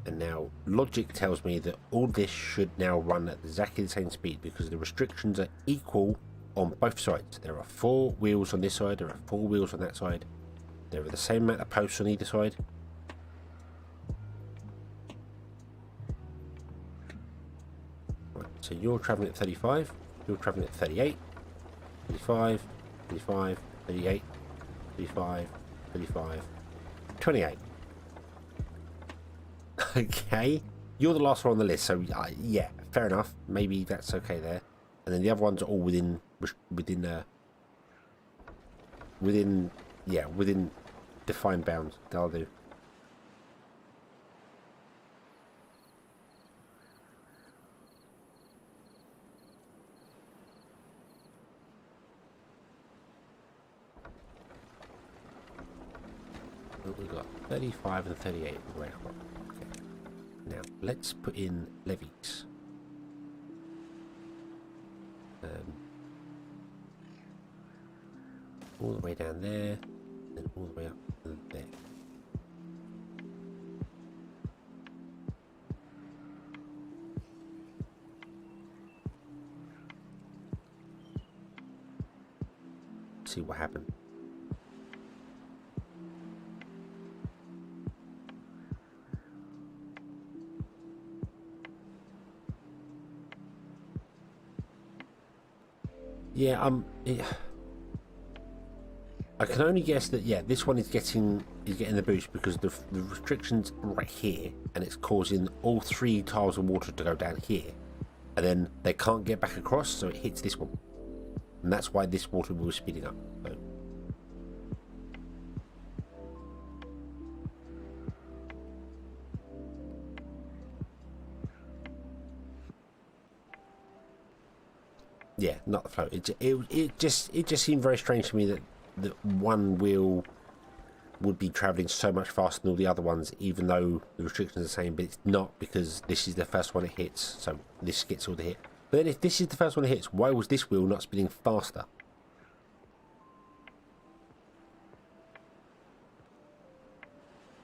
And now logic tells me that all this should now run at exactly the same speed because the restrictions are equal on both sides. There are 4 wheels on this side, there are 4 wheels on that side. There are the same amount of posts on either side. So you're travelling at 35, you're travelling at 38, 35, 35, 38, 35, 35, 28. Okay, you're the last one on the list, so yeah, fair enough. Maybe that's okay there. And then the other ones are all within defined bounds. That'll do. We've got 35 and 38 right across. Okay. Now let's put in levees. All the way down there and all the way up to there. See what happened. Yeah, I can only guess that, yeah, this one is getting the boost because the restriction's right here, and it's causing all 3 tiles of water to go down here, and then they can't get back across, so it hits this one, and that's why this water wheel is speeding up. So. Yeah, not the flow. It just seemed very strange to me that one wheel would be travelling so much faster than all the other ones, even though the restrictions are the same. But it's not, because this is the first one it hits, so this gets all the hit. But then if this is the first one it hits, why was this wheel not spinning faster?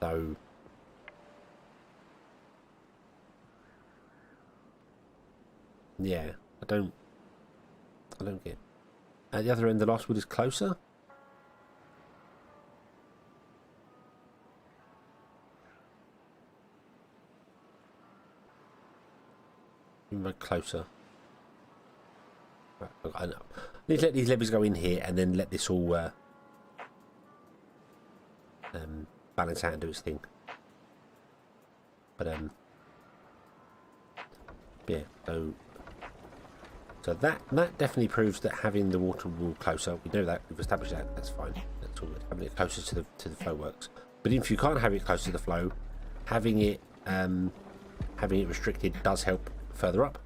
So yeah, I don't get. At the other end, the last wheel is closer. Even closer. Right, I know. Let's let these levers go in here, and then let this all balance out and do its thing. But yeah. So that definitely proves that having the water wheel closer, we know that, we've established that, that's fine. That's all good. Having it closer to the flow works. But if you can't have it closer to the flow, having it restricted does help further up.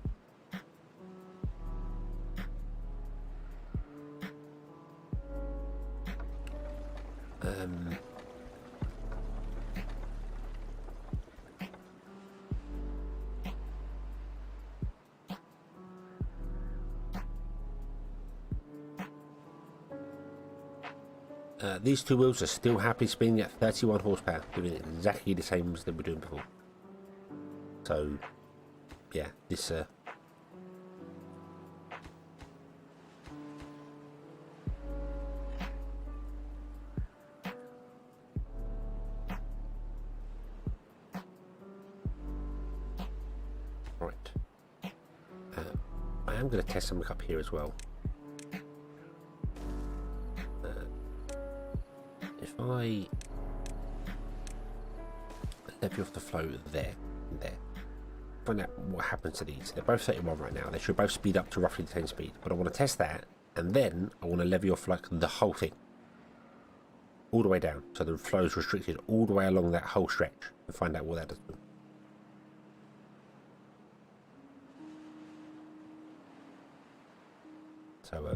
These 2 wheels are still happily spinning at 31 horsepower, doing exactly the same as they were doing before. So, yeah, this right. I am going to test something up here as well. If I levy off the flow there and there, find out what happens to these. They're both 31 right now. They should both speed up to roughly the same speed. But I want to test that, and then I want to levy off like the whole thing, all the way down, so the flow is restricted all the way along that whole stretch, and find out what that does. So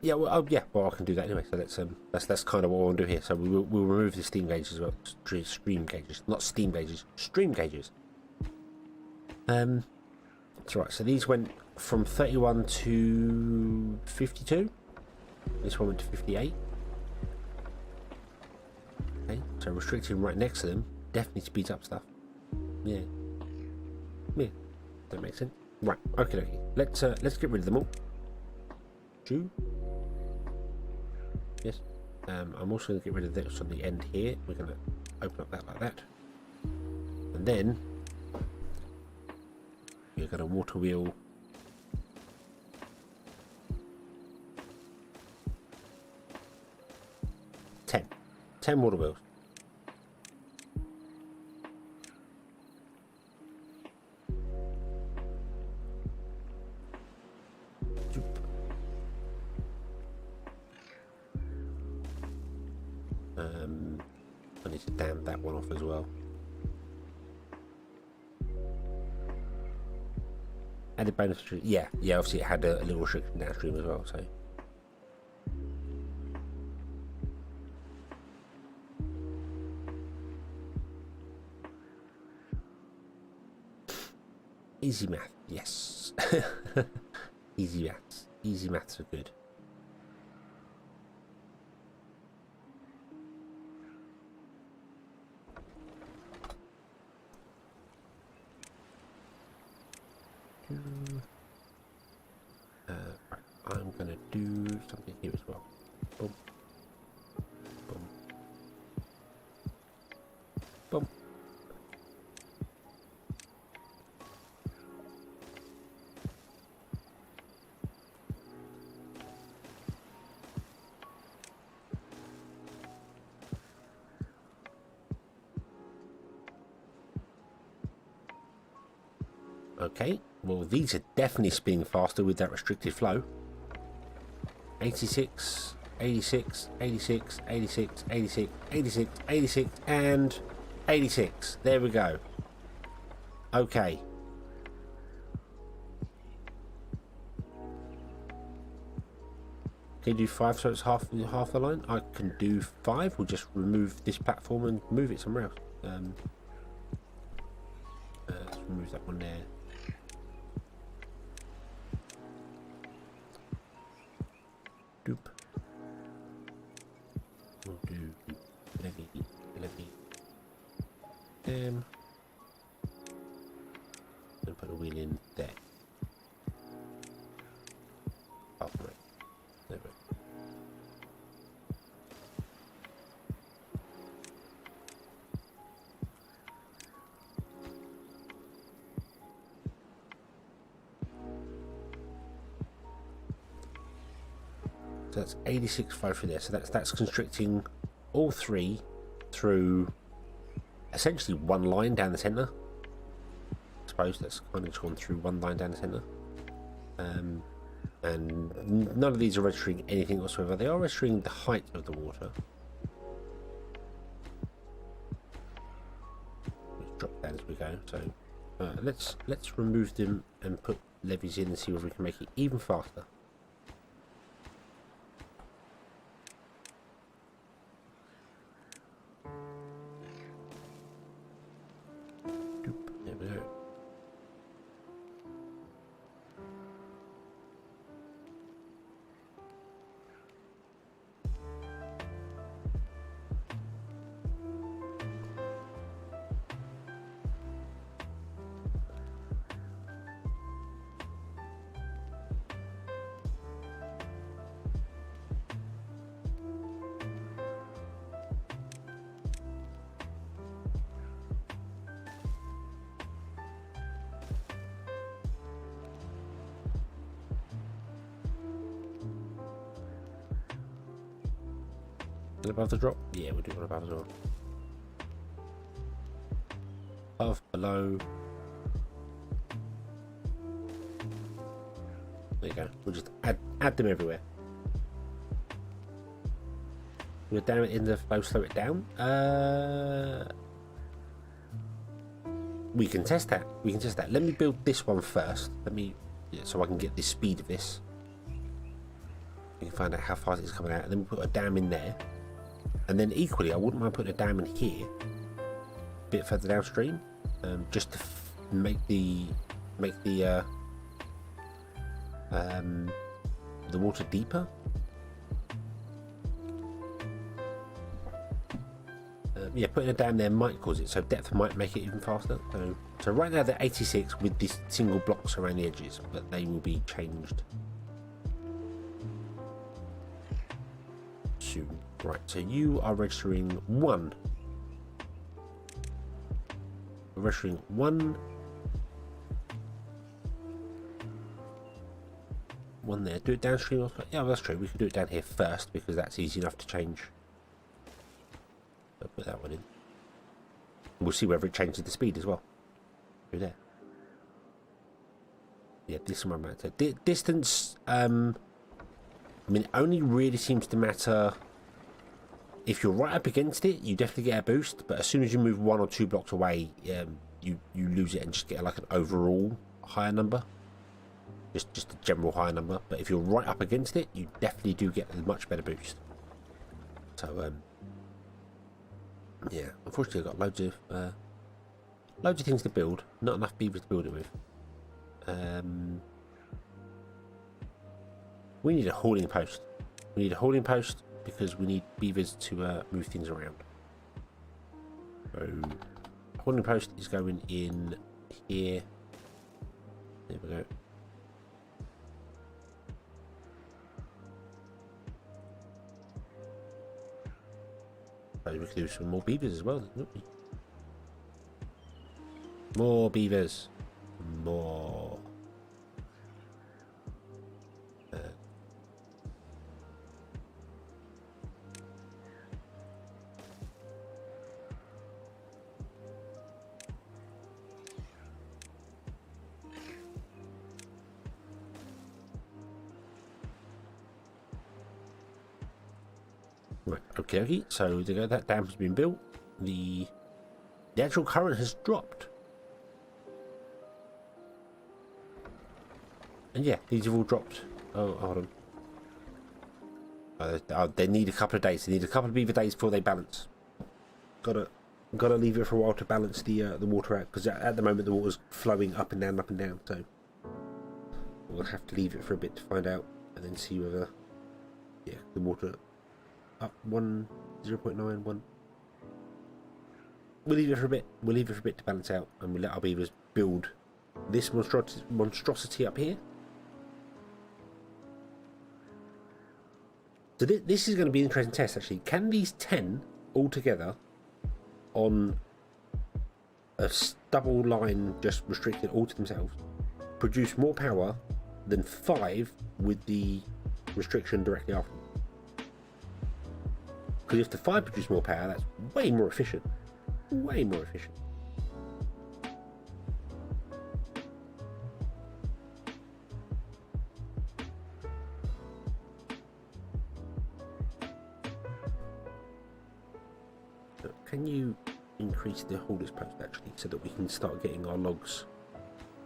yeah, well, I can do that anyway. So that's kind of what I want to do here. So we'll remove the steam gauges as well. Stream gauges, not steam gauges, stream gauges. That's right. So these went from 31 to 52. This one went to 58. Okay, so restricting right next to them definitely speeds up stuff. Yeah, that makes sense. Right. Okay. Let's get rid of them all. Yes. I'm also going to get rid of this on the end here. We're going to open up that like that, and then we're going to water wheel ten water wheels. I need to dam that one off as well. Added bonus, yeah, obviously it had a little restriction downstream as well, so. Easy math, yes. Easy maths are good. I'm gonna do something here as well. Boom, boom, boom. Okay, well these are definitely spinning faster with that restricted flow. 86, 86, 86, 86, 86, 86, 86, and 86. There we go. Okay. Can you do 5 so it's half the line? I can do 5. We'll just remove this platform and move it somewhere else. Let's remove that one there. Doop. We'll do levy. And put a wheel in there. Oh, right. There we go. So that's 86 flow through there. So that's constricting all 3 through essentially one line down the centre. I suppose that's kind of gone through one line down the centre. And none of these are registering anything whatsoever. They are registering the height of the water. Let's drop down as we go. So let's remove them and put levies in and see if we can make it even faster. There we go. Above the drop? Yeah, we'll do one above as well. Above, below. There you go. We'll just add them everywhere. We'll down it in the flow, slow it down. We can test that. We can test that. Let me build this one first. So I can get the speed of this. We can find out how fast it's coming out, and then we'll put a dam in there. And then equally, I wouldn't mind putting a dam in here, a bit further downstream, just to make the water deeper. Yeah, putting a dam there might cause it, so depth might make it even faster. So right now they're 86 with these single blocks around the edges, but they will be changed soon. Right, so you are registering 1. We're registering 1 there. Do it downstream. Yeah, well, that's true. We could do it down here first because that's easy enough to change. I'll put that one in. We'll see whether it changes the speed as well. Through there. Yeah, this one matters. Distance, I mean, it only really seems to matter if you're right up against it. You definitely get a boost, but as soon as you move 1 or 2 blocks away, you lose it and just get like an overall higher number. Just a general higher number. But if you're right up against it, you definitely do get a much better boost. So yeah, unfortunately I've got loads of things to build, not enough beavers to build it with. We need a hauling post. We need a hauling post because we need beavers to move things around. So hauling post is going in here. There we go. We could do some more beavers as well, wouldn't we? More beavers. More. Right, okay, so there you go, that dam has been built. The actual current has dropped. And yeah, these have all dropped. Oh, hold on. They need a couple of days. They need a couple of beaver days before they balance. Gotta leave it for a while to balance the water out, because at the moment the water's flowing up and down. So we'll have to leave it for a bit to find out, and then see whether the water up 0.91. We'll leave it for a bit. We'll leave it for a bit to balance out, and we'll let our beavers build this monstrosity up here. So this is going to be an interesting test, actually. Can these 10 all together on a double line, just restricted all to themselves, produce more power than 5 with the restriction directly after? Because if the 5 produce more power, that's way more efficient. Way more efficient. Can you increase the haulers post actually, so that we can start getting our logs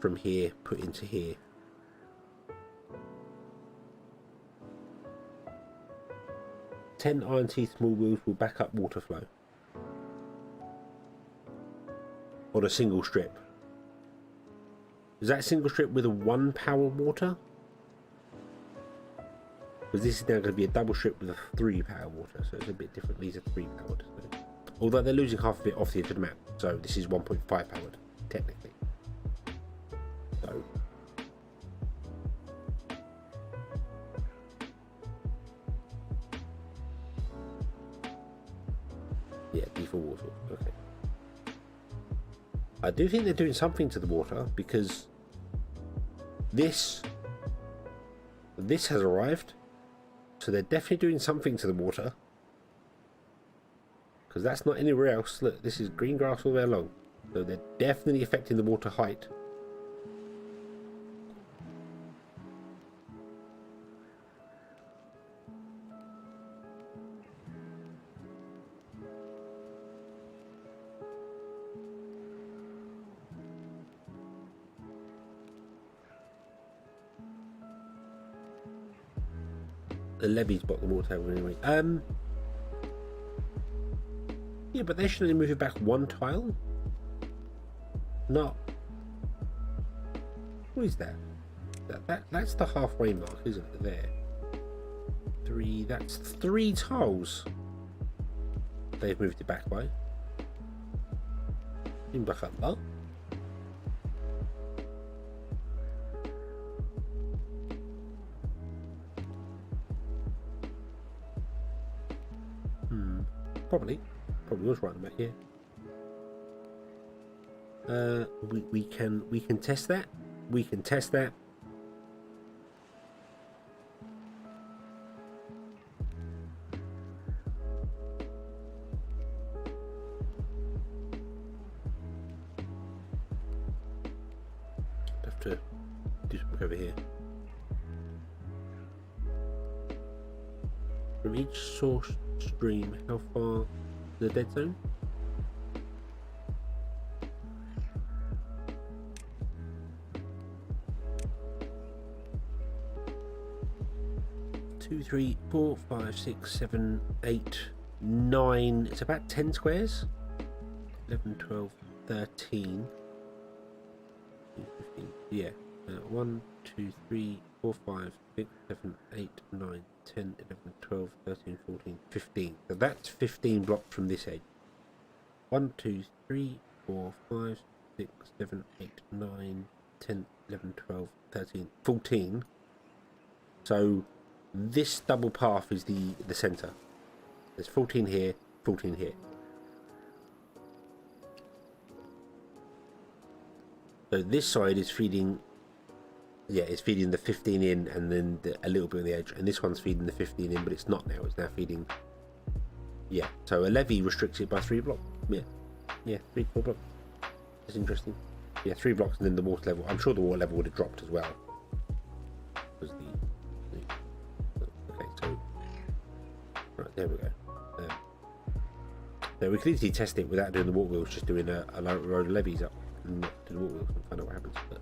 from here put into here? Ten iron teeth small wheels will back up water flow on a single strip. Is that a single strip with a 1 power water? Because this is now going to be a double strip with a 3 power water, so it's a bit different. These are 3 powered. So. Although they're losing half of it off the edge of the map, so this is 1.5 powered, technically. So yeah, default water. Okay. I do think they're doing something to the water, because this has arrived, so they're definitely doing something to the water. Because that's not anywhere else. Look, this is green grass all the way along. So they're definitely affecting the water height. The levees block the water table anyway. Yeah, but they should only move it back 1 tile. No. What is that? That's the halfway mark, isn't it? There. 3. That's 3 tiles. They've moved it back by. In back up that. Probably was right about here. We can test that. We can test that. Have to do something over here. From each source stream, how far the dead zone? Two, 3, 4, 5, 6, 7, 8, 9. It's about 10 squares. 11, 12, 13. 15. Yeah. 1, 2, 3, 4, 5, 6, 7, 8, 9, 10, 11, 12, 13, 14, 15. So that's 15 blocks from this edge. 1, 2, 3, 4, 5, 6, 7, 8, 9, 10, 11, 12, 13, 14. So this double path is the center. There's 14 here, 14 here. So this side is feeding, yeah, it's feeding the 15 in, and then a little bit on the edge, and this one's feeding the 15 in, but it's not now. It's now feeding, yeah. So a levee restricts it by 3 blocks. Yeah, 3, 4 blocks. That's interesting. Yeah, 3 blocks, and then the water level. I'm sure the water level would have dropped as well. Okay, so right there we go. So we could easily test it without doing the water wheels, just doing a road of levies up and not doing the water wheels and find out what happens. But,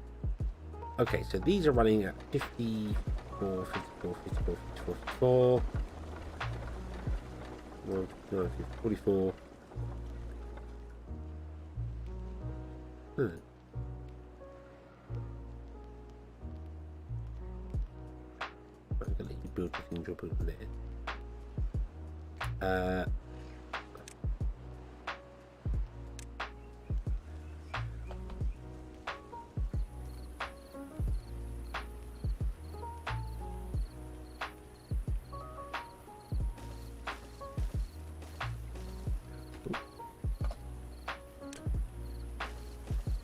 okay, so these are running at 54, 54, 54, 54, 54. 44. I'm going to let you build the things you're building there.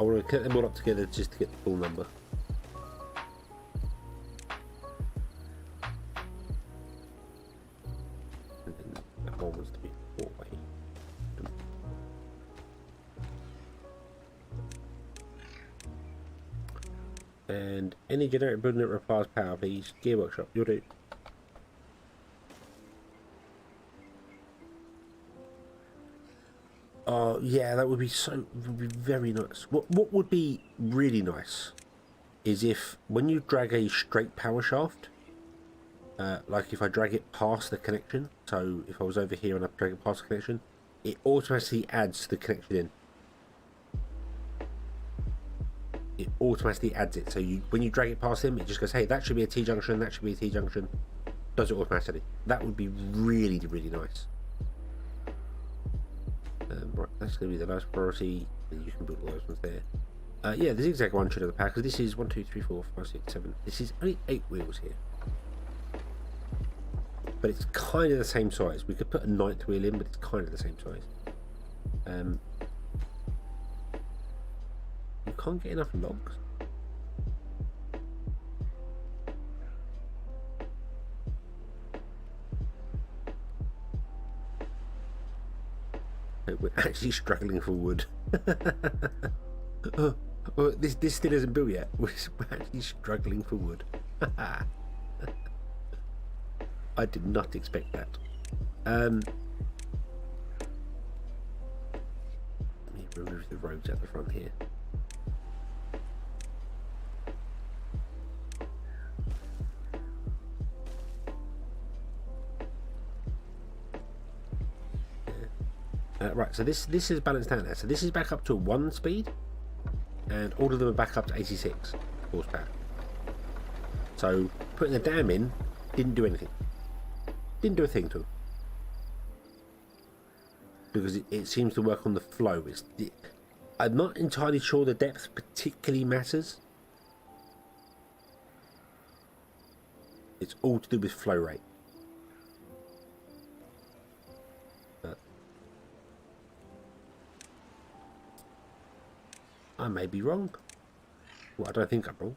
I want to get them all up together just to get the full number. And then that one wants to be 4-way. And any generator building that requires power, please. Gear workshop, you'll do. Oh yeah, that would be very nice. What would be really nice is if when you drag a straight power shaft, like if I drag it past the connection, so if I was over here and I drag it past the connection, it automatically adds to the connection in. It automatically adds it, so when you drag it past him, it just goes, hey, that should be a T-junction, that should be a T-junction. Does it automatically. That would be really, really nice. Right, that's going to be the last priority. You can build all those ones there. Yeah, the zigzag one should have the power, because this is 1, 2, 3, 4, 5, 6, 7. This is only 8 wheels here. But it's kind of the same size. We could put a 9th wheel in, but it's kind of the same size. You can't get enough logs. We're actually struggling for wood. This still isn't built yet. We're actually struggling for wood. I did not expect that. Let me remove the roads at the front here. Right, so this is balanced out there. So this is back up to 1 speed, and all of them are back up to 86 horsepower. So putting the dam in didn't do anything. Didn't do a thing to them. Because it seems to work on the flow. I'm not entirely sure the depth particularly matters. It's all to do with flow rate. I may be wrong. Well, I don't think I'm wrong.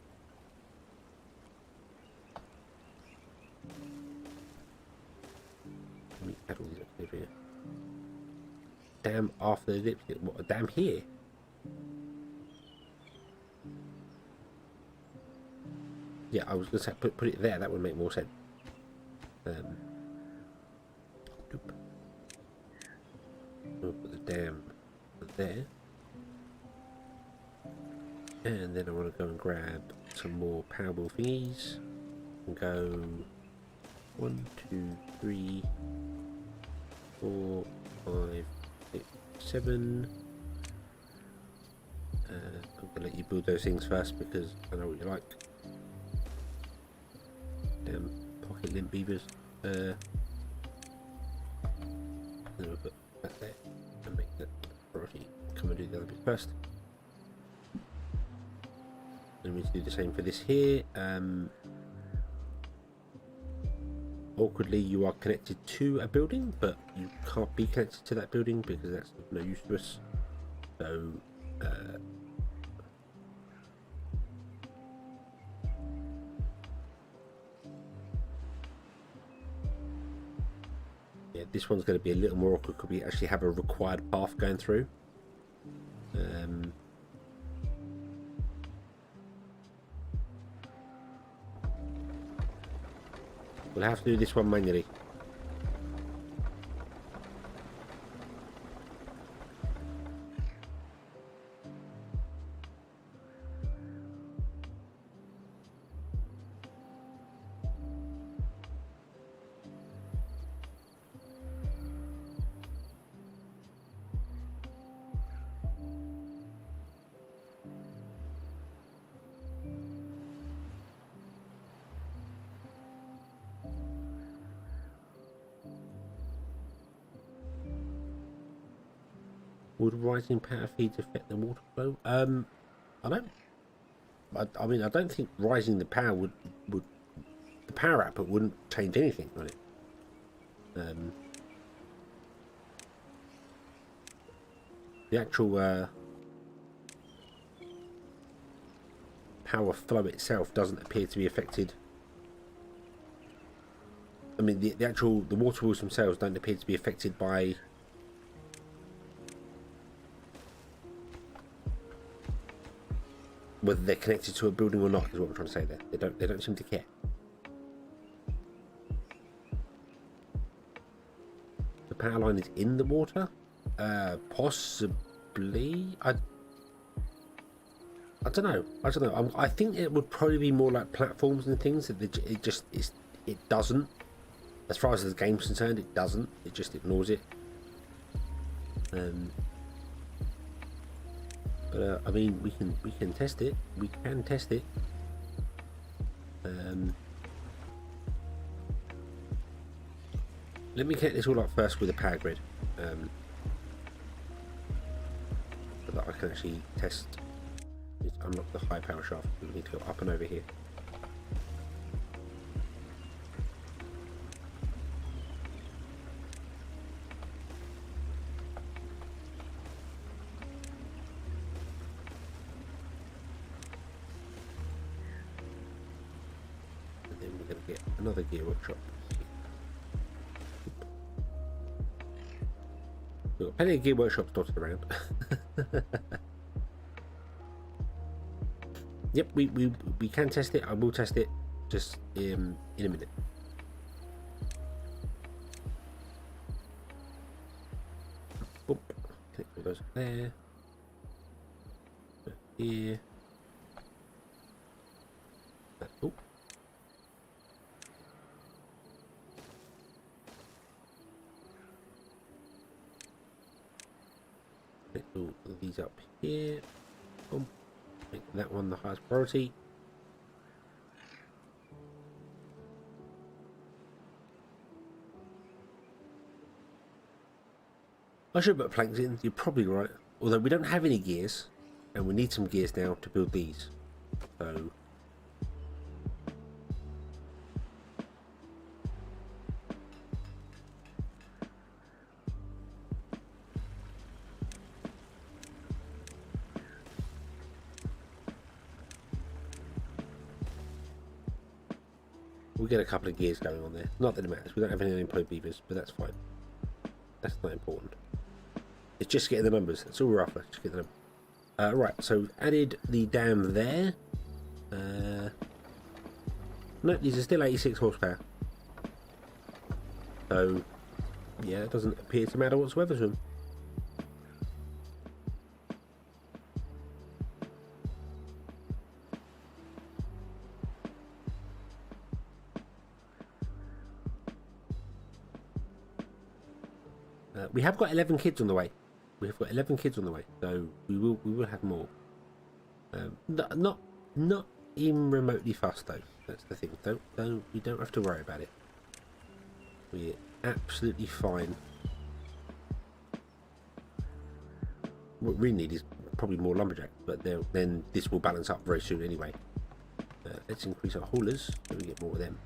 Let me add all these up here. Dam after the dip. What, a dam here? Yeah, I was going to say put it there. That would make more sense. We'll put the dam there. And then I want to go and grab some more Powerball thingies and go 1, 2, 3, 4, 5, 6, 7. I'm going to let you build those things first because I know what you like. Damn pocket limp beavers. Then we'll put that there and make that priority. Come and do the other bit first. And we need to do the same for this here. Awkwardly, you are connected to a building, but you can't be connected to that building because that's of no use to us. So, yeah, this one's going to be a little more awkward because we actually have a required path going through. We'll have to do this one manually. Would rising power feeds affect the water flow? I don't. I mean, I don't think rising the power would the power output wouldn't change anything on it. The actual power flow itself doesn't appear to be affected. I mean, the water wheels themselves don't appear to be affected by whether they're connected to a building or not. Is what I'm trying to say there. They don't seem to care. The power line is in the water. Possibly. I don't know. I think it would probably be more like platforms and things. That it doesn't. As far as the game's concerned, it doesn't. It just ignores it. But I mean, we can test it. We can test it. Let me get this all up first with a power grid, so that I can actually test. Unlock the high power shaft. We need to go up and over here. And then we're going to get another gear workshop. We've got plenty of gear workshops dotted around. Yep, we can test it. I will test it just in a minute. Boop. Click all those there. Here. Oh. Click all these up here. Boom. Make that one the highest priority. I should put planks in, you're probably right. Although we don't have any gears, and we need some gears now to build these. So we'll get a couple of gears going on there. Not that it matters, we don't have any unemployed beavers, but that's fine. That's not important. It's just getting the numbers, that's all we're after, just get the numbers. Right, so added the dam there. No, these are still 86 horsepower. So, yeah, it doesn't appear to matter whatsoever to them. We have got 11 kids on the way. We have got 11 kids on the way, so we will have more. Not even remotely fast though. That's the thing. We don't have to worry about it. We're absolutely fine. What we need is probably more lumberjack, but then this will balance up very soon anyway. Let's increase our haulers so we get more of them.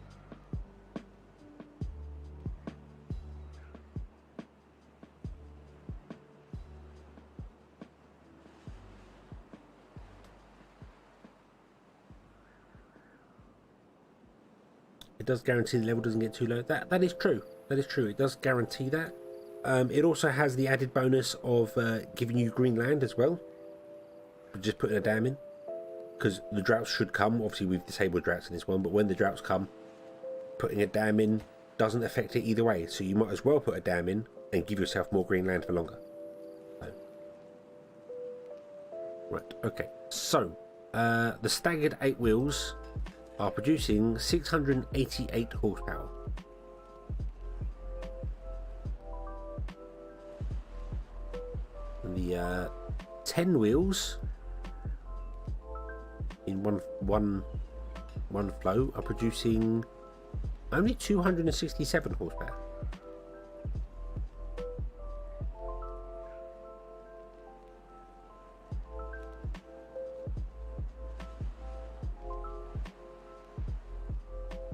It does guarantee the level doesn't get too low. That is true. That is true. It does guarantee that. It also has the added bonus of giving you green land as well. Just putting a dam in, because the droughts should come. Obviously, we've disabled droughts in this one, but when the droughts come, putting a dam in doesn't affect it either way. So you might as well put a dam in and give yourself more green land for longer. So. Right. Okay. So the staggered 8 wheels are producing 688 horsepower. And the 10 wheels in one flow are producing only 267 horsepower.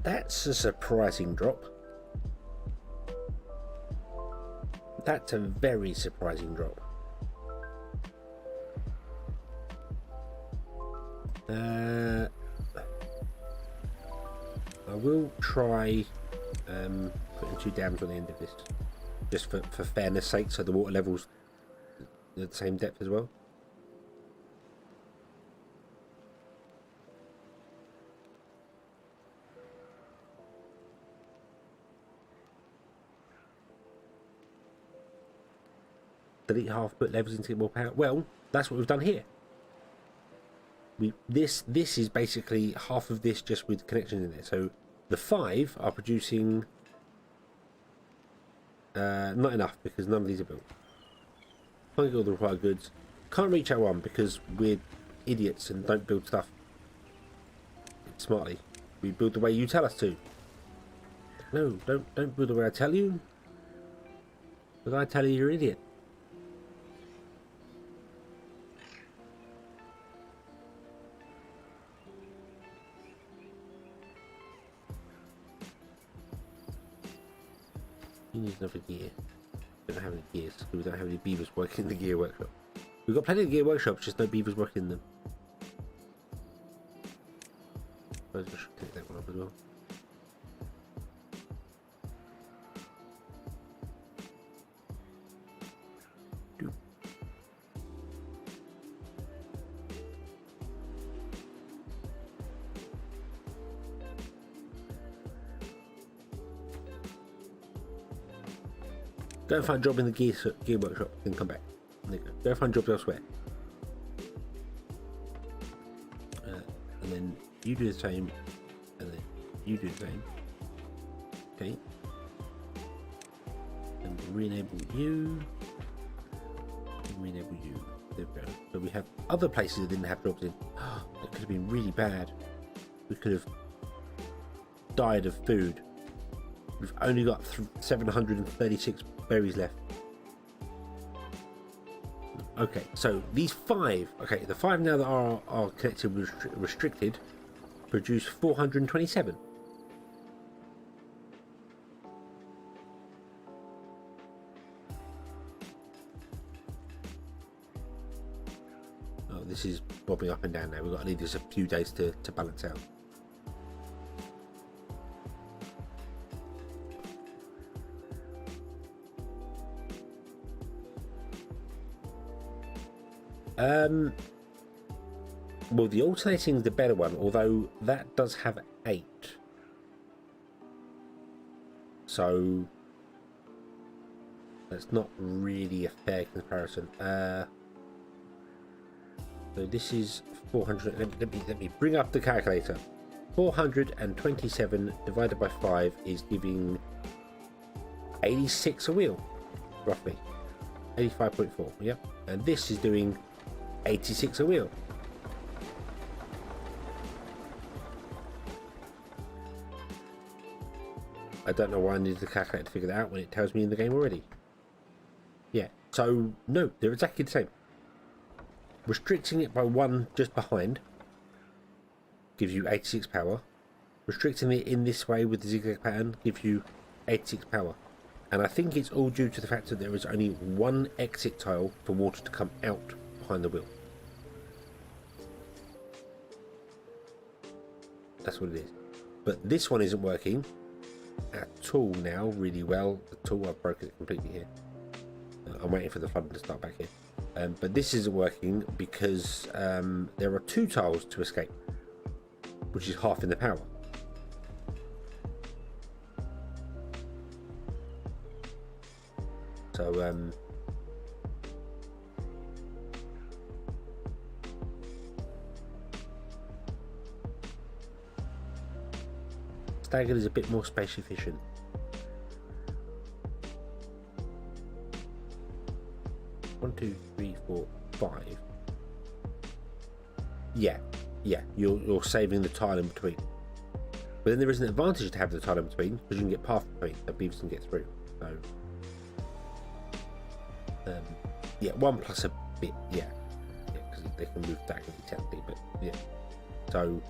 That's a surprising drop. That's a very surprising drop. I will try putting 2 dams on the end of this, just for fairness sake, so the water levels are the same depth as well. Delete half, put levels into get more power. Well, that's what we've done here. This is basically half of this just with connections in there. So the 5 are producing not enough because none of these are built. Can't get all the required goods. Can't reach our 1 because we're idiots and don't build stuff smartly. We build the way you tell us to. No, don't build the way I tell you. Because I tell you you're an idiot. You need another gear. We don't have any gears because we don't have any beavers working in the gear workshop. We've got plenty of gear workshops, just no beavers working in them. I suppose I should take that one up as well. Go and find a job in the gear workshop, then come back. There you go. Go find jobs elsewhere. And then you do the same, and then you do the same. Okay. And re-enable you. And re-enable you. There we go. So we have other places that didn't have jobs in. That could have been really bad. We could have died of food. We've only got 736 berries left. Okay, so these 5, okay, the 5 now that are connected with restricted produce 427. Oh, this is bobbing up and down now. We've got to leave this a few days to balance out. Well, the alternating is the better one, although that does have 8. So that's not really a fair comparison. So this is 400. Let me bring up the calculator. 427 divided by 5 is giving 86 a wheel, roughly 85.4. Yep, and this is doing 86 a wheel. I don't know why I needed the calculator to figure that out when it tells me in the game already. Yeah, so no, they're exactly the same. Restricting it by 1 just behind gives you 86 power. Restricting it in this way with the zigzag pattern gives you 86 power. And I think it's all due to the fact that there is only 1 exit tile for water to come out behind the wheel. That's what it is. But this one isn't working at all now really well at all. I've broken it completely here. I'm waiting for the flooding to start back here. But this isn't working because there are 2 tiles to escape, which is half in the power. So staggered is a bit more space efficient. One, 2, 3, 4, 5. Yeah, you're saving the tile in between. But then there is an advantage to have the tile in between because you can get path between that beavers can get through. So yeah, 1 plus a bit, yeah, because they can move diagonally technically, but yeah. So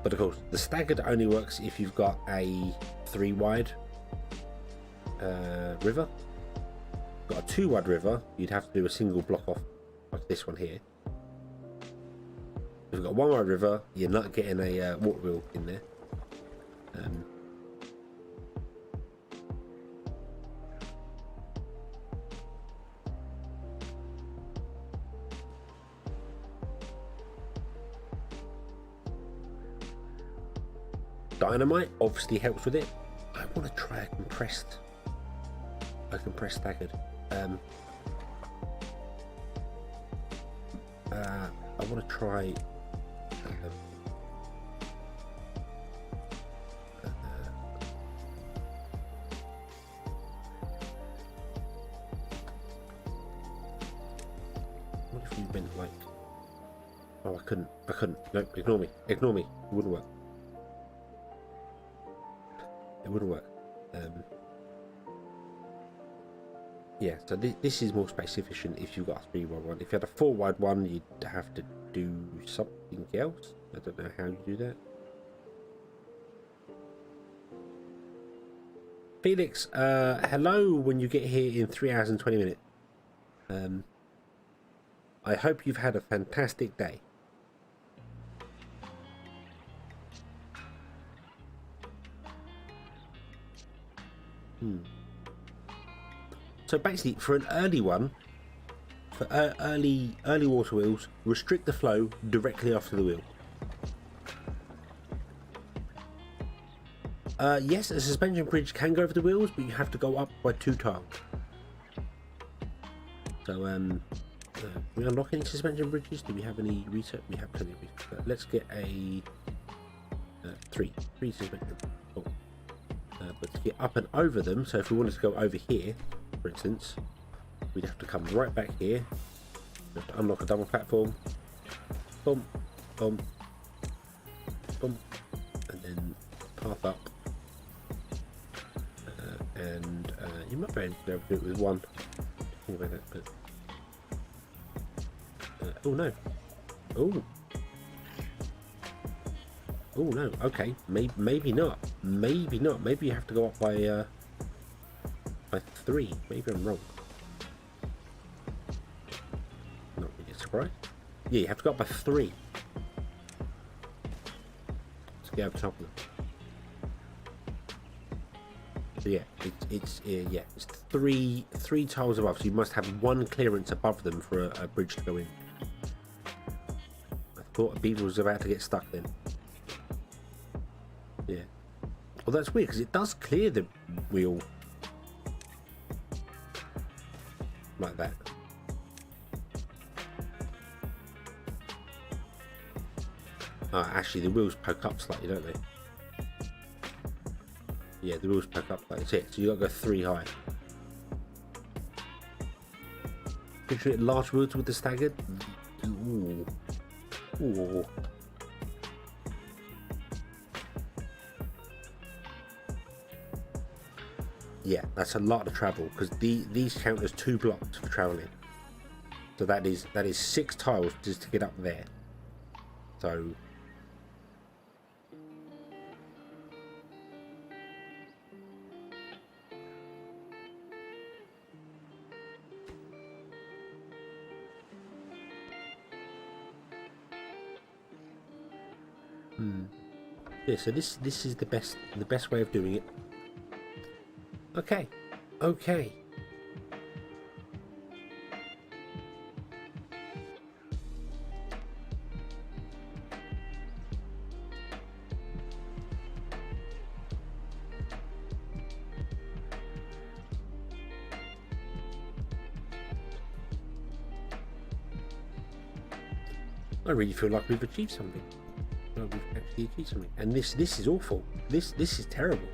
But of course, the staggered only works if you've got a 3 wide river. Got a 2 wide river, you'd have to do a single block off, like this one here. If you've got 1 wide river, you're not getting a water wheel in there. Dynamite obviously helps with it. I want to try a compressed staggered. I want to try what if we went like, oh, I couldn't, nope, ignore me, it wouldn't work. It wouldn't work. Yeah, so this is more space efficient if you've got a 3 wide one. If you had a 4 wide one, you'd have to do something else. I don't know how you do that. Felix, hello when you get here in 3 hours and 20 minutes. I hope you've had a fantastic day. So basically, for an early one, for early water wheels, restrict the flow directly after the wheel. Yes, a suspension bridge can go over the wheels, but you have to go up by 2 tiles. So, can we unlock any suspension bridges? Do we have any research? We have plenty of research. Let's get a 3 suspension. Cool. But to get up and over them, so if we wanted to go over here, for instance, we'd have to come right back here. We have to unlock a double platform. Boom, boom, boom, and then path up. And you might be able to do it with 1. Think about that, but oh no, oh no. Okay, maybe not. Maybe you have to go up by 3. Maybe I'm wrong. Not really surprised. Yeah, you have to go up by 3 to get over top of them. So yeah, it's 3 tiles above. So you must have 1 clearance above them for a bridge to go in. I thought a beaver was about to get stuck then. Yeah. Well, that's weird because it does clear the wheel like that. Actually, the wheels poke up slightly, don't they? Yeah, the wheels poke up like this. So you got to go 3 high. Picture it, large wheels with the staggered. Ooh. Ooh. Yeah, that's a lot of travel because these count as 2 blocks for traveling. So that is 6 tiles just to get up there. So yeah, so this is the best way of doing it. Okay. I really feel like we've achieved something. We've actually achieved something, and this is awful. This is terrible.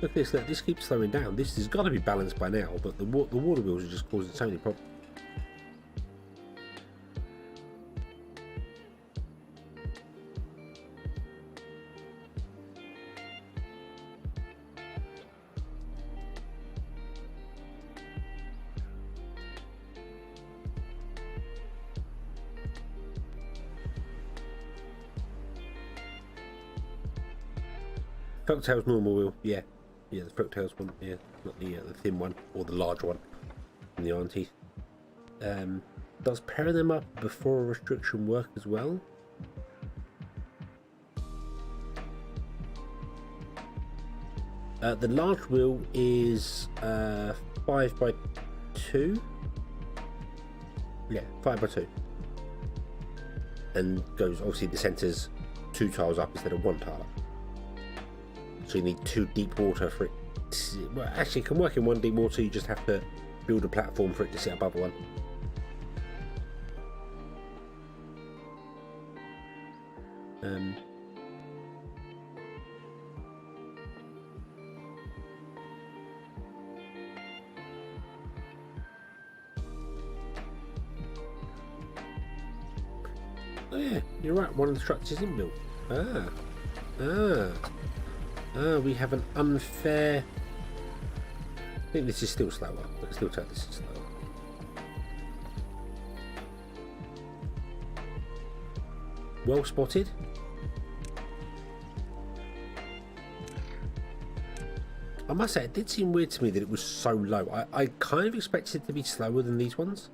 Look at this. Look, this keeps slowing down. This has got to be balanced by now, but the water wheels are just causing so many problems. Folktail's normal wheel, yeah. Yeah, the Folktail's one, yeah. Not the thin one, or the large one from the iron teeth. Does pairing them up before a restriction work as well? The large wheel is 5x2. Yeah, 5x2. And goes, obviously the centre's 2 tiles up instead of 1 tile up. So you need 2 deep water for it to, well, actually it can work in 1 deep water, you just have to build a platform for it to sit above one. Oh yeah, you're right, one of the structures inbuilt. We have an unfair... I think this is still slower, but still tell this is slower. Well spotted. I must say, it did seem weird to me that it was so low. I kind of expected it to be slower than these ones.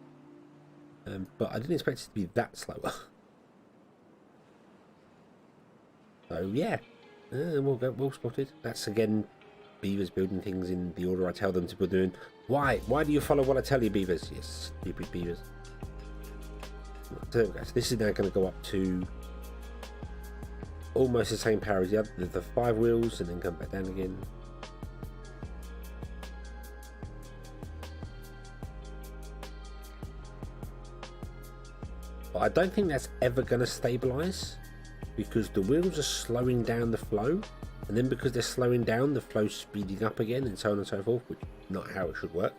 But I didn't expect it to be that slower. So yeah, well spotted. That's again beavers building things in the order I tell them to be doing. Why do you follow what I tell you, beavers? Yes, stupid beavers. So this is now going to go up to almost the same power as the other, the 5 wheels, and then come back down again. But I don't think that's ever going to stabilize, because the wheels are slowing down the flow, and then because they're slowing down, the flow's speeding up again, and so on and so forth, which is not how it should work.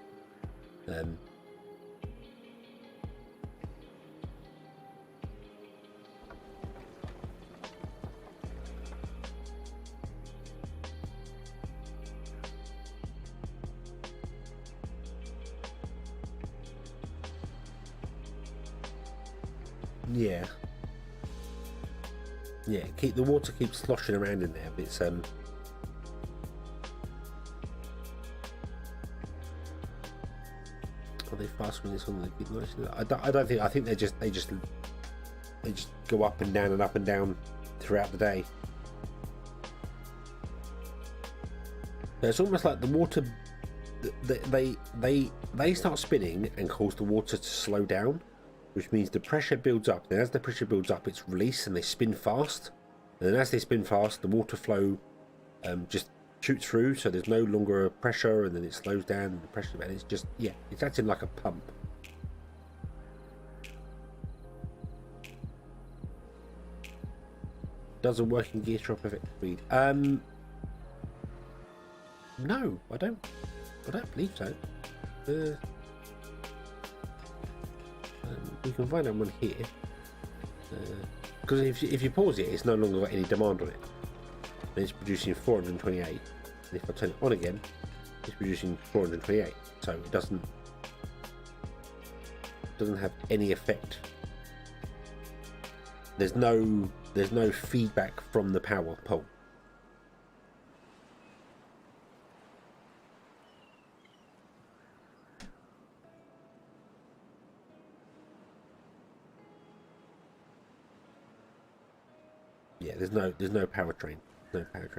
Yeah, the water keeps sloshing around in there, but it's are they fast when it's on the... I don't think. I think they just go up and down throughout the day. So it's almost like the water, they start spinning and cause the water to slow down, which means the pressure builds up. And as the pressure builds up, it's released and they spin fast. And then as they spin fast, the water flow just shoots through, so there's no longer a pressure, and then it slows down, and the pressure, and it's just, yeah, it's acting like a pump. Doesn't work in gear shop effect speed. No, I don't believe so. We can find out one here, because if you pause it, it's no longer got any demand on it, and it's producing 428. And if I turn it on again, it's producing 428. So it doesn't have any effect. There's no feedback from the power pole. Yeah, there's no powertrain,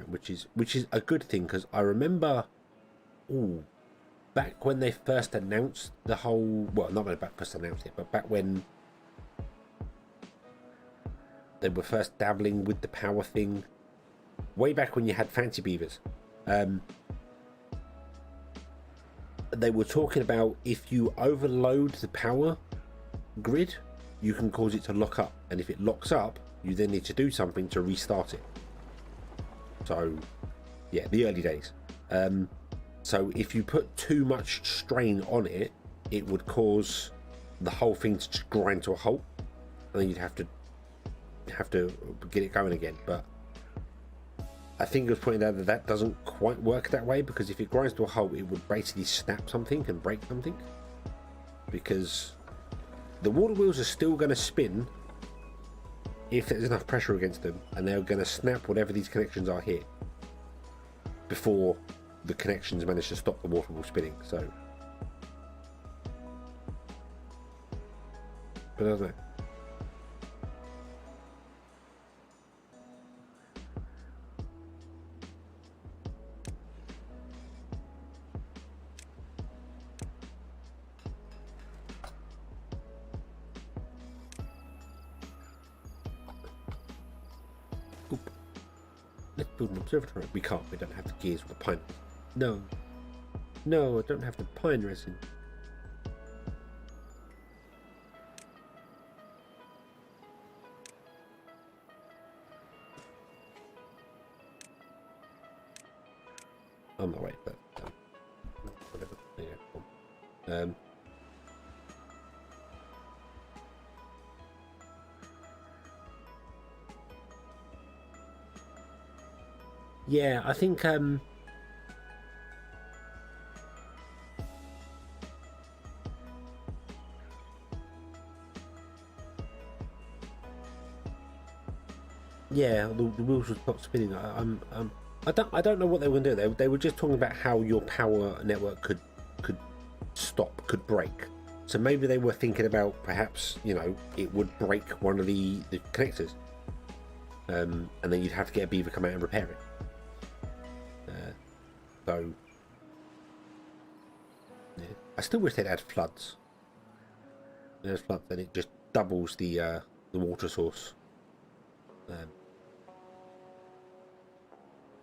which is a good thing, because I remember, back when they first announced the whole, well, not when they first announced it, but back when they were first dabbling with the power thing, way back when you had fancy beavers, they were talking about if you overload the power grid, you can cause it to lock up, and if it locks up, you then need to do something to restart it. So yeah, the early days. So if you put too much strain on it, it would cause the whole thing to just grind to a halt, and then you'd have to get it going again. But I think it was pointed out that doesn't quite work that way, because if it grinds to a halt, it would basically snap something and break something, because the water wheels are still going to spin if there's enough pressure against them, and they're going to snap whatever these connections are here. before the connections managed to stop the water from spinning. So, but I don't know. Let's build an observatory. We can't. We don't have the gears or the pine. No. No, I don't have the pine resin. On my way, but whatever. Yeah, cool. Yeah, I think yeah, the wheels would stop spinning. I don't know what they were going to do. They were just talking about how your power network could stop, could break. So maybe they were thinking about perhaps, you know, it would break one of the connectors, and then you'd have to get a beaver come out and repair it. So yeah. I still wish they'd add floods. There's floods, then it just doubles the water source.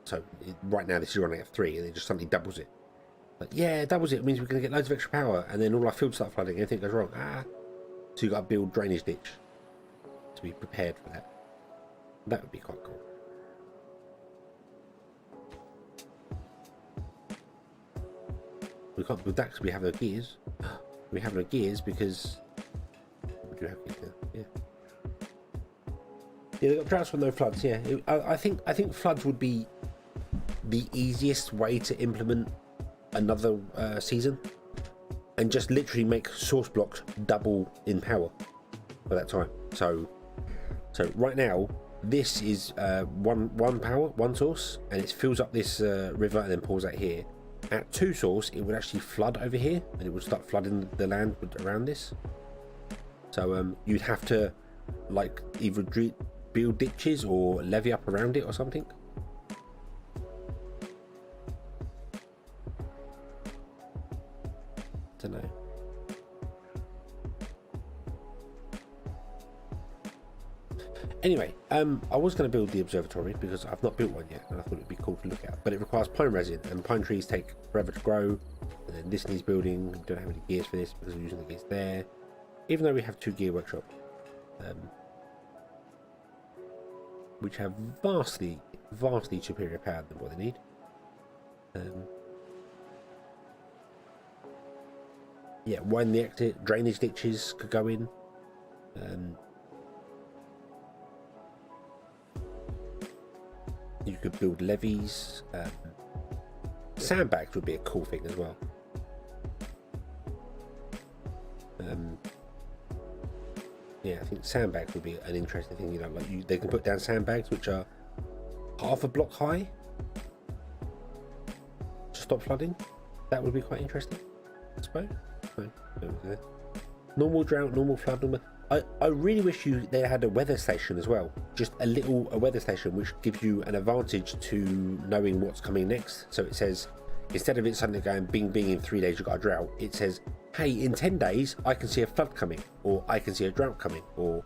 So right now this is running at 3, and it just suddenly doubles it. But yeah, it doubles it. It means we're going to get loads of extra power, and then all our fields start flooding. Anything goes wrong, so you got to build drainage ditch to be prepared for that. That would be quite cool. We can't build that because we have no gears. We have no gears because we do have gears now. Yeah. Yeah, they've got droughts with no floods. Yeah, I think floods would be the easiest way to implement another season, and just literally make source blocks double in power for that time. So right now this is one source, and it fills up this river and then pours out here. At 2 source, it would actually flood over here, and it would start flooding the land around this. So you'd have to like either build ditches or levee up around it or something. Don't know. Anyway, I was going to build the observatory because I've not built one yet, and I thought it'd be cool to look at. But it requires pine resin, and pine trees take forever to grow. And then this needs building. We don't have any gears for this because we're using the gears there. Even though we have 2 gear workshop, which have vastly superior power than what they need. Yeah, widen the exit, drainage ditches could go in. You could build levees. Sandbags would be a cool thing as well. Yeah, I think sandbags would be an interesting thing. You know, like they can put down sandbags which are half a block high to stop flooding. That would be quite interesting, I suppose. No, normal drought, normal flood, normal. I really wish they had a weather station as well. Just a weather station which gives you an advantage to knowing what's coming next. So it says, instead of it suddenly going bing bing in 3 days you've got a drought, it says, hey, in 10 days I can see a flood coming, or I can see a drought coming, or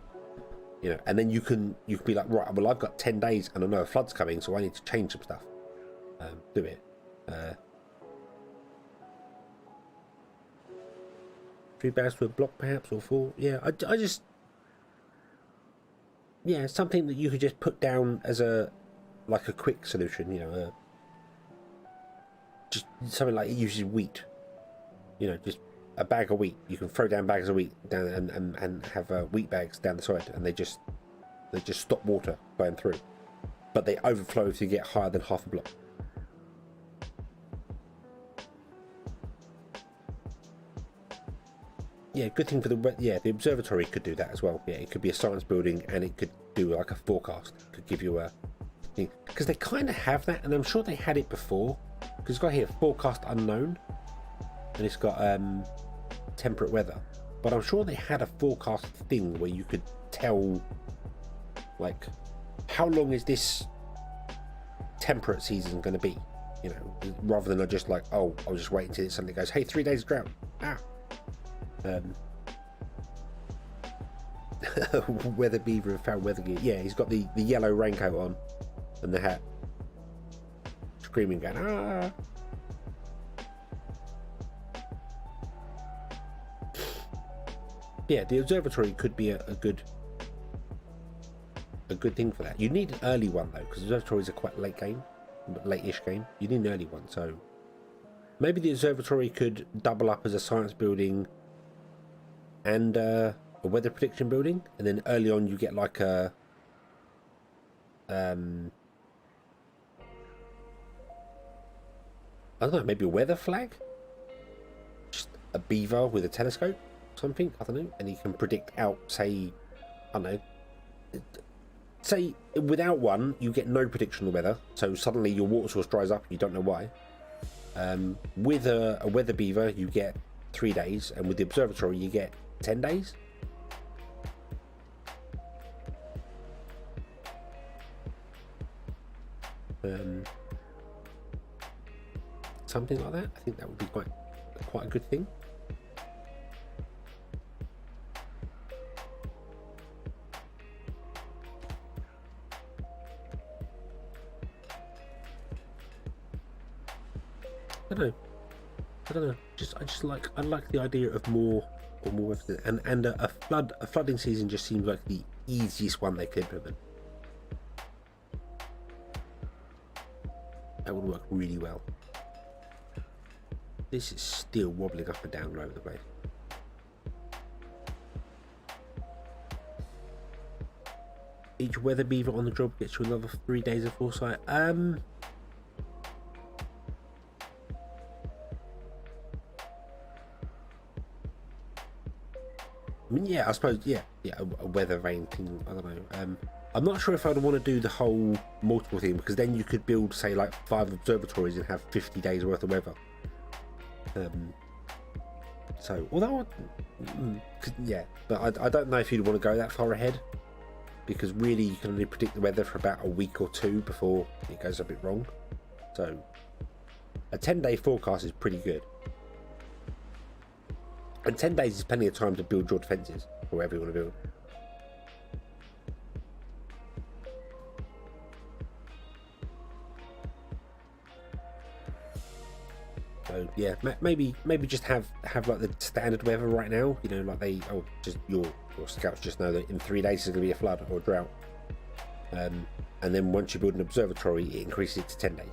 you know, and then you can be like, right, well I've got 10 days and I know a flood's coming, so I need to change some stuff. Do it. 3 bags to a block perhaps, or 4. Yeah, I just, yeah, something that you could just put down as a quick solution, you know, just something like it uses wheat, you know, just a bag of wheat. You can throw down bags of wheat down and have wheat bags down the side, and they just stop water going through, but they overflow if you get higher than half a block. Yeah, good thing for the observatory could do that as well. Yeah, it could be a science building, and it could do like a forecast. It could give you a thing. because they kind of have that, and I'm sure they had it before. Because it's got here forecast unknown, and it's got temperate weather. But I'm sure they had a forecast thing where you could tell, like, how long is this temperate season going to be? You know, rather than just like, oh, I'll just wait until it suddenly goes, hey, 3 days drought. Ah. Weather beaver and foul weather gear. Yeah, he's got the yellow raincoat on and the hat, screaming, going, ah. Yeah, the observatory could be a good thing for that. You need an early one though, because observatories are quite late-ish game. You need an early one, so maybe the observatory could double up as a science building and a weather prediction building, and then early on you get like a I don't know, maybe a weather flag, just a beaver with a telescope, something, I don't know, and he can predict out, say, I don't know, say without one you get no prediction of weather, so suddenly your water source dries up and you don't know why. With a weather beaver you get 3 days, and with the observatory you get 10 days. Something like that. I think that would be quite a good thing. I don't know. I like the idea of more and a flooding season just seems like the easiest one they could implement. That would work really well. This is still wobbling up and down all over the place. Each weather beaver on the job gets you another 3 days of foresight. I mean, yeah, I suppose, yeah, a weather vane thing. I don't know. I'm not sure if I'd want to do the whole multiple thing, because then you could build, say, like 5 observatories and have 50 days worth of weather. So, although, yeah, but I don't know if you'd want to go that far ahead, because really you can only predict the weather for about a week or two before it goes a bit wrong. So, a 10-day forecast is pretty good. And 10 days is plenty of time to build your defences, or whatever you want to build. So yeah, maybe just have like the standard weather right now. You know, like just your scouts just know that in 3 days there's going to be a flood or a drought. And then once you build an observatory, it increases it to 10 days.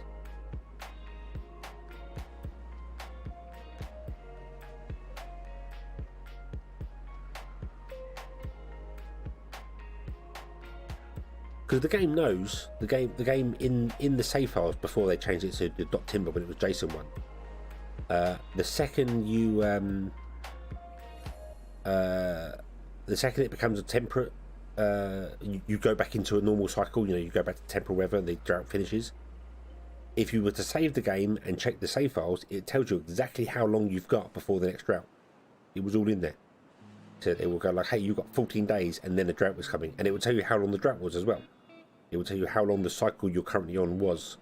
Because the game knows, the game in the save files before they changed it to the .timber when it was JSON 1. The second it becomes a temperate, you go back into a normal cycle. You know, you go back to temperate weather and the drought finishes. If you were to save the game and check the save files, it tells you exactly how long you've got before the next drought. It was all in there. So it will go like, hey, you've got 14 days and then the drought was coming, and it will tell you how long the drought was as well. It will tell you how long the cycle you're currently on was,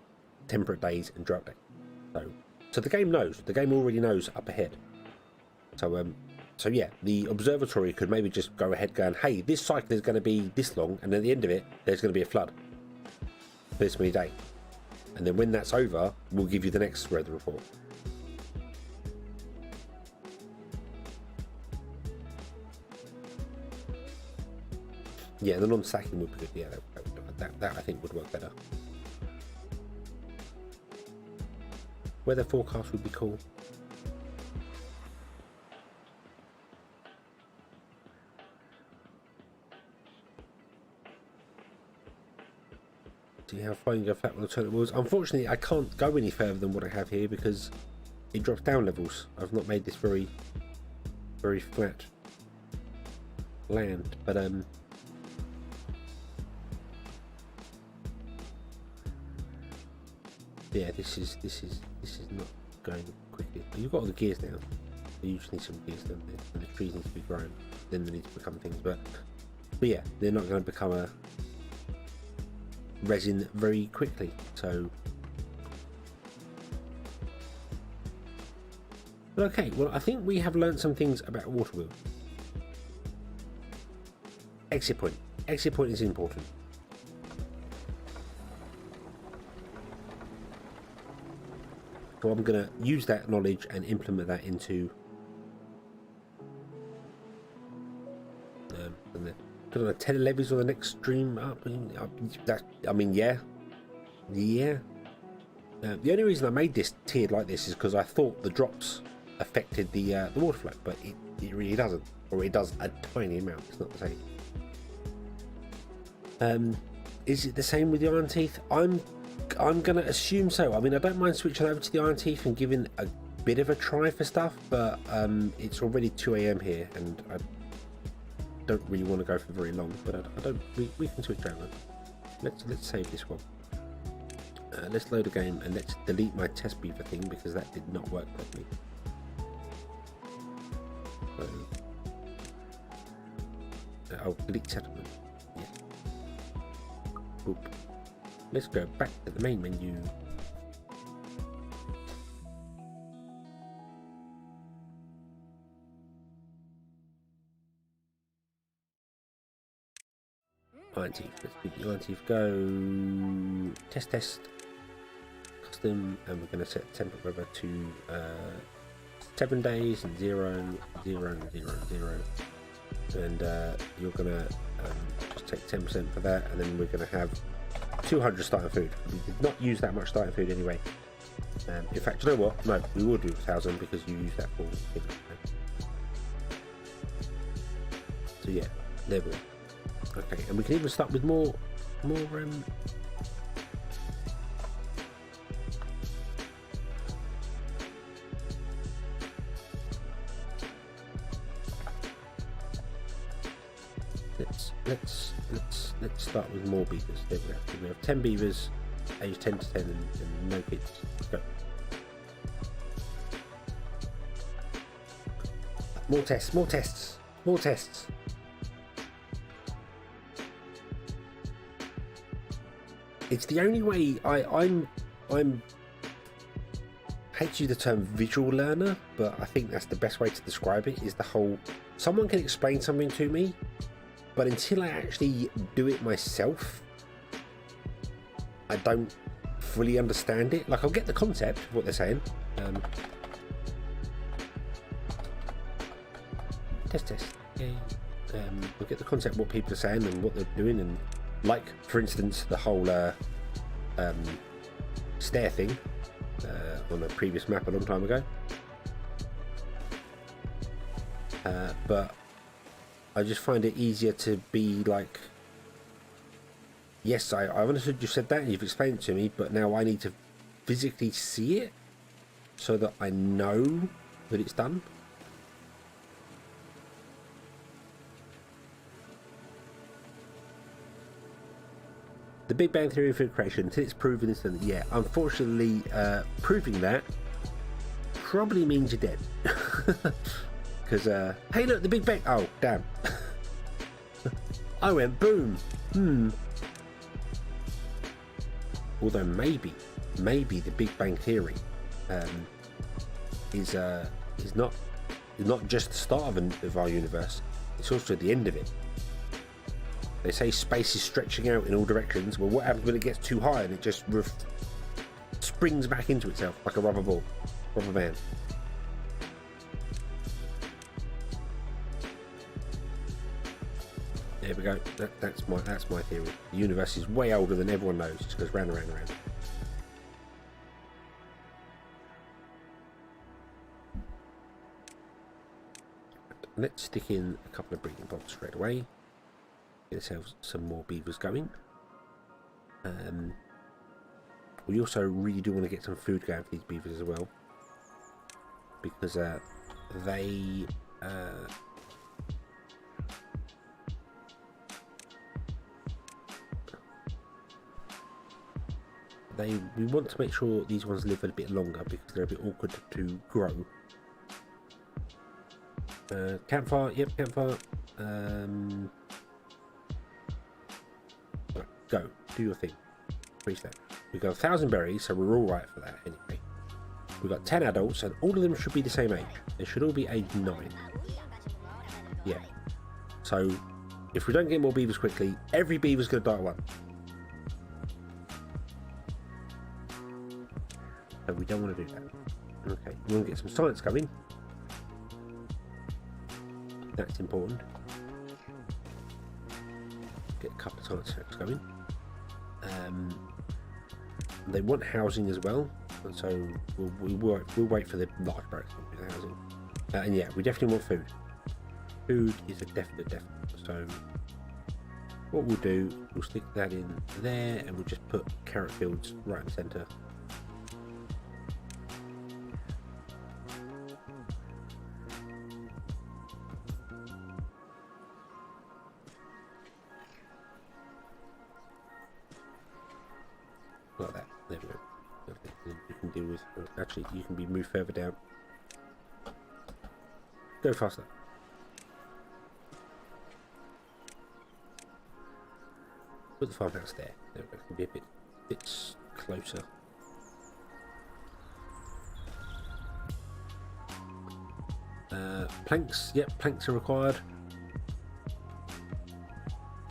temperate days and drought days. So the game knows. The game already knows up ahead. So yeah, the observatory could maybe just go ahead going, hey, this cycle is going to be this long, and at the end of it, there's going to be a flood for this many days. And then when that's over, we'll give you the next weather report. Yeah, the non-stacking would be good. Yeah, that I think would work better. Weather forecast would be cool. See how far you go flat with alternate wheels. Unfortunately, I can't go any further than what I have here because it drops down levels. I've not made this very flat land, but Yeah, this is not going quickly. You've got all the gears now. You just need some gears, don't they? And the trees need to be grown. Then they need to become things. But yeah, they're not going to become a resin very quickly. So, but okay. Well, I think we have learned some things about a water wheel. Exit point. Exit point is important. So I'm going to use that knowledge and implement that into put on a telelevies on the next stream up. I mean, yeah. The only reason I made this tiered like this is because I thought the drops affected the water flow, but it really doesn't, or it does a tiny amount. It's not the same. Is it the same with the iron teeth? I'm gonna assume so. I mean, I don't mind switching over to the iron teeth and giving a bit of a try for stuff, but it's already 2 AM here, and I don't really want to go for very long. But I don't. We can switch over. Let's save this one. Let's load a game and let's delete my test beaver thing because that did not work properly. So, oh, delete settlement. Yeah. Boop. Let's go back to the main menu. Iron teeth. Let's do the iron teeth. Go test custom, and we're going to set temp weather to 7 days and 0, 0, 0, 0. And you're going to just take 10% for that, and then we're going to have 200 starting food. We did not use that much starting food anyway. In fact, you know what? No, we will do 1,000 because you use that for. So yeah, there we go. Okay, and we can even start with more. Let's start with more beavers. There we go. We have 10 beavers, age 10 to 10, and no kids. Let's go. More tests. More tests. More tests. It's the only way I'm hate to use the term visual learner, but I think that's the best way to describe it. Is the whole someone can explain something to me, but until I actually do it myself, I don't fully understand it. Like, I'll get the concept of what they're saying. Test. Yeah. We'll get the concept of what people are saying and what they're doing, and like, for instance, the whole stair thing on a previous map a long time ago. But I just find it easier to be like, yes, I understood you said that and you've explained it to me, but now I need to physically see it so that I know that it's done. The Big Bang Theory of food creation, until it's proven instantly. Yeah, unfortunately, proving that probably means you're dead. Because, hey look, the Big Bang, oh, damn. I went boom. Although maybe the Big Bang Theory is not just the start of our universe, it's also the end of it. They say space is stretching out in all directions. Well, what happens when it gets too high and it just springs back into itself like a rubber ball, rubber band? There we go. That's my theory. The universe is way older than everyone knows. It just goes round and round and round. Let's stick in a couple of breeding pods straight away. Get ourselves some more beavers going. We also really do want to get some food going for these beavers as well, because they we want to make sure these ones live a bit longer because they're a bit awkward to grow. Campfire, yep, campfire. Right, go, do your thing. Increase that. We've got 1,000 berries, so we're all right for that anyway. We've got 10 adults, and all of them should be the same age. They should all be age 9. Yeah. So, if we don't get more beavers quickly, every beaver's going to die at once. So we don't want to do that. Okay, we want to get some science going. That's important. Get a couple of science facts going. They want housing as well, and so we'll wait for the large barracks to do the housing. And yeah, we definitely want food. Food is a definite. So what we'll do, we'll stick that in there, and we'll just put carrot fields right in the centre. Like that. There we go. You can deal with. Actually, you can be moved further down. Go faster. Put the farmhouse there. There we go. Can be a bit closer. Planks. Yep, planks are required.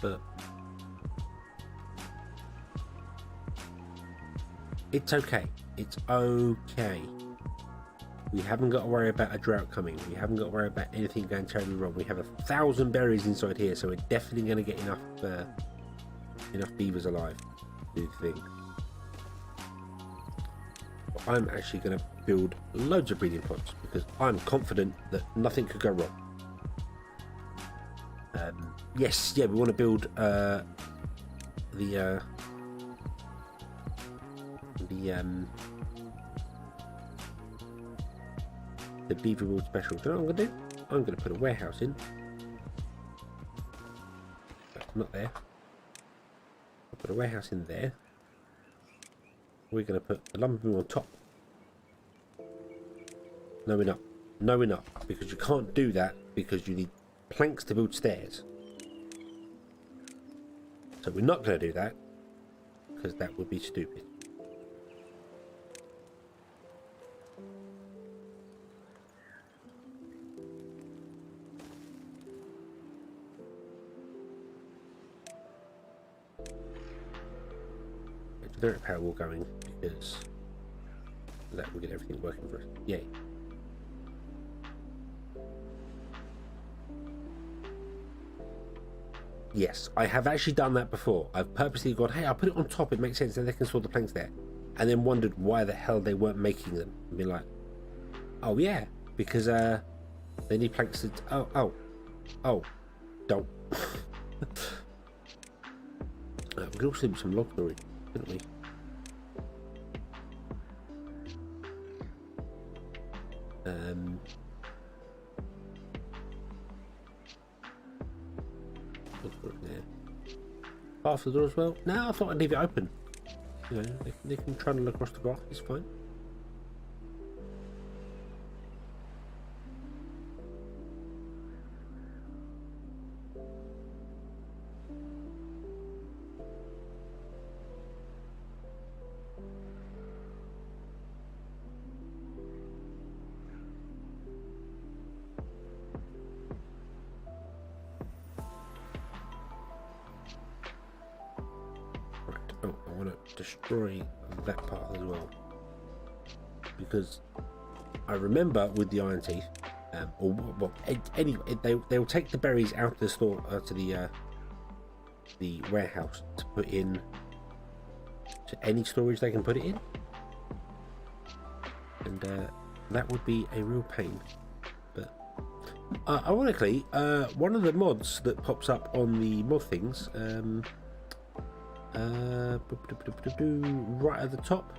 But it's okay. It's okay. We haven't got to worry about a drought coming. We haven't got to worry about anything going terribly wrong. We have 1,000 berries inside here, so we're definitely going to get enough beavers alive to do the thing. But I'm actually going to build loads of breeding pots because I'm confident that nothing could go wrong. Yes, yeah, we want to build the beaver world special. Do you know what I'm going to do? I'm going to put a warehouse in. Not there. I'll put a warehouse in there. We're going to put the lumber room on top. No, we're not. No, we're not. Because you can't do that because you need planks to build stairs. So we're not going to do that because that would be stupid. Generic power wall going because that will get everything working for us. Yay. Yes, I have actually done that before. I've purposely gone, hey, I'll put it on top, it makes sense, then they can store the planks there. And then wondered why the hell they weren't making them. And be like, oh yeah, because they need planks to... Oh, don't. We could also do some log storage, couldn't we? Half the door as well. No, I thought I'd leave it open. You know, they can try and look across the grass. It's fine. Destroy that path as well, because I remember with the iron teeth, anyway, they'll take the berries out of the store to the warehouse to put in to any storage they can put it in, and that would be a real pain. But ironically, one of the mods that pops up on the mod things, right at the top,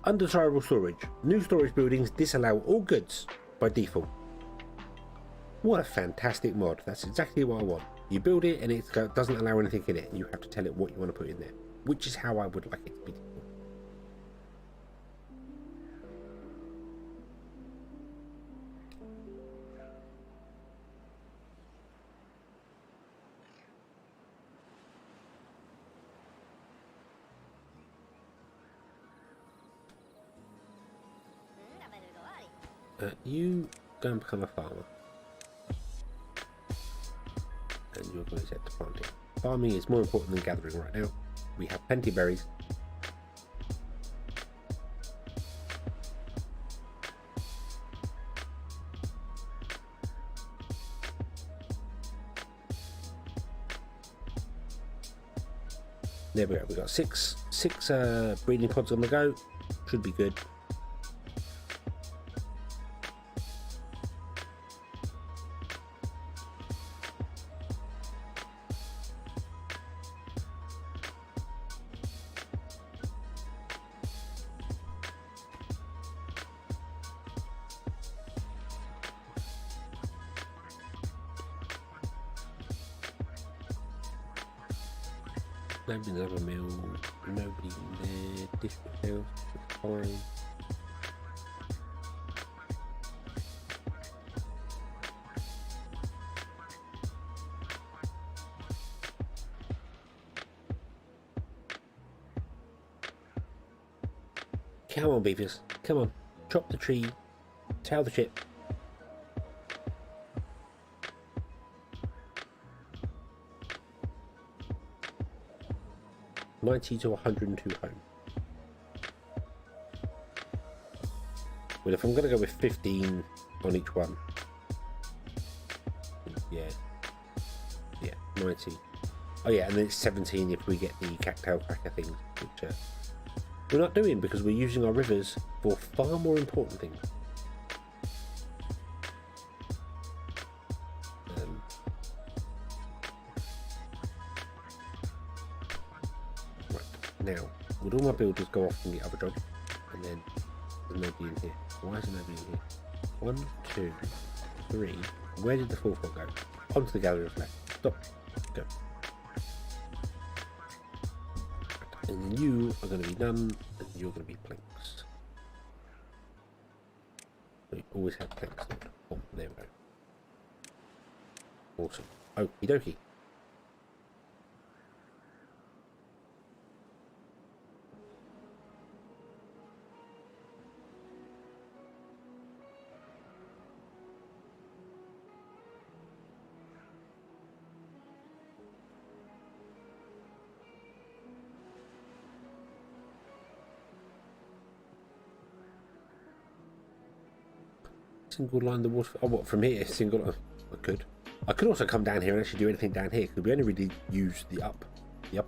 undesirable storage. New storage buildings disallow all goods by default. What a fantastic mod. That's exactly what I want. You build it and it doesn't allow anything in it. You have to tell it what you want to put in there. which is how I would like it to be. You go and become a farmer. And you're going to set to planting. Farming is more important than gathering right now. We have plenty of berries. There we go. We've got six breeding pods on the go. Should be good. Nobody in another mill, nobody in there, district house, fine. Come on, beavers, come on, chop the tree, tail the ship. $90 to $102 home. Well, if I'm going to go with 15 on each one, yeah, 90. Oh yeah, and then it's 17 if we get the cactus cracker things, which we're not doing because we're using our rivers for far more important things. Now, would all my builders go off and get other jobs? And then there's nobody in here. Why is there nobody in here? 1, 2, 3. Where did the fourth one go? Onto the gallery of flag. Stop. Go. And then you are going to be done, and you're going to be planks. We always have planks. Oh, there we go. Awesome. Okie dokie. Single line the water. Oh, what, from here? Single line. I could also come down here and actually do anything down here because we only really use the upper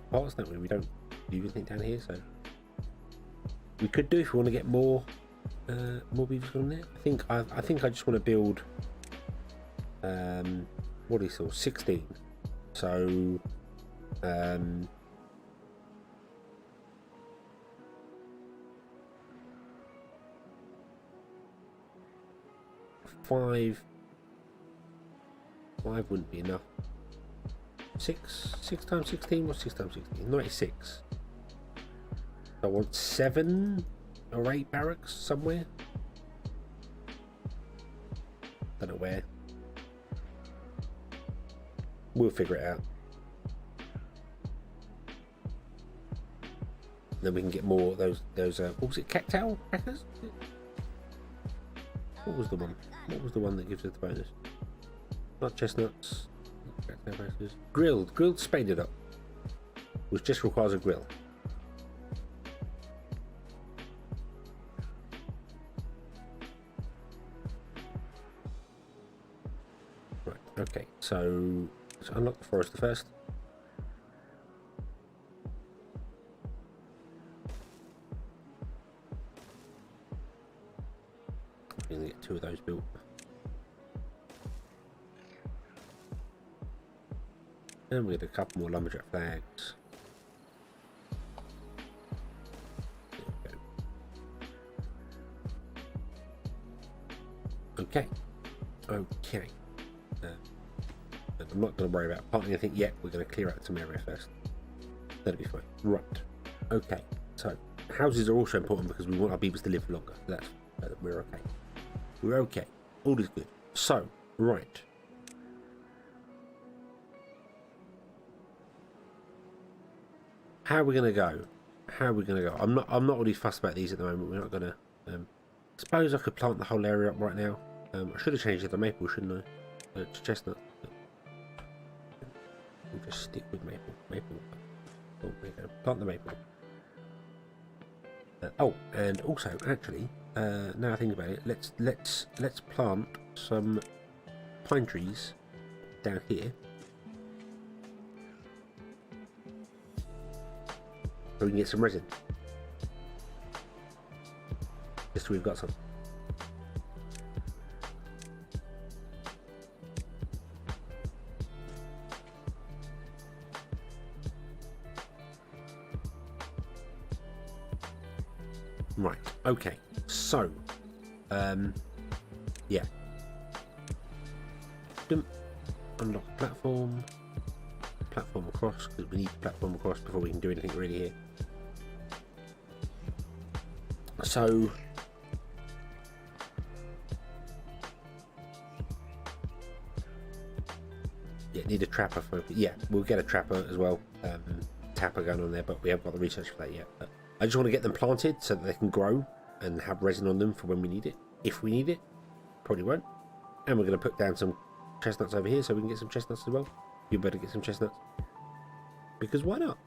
parts, don't we? We don't do anything down here, so we could do if we want to get more beavers on there. I think I just want to build what is it, 16. So 5 wouldn't be enough. 6 times 16. What's 6 times 16? 96. I want 7 or 8 barracks somewhere. Don't know where. We'll figure it out. Then we can get more of those what was it, cactus crackers? What was the one? What was the one that gives us the bonus? Not chestnuts. Grilled spaded up. Which just requires a grill. Right, okay, so let's unlock the forester first. I'm gonna get 2 of those built. And we get a couple more lumberjack flags. There we go. Okay. I'm not going to worry about planting anything yet. We're going to clear out some area first. That'll be fine. Right. Okay, so houses are also important because we want our beavers to live longer. That's we're okay. We're okay. All is good. So, right. How are we gonna go? How are we gonna go? I'm not really fussed about these at the moment. We're not gonna. Suppose I could plant the whole area up right now. I should have changed it to maple, shouldn't I? To chestnut. We'll just stick with maple. Maple. Oh, there you go. Plant the maple. Oh, and also, actually, now I think about it, let's plant some pine trees down here. So we can get some resin. Just so we've got some. Right, okay, so, yeah. Unlock platform across, because we need platform across before we can do anything really here. So, yeah, need a trapper for, yeah, we'll get a trapper as well, tapper going on there, but we haven't got the research for that yet. But I just want to get them planted so that they can grow and have resin on them for when we need it. If we need it, probably won't. And we're going to put down some chestnuts over here so we can get some chestnuts as well. You better get some chestnuts. Because why not?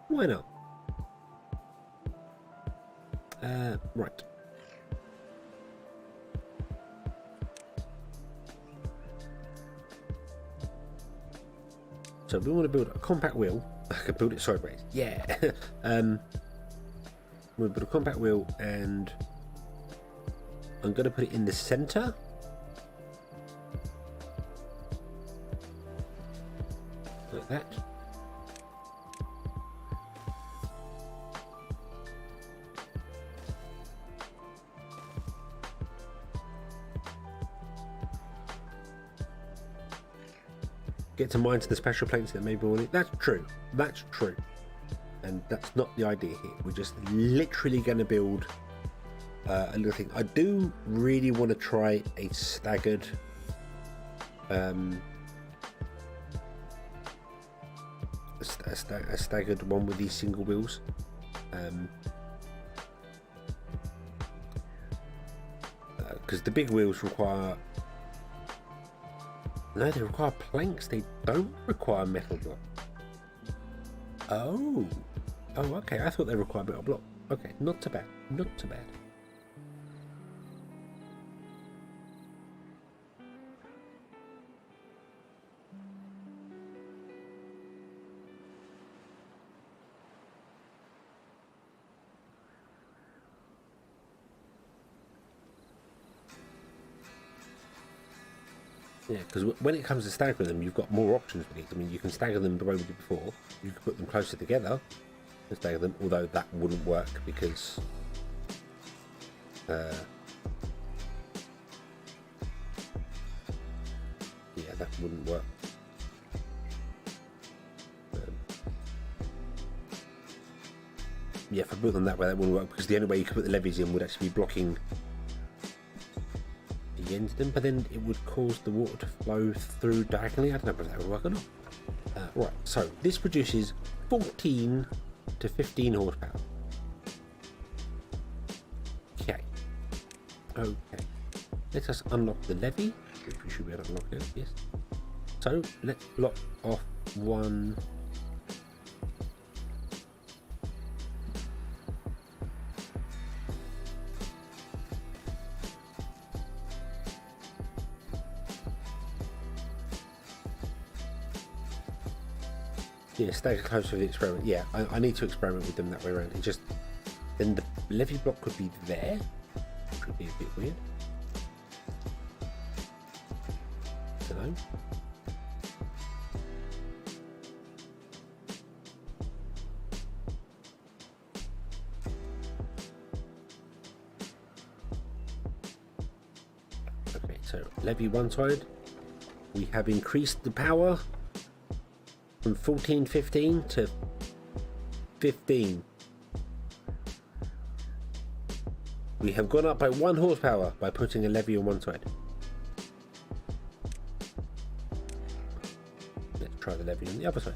Why not? Right. So we want to build a compact wheel. I can build it sideways. Yeah. We'll build a compact wheel and I'm going to put it in the center. Like that. Get to mine to the special plates that maybe want it. That's true. That's true. And that's not the idea here. We're just literally going to build a little thing. I do really want to try a staggered a staggered one with these single wheels. Because the big wheels require... No, they require planks. They don't require metal block. Oh. Oh, okay. I thought they required metal block. Okay, not too bad. Not too bad. Yeah, because when it comes to staggering them, you've got more options with these. I mean, you can stagger them the way we did before. You can put them closer together and stagger them, although that wouldn't work because yeah, that wouldn't work. Yeah, if I built them that way, that wouldn't work because the only way you could put the levees in would actually be blocking the ends of them, but then it would cause the water to flow through diagonally. I don't know if that would work or not. Right, so this produces 14 to 15 horsepower. Okay. Okay. Let us unlock the levee, which we should be able to unlock now, yes. So let's block off one. Yeah, stagger close to the experiment. Yeah, I need to experiment with them that way around. It just then the levee block could be there, which would be a bit weird. I don't know. Okay, so levee one side. We have increased the power from 1415 to 15. We have gone up by 1 horsepower by putting a levy on one side. Let's try the levy on the other side.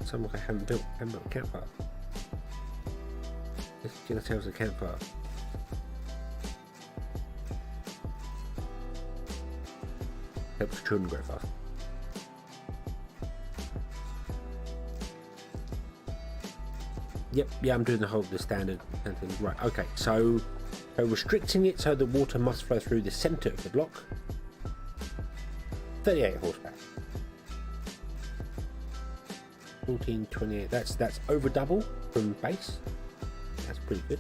Something I haven't built a campfire. Let's get ourselves a campfire. Helps children grow fast. Yep, yeah, I'm doing the standard thing. Right, okay, so restricting it so the water must flow through the center of the block. 38 horsepower. 14, 28, that's over double from base. That's pretty good.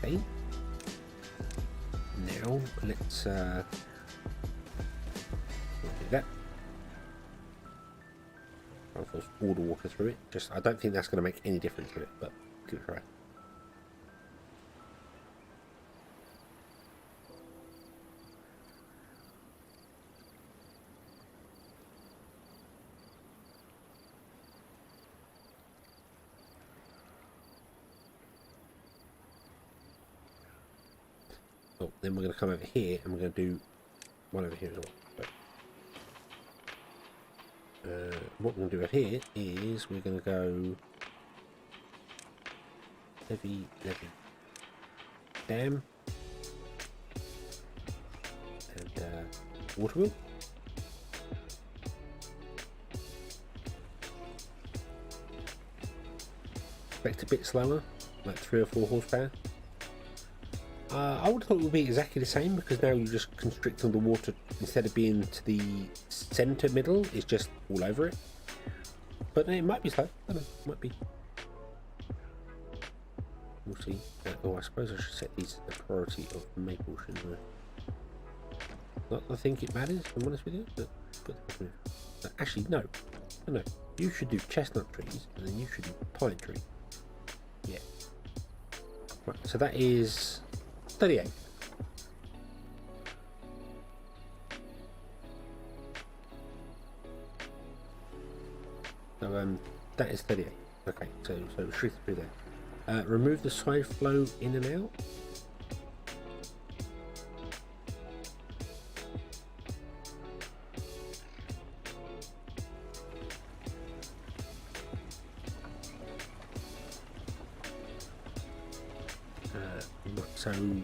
Okay. Now let's do that. I'll force all the water through it. I don't think that's going to make any difference to it, but give it a try. Oh, then we're going to come over here and we're going to do one over here as well. So, what we're going to do over here is we're going to go levy, dam, and water wheel. Expect a bit slower, like 3 or 4 horsepower. I would have thought it would be exactly the same, because now you're just constricting the water. Instead of being to the center middle, it's just all over it. But it might be slow. I don't know, it might be. We'll see. Oh, I suppose I should set these as the priority of maple, shouldn't I? Not that I think it matters, if I'm honest with you, but actually, no. You should do chestnut trees, and then you should do pine tree. Yeah. Right, so that is 38. So that is 38. Okay, so restrict through there. Remove the side flow in and out. So it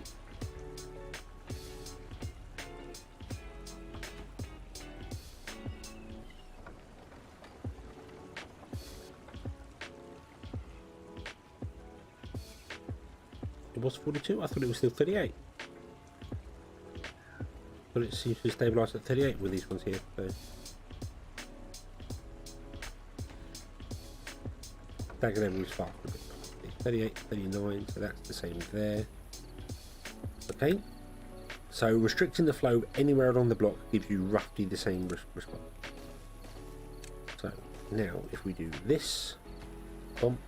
was 42. I thought it was still 38. But it seems to stabilise at 38 with these ones here. So stagger level is fast. 38, 39. So that's the same there. Okay, so restricting the flow anywhere along the block gives you roughly the same response. So now if we do this, bump,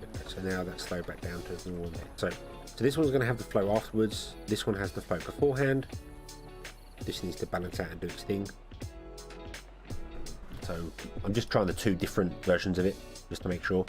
okay, so now that's slowed back down to the normal there. So this one's going to have the flow afterwards, this one has the flow beforehand, this needs to balance out and do its thing. So I'm just trying the 2 different versions of it, just to make sure.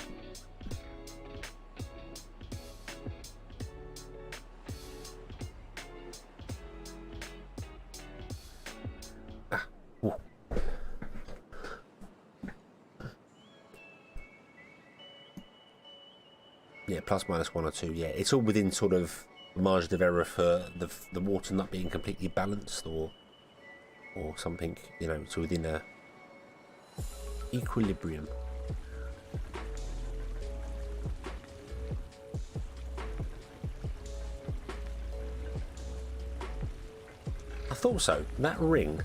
Yeah, plus minus 1 or 2. Yeah, it's all within sort of margin of error for the water not being completely balanced or something. You know, it's within a equilibrium. I thought so. That ring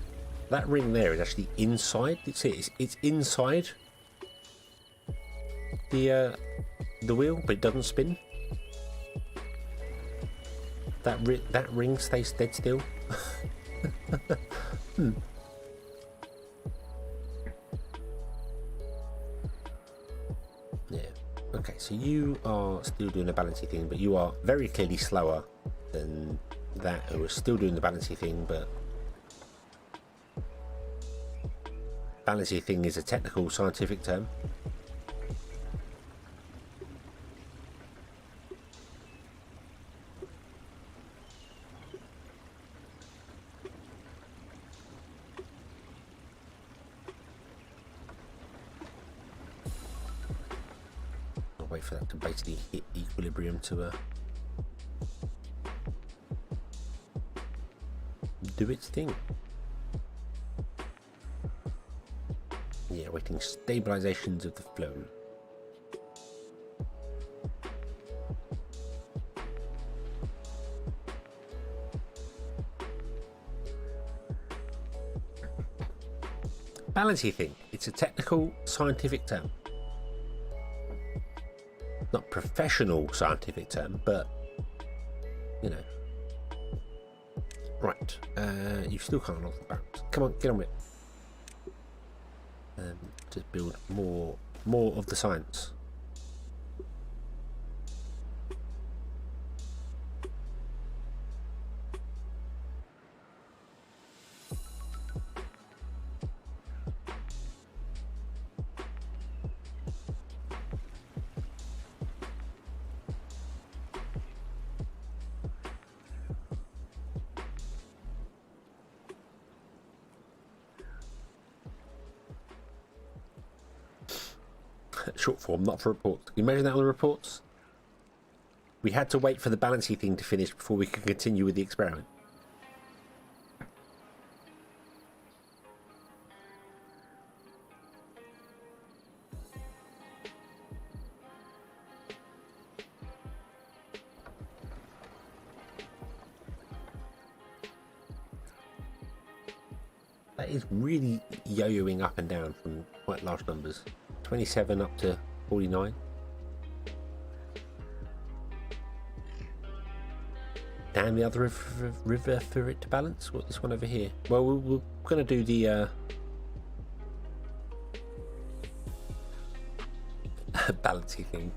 there is actually inside. It's inside the wheel, but it doesn't spin. That ring stays dead still. so you are still doing the balancing thing, but you are very clearly slower than that, who is still doing the balancing thing, but balancing thing is a technical scientific term. Wait for that to basically hit equilibrium to do its thing. Yeah, waiting stabilizations of the flow. Balancing thing. It's a technical scientific term. Not professional scientific term, but you know. Right, you still can't lock the balance. Come on, get on with it. Just build more of the science. Short form, not for reports. Can you imagine that on the reports? We had to wait for the balancing thing to finish before we could continue with the experiment. That is really yo-yoing up and down from quite large numbers. 27 up to 49. Damn the other river for it to balance. What, this one over here? Well, we're going to do the balancing thing.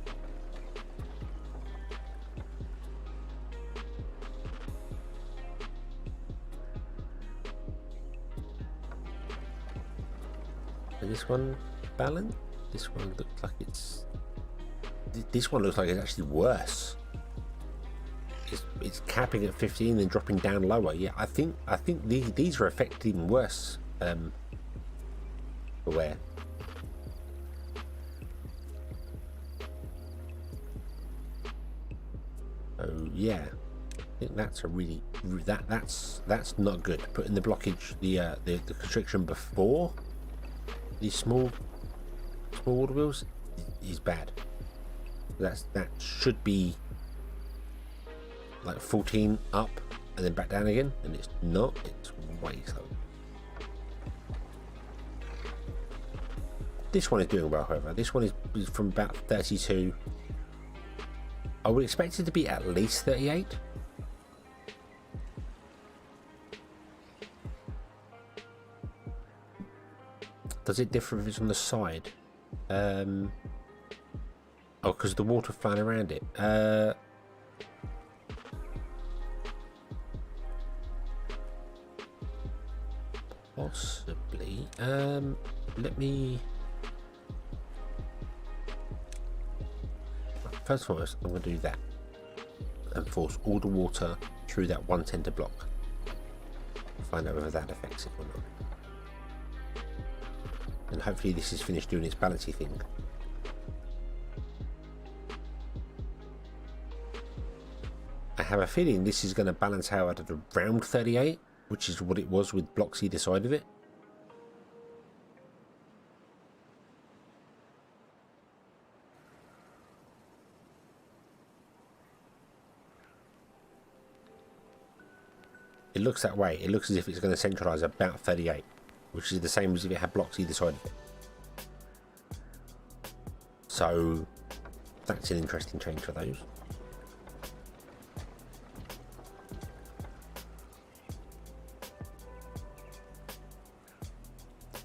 And this one balance. This one looks like it's. This one looks like it's actually worse. It's capping at 15 and dropping down lower. Yeah, I think these are affected even worse. Where? Oh yeah, I think that's a really that's not good. Putting the blockage, the constriction before these small water wheels is bad. That should be like 14 up and then back down again, and it's not. It's way slow. This one is doing well, however. This one is from about 32. I would expect it to be at least 38. Does it differ if it's on the side? Oh, because the water flying around it. Possibly. Let me. First of all, I'm going to do that and force all the water through that one center block. Find out whether that affects it or not. And hopefully this is finished doing its balancing thing. I have a feeling this is going to balance out at around 38, which is what it was with blocks either side of it. It looks that way. It looks as if it's going to centralize about 38. Which is the same as if it had blocks either side of it. So that's an interesting change for those.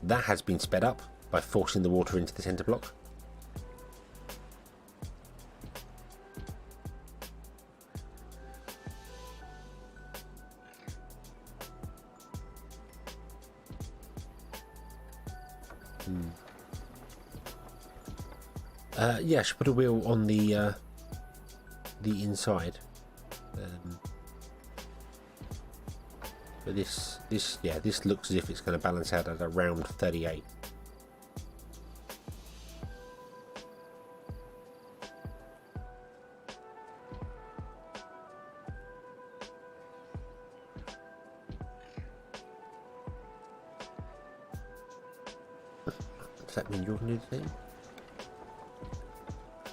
That has been sped up by forcing the water into the center block. Yeah, I should put a wheel on the inside. But this looks as if it's going to balance out at around 38. Does that mean you're going to do the same?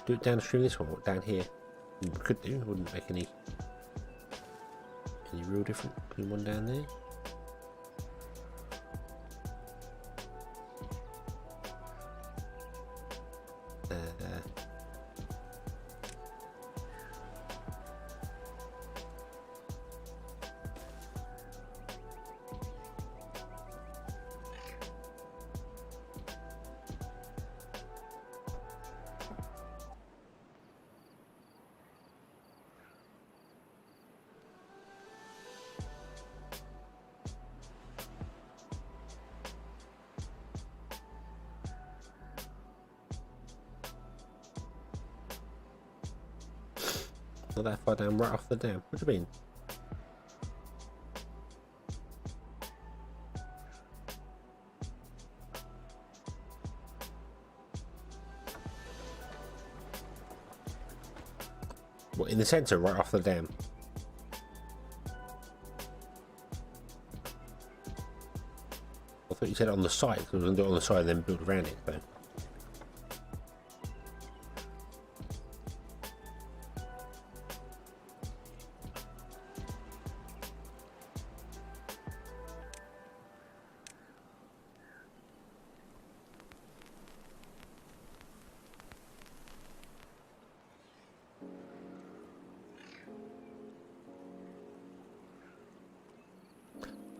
Do it downstream this one, or down here? We could do, wouldn't make any real difference putting one down there. Not that far down, right off the dam. What do you mean? What, in the centre, right off the dam? I thought you said on the side, because we were going to do it on the side and then build around it, though.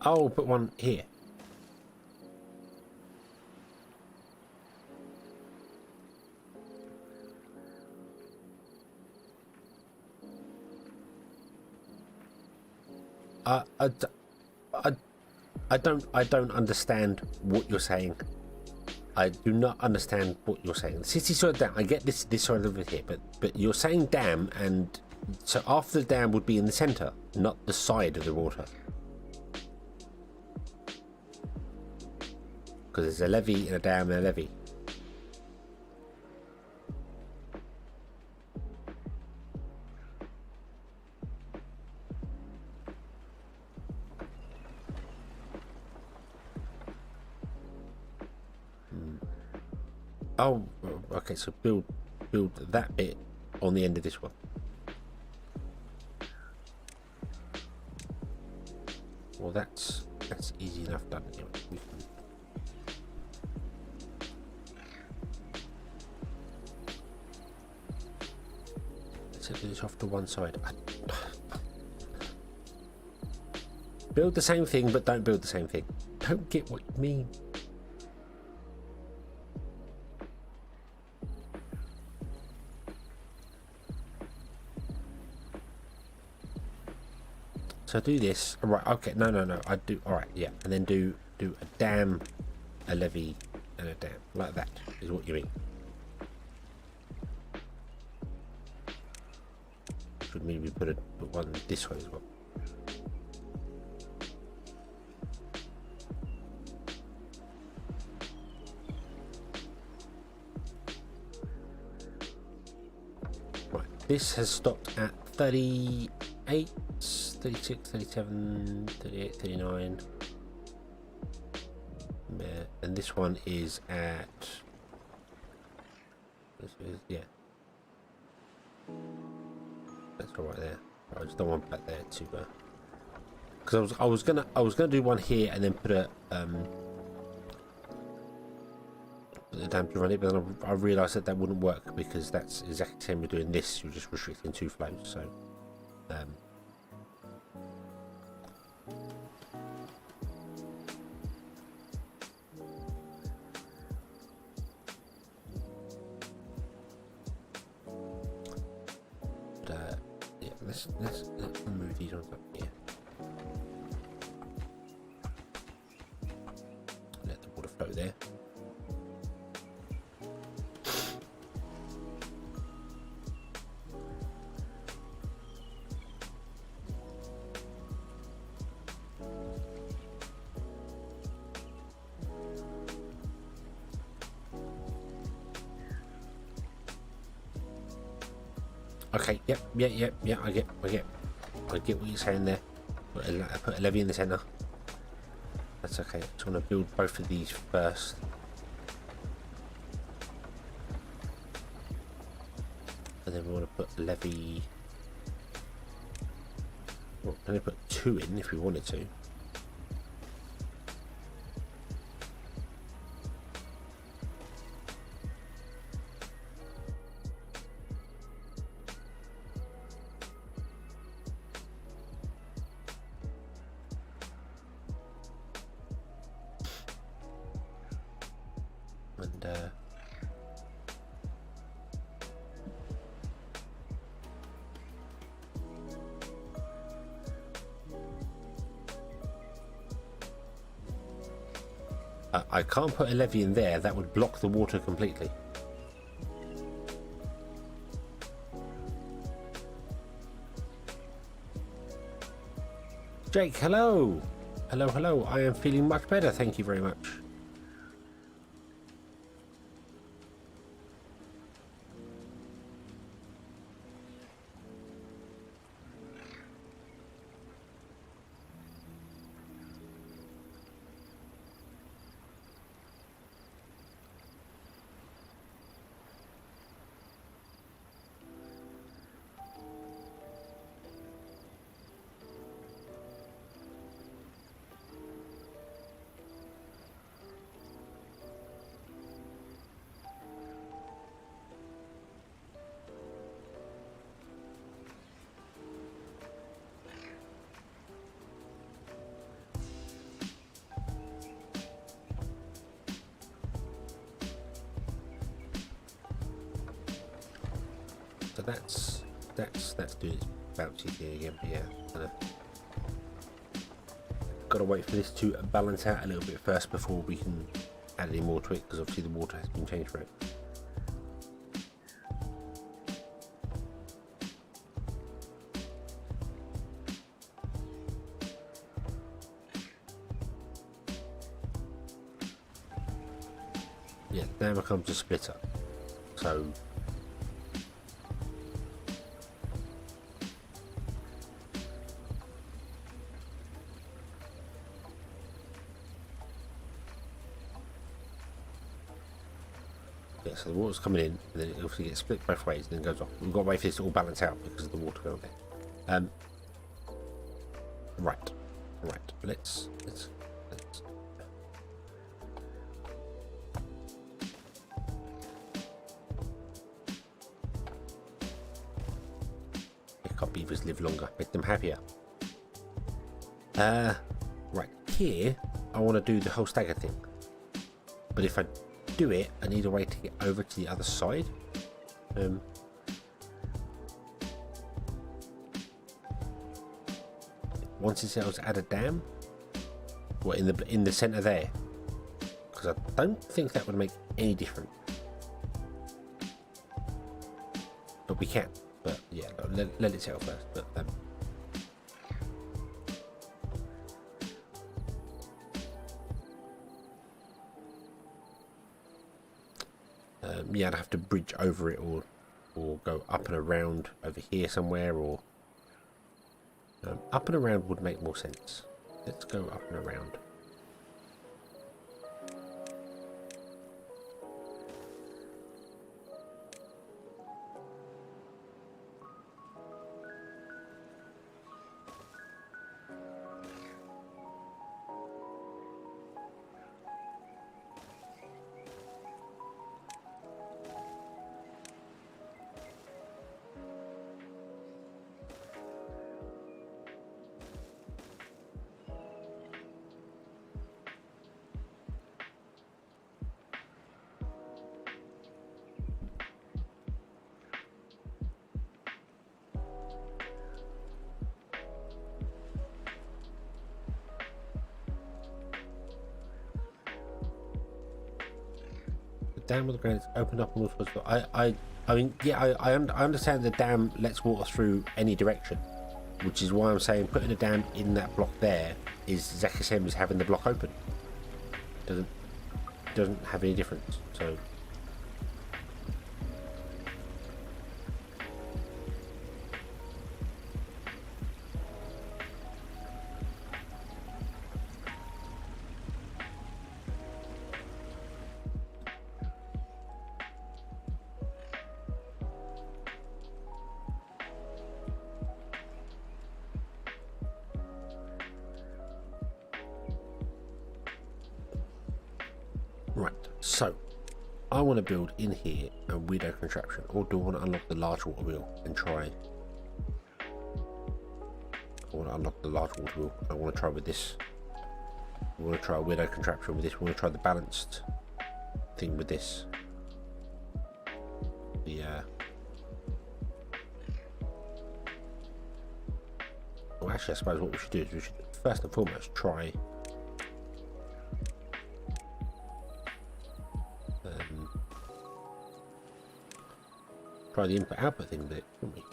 Oh, put one here. I don't understand what you're saying. I do not understand what you're saying. City side down. I get this side over here, but you're saying dam, and so after the dam would be in the centre, not the side of the water. Because there's a levee and a dam and a levee. Oh, okay. So build that bit on the end of this one. Well, that's easy enough done anyway. Let's do this off to one side. Build the same thing, but don't build the same thing. Don't get what you mean. So do this. All right. Okay. No. I do. All right. Yeah. And then do a dam, a levee, and a dam like that is what you mean. Should mean we put one this way as well. Right. This has stopped at 38. 36, 37, 38, 39. And this one is at... yeah. That's all right there. I just don't want back there to... because I was gonna do one here and then put a dam to run it, but then I realised that wouldn't work because that's exactly the same as doing this. You're just restricting two flows, so... Let's remove these ones up here. Let the water flow there. Okay, yep, yeah, I get what you're saying there. Put a levee in the centre. That's okay. Just want to build both of these first. And then we want to put a levee. Well, can I put 2 in if we wanted to? And I can't put a levee in there. That would block the water completely. Jake, hello. Hello. I am feeling much better. Thank you very much. So that's doing its bouncy thing again. But yeah, gotta wait for this to balance out a little bit first before we can add any more to it, because obviously the water has been changed for it. Yeah, now becomes a splitter. So yeah, so the water's coming in, and then it obviously gets split both ways, and then goes off. We've got to wait for this to all balance out because of the water going there. Right. Let's. Make beavers live longer, make them happier. Right here, I want to do the whole stagger thing, but if I do it, I need a way to get over to the other side. Once it's able to add a dam, what in the center there, because I don't think that would make any difference. But we can. But yeah, let it settle first. But yeah, I'd have to bridge over it, or go up and around over here somewhere, or up and around would make more sense. Let's go up and around. Dam with the ground is opened up and water flows. I mean, yeah, I understand the dam lets water through any direction, which is why I'm saying putting a dam in that block there is exactly the same as having the block open. Doesn't have any difference. So Right, so I want to build in here a weirdo contraption, or do I want to unlock the large water wheel and try? I want to unlock the large water wheel. I want to try with this. I want to try a weirdo contraption with this. I want to try the balanced thing with this. Well, actually, I suppose what we should do is we should first and foremost try the input-output thing with it, shouldn't we?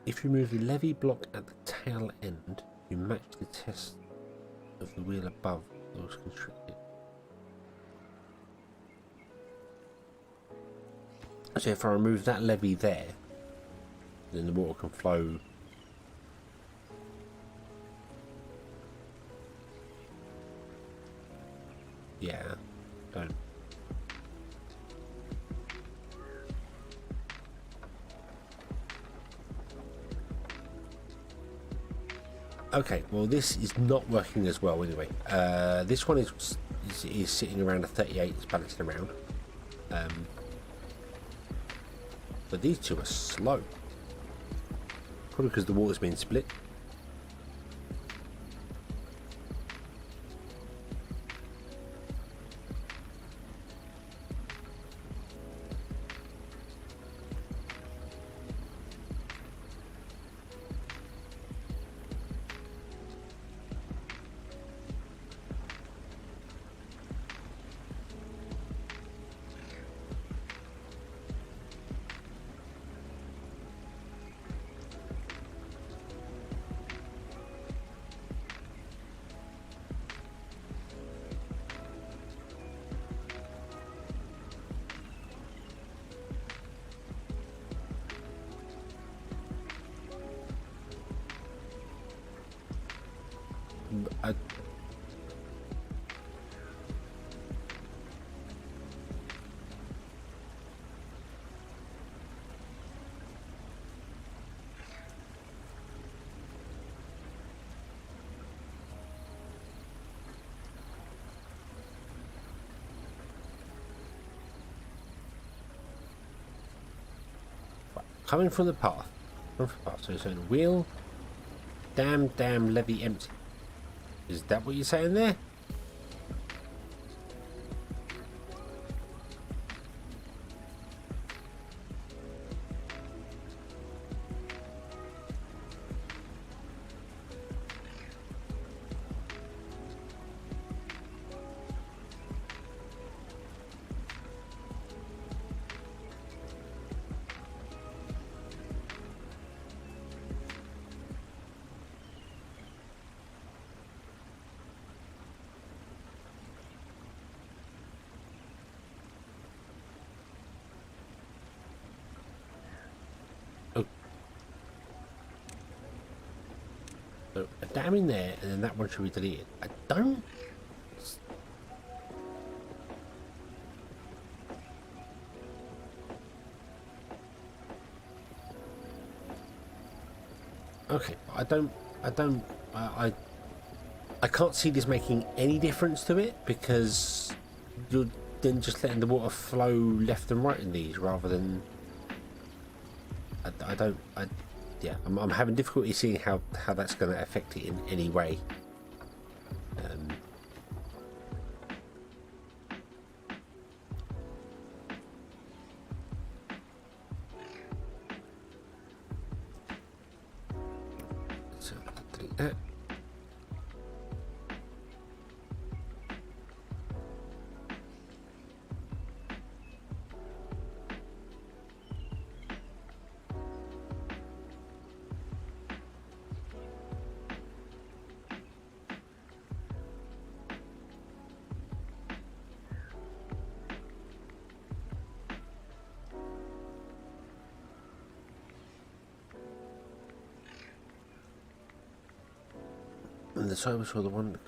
If you remove the levy block at the tail end, you match the test of the wheel above that was constricted. So if I remove that levy there, then the water can flow. Yeah, don't. Okay, well this is not working as well anyway. This one is sitting around a 38, it's balancing around. But these two are slow. Probably because the water's been split. Coming from the path. So the wheel, damn levy empty. Is that what you're saying there? So a dam in there, and then that one should be deleted. I don't. Okay, I can't see this making any difference to it, because you're then just letting the water flow left and right in these rather than. Yeah, I'm having difficulty seeing how that's going to affect it in any way. So delete that. the cyber saw the one.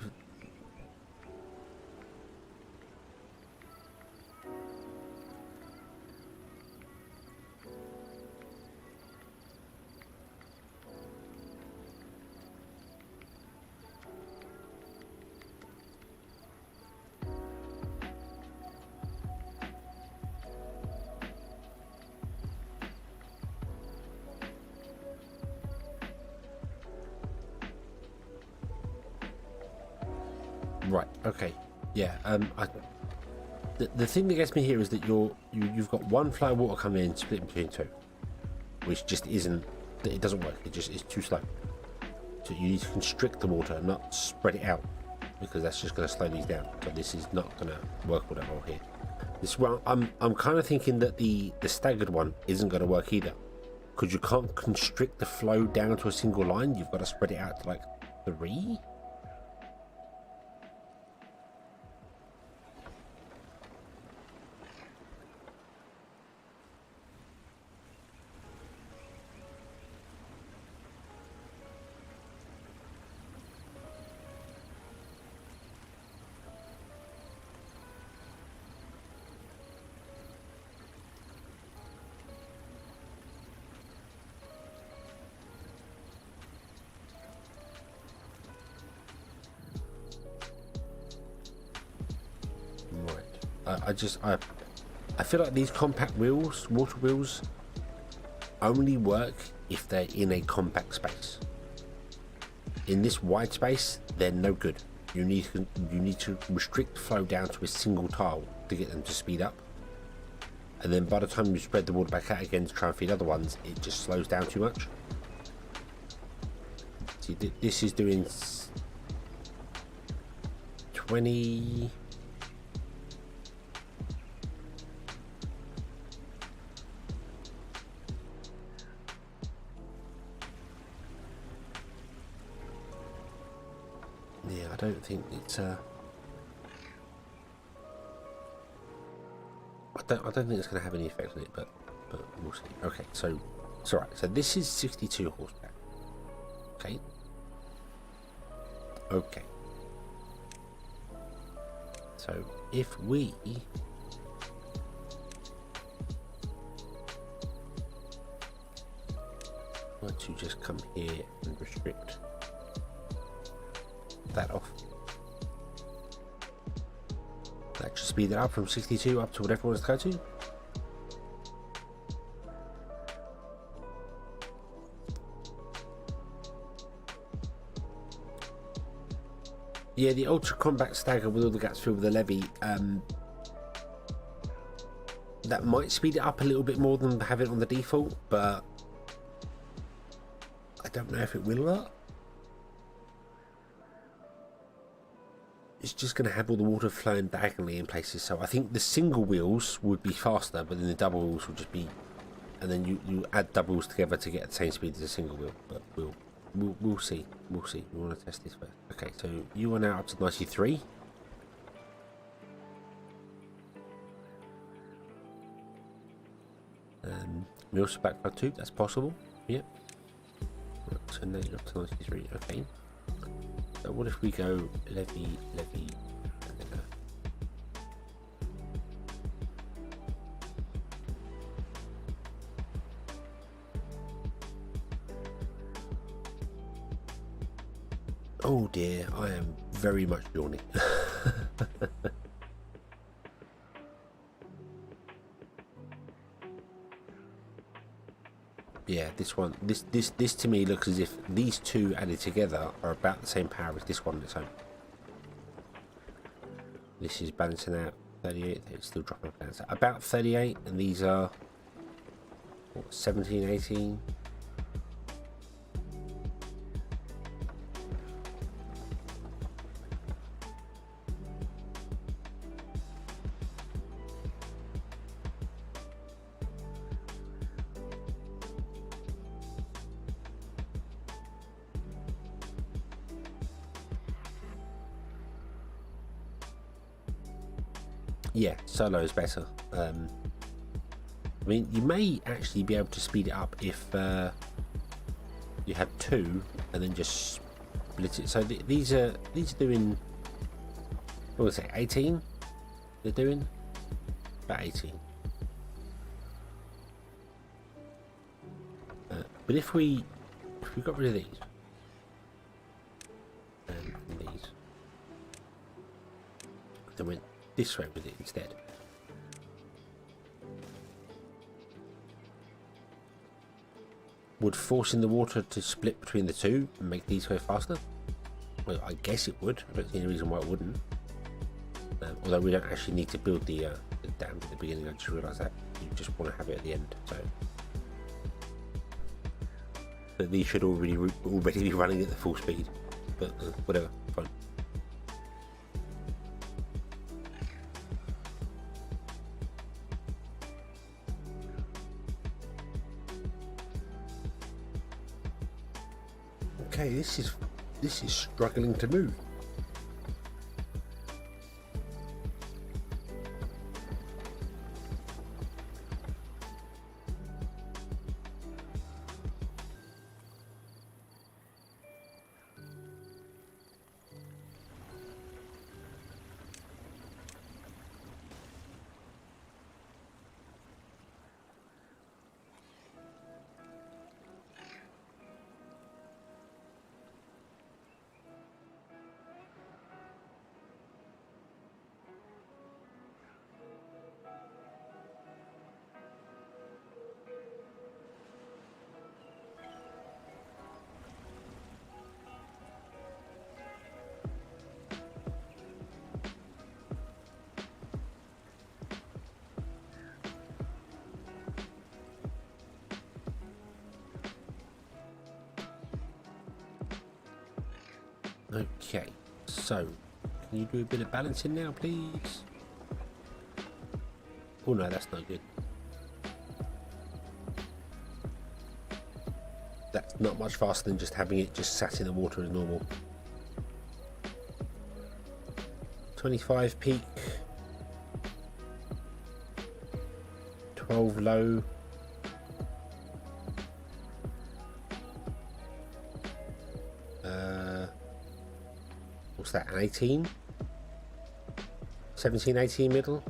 Right. Okay. Yeah. The thing that gets me here is that you've got one flow of water coming in split between two, which just isn't. It doesn't work. It's too slow. So you need to constrict the water, not spread it out, because that's just going to slow these down. So this is not going to work all that well here. This one, I'm kind of thinking that the staggered one isn't going to work either, because you can't constrict the flow down to a single line. You've got to spread it out to like 3. I feel like these compact wheels, water wheels, only work if they're in a compact space. In this wide space, they're no good. You need to restrict the flow down to a single tile to get them to speed up. And then by the time you spread the water back out again to try and feed other ones, it just slows down too much. See, this is doing 20. Yeah, I don't think it's I don't think it's going to have any effect on it, but we'll see. Okay, so it's alright. So this is 62 horsepower. Okay. Okay. So if we were to just come here and restrict that off, that should speed it up from 62 up to whatever it wants to go to. Yeah, the ultra compact stagger with all the gaps filled with a levy, that might speed it up a little bit more than have it on the default, but I don't know if it will or not. It's just going to have all the water flowing diagonally in places, so I think the single wheels would be faster, but then the double wheels would just be, and then you add double wheels together to get the same speed as a single wheel. But we'll see. We'll see. We want to test this first. Okay, so you are now up to 93. We also backflow 2. That's possible. Yep. Right, so now you're up to 93. Okay. So what if we go levy, and then oh dear, I am very much yawning. Yeah, this one, this to me looks as if these two added together are about the same power as this one on its own. This is balancing out 38, it's still dropping off balance. About 38, and these are what, 17, 18. Yeah, solo is better. I mean, you may actually be able to speed it up if you had 2 and then just ability. So these are doing, what was it, 18? They're doing about 18. But if we got rid of these and these, then went this way with it instead. Would forcing the water to split between the two and make these go faster? Well, I guess it would. I don't see any reason why it wouldn't. Although we don't actually need to build the dam at the beginning. I just realised that you just want to have it at the end. So but these should already be running at the full speed. But whatever, fine. Okay, this is struggling to move. Okay, so can you do a bit of balancing now, please? Oh no, that's not good. That's not much faster than just having it just sat in the water as normal. 25 peak, 12 low. What's that, an 18? 17, 18 middle?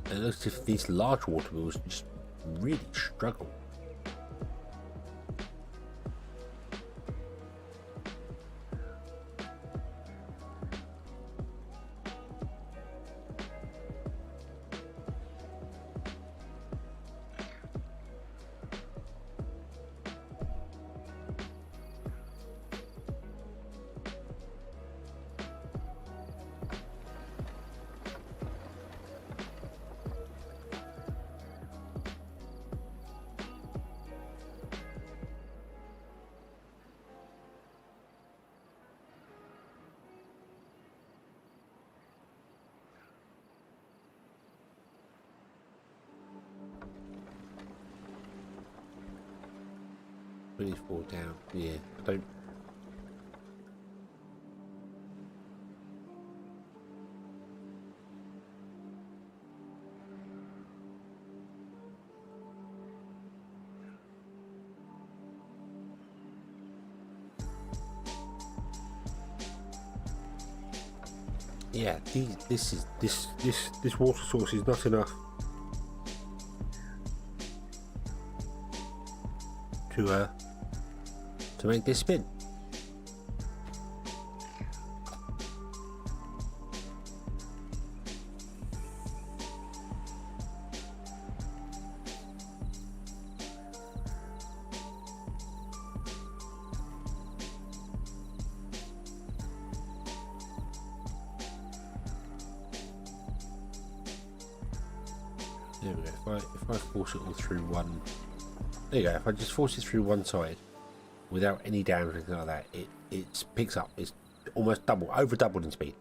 It looks as if these large water wheels just really struggle. Fall down. Yeah, I don't. Yeah, this water source is not enough to make this spin. There we go. If I force it all through one, there you go. If I just force it through one side without any down or anything like that, it picks up. It's almost over doubled in speed.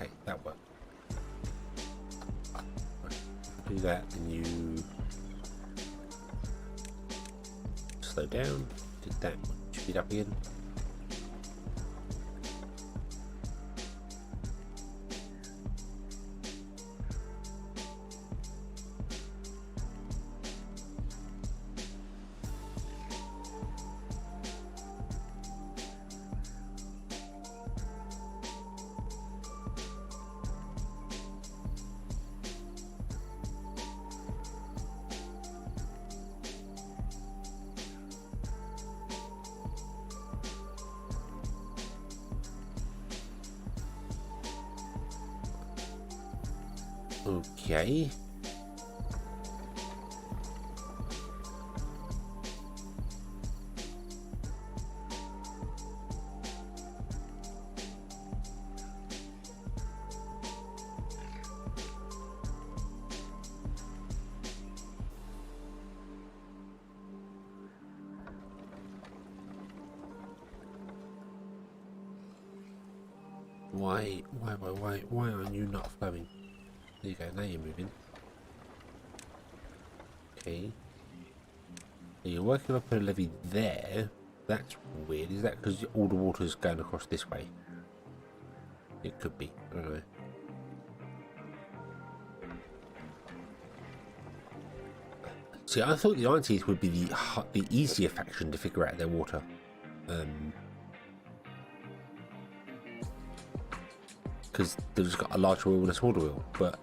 Okay, that worked. Do that, and you slow down. Did that. Speed up again. Okay. Why are you not flowing? There you go, now you're moving. Okay. So you're working up a levee there. That's weird. Is that because all the water's going across this way? It could be. I don't know. See, I thought the Ironteeth would be the easier faction to figure out their water. Because they've just got a larger wheel and a smaller wheel, but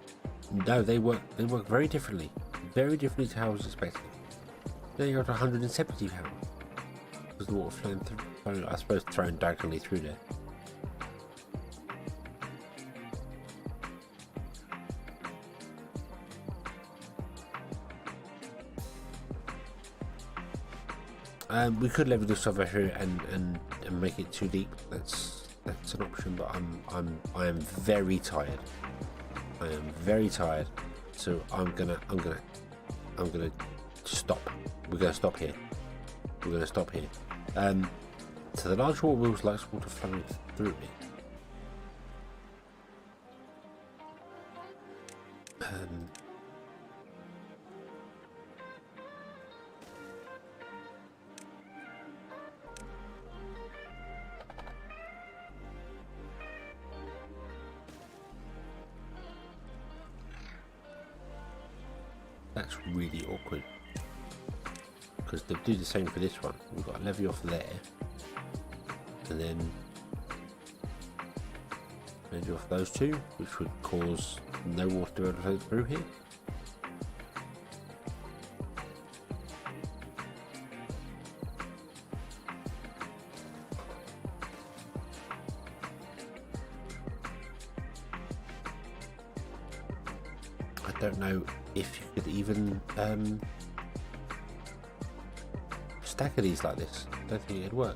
no, they work very differently to how I was expecting. They got 170 pounds because the water flowing through, I suppose, thrown diagonally through there. We could level this over here and make it too deep. That's an option, but I am very tired. I am very tired, so I'm gonna stop. We're gonna stop here. So the large water wheels likes water flowing through it. That's really awkward because they'll do the same for this one. We've got a levee off there, and then levee off those two, which would cause no water to flow through here. I don't know if you could even stagger these like this. I don't think it'd work.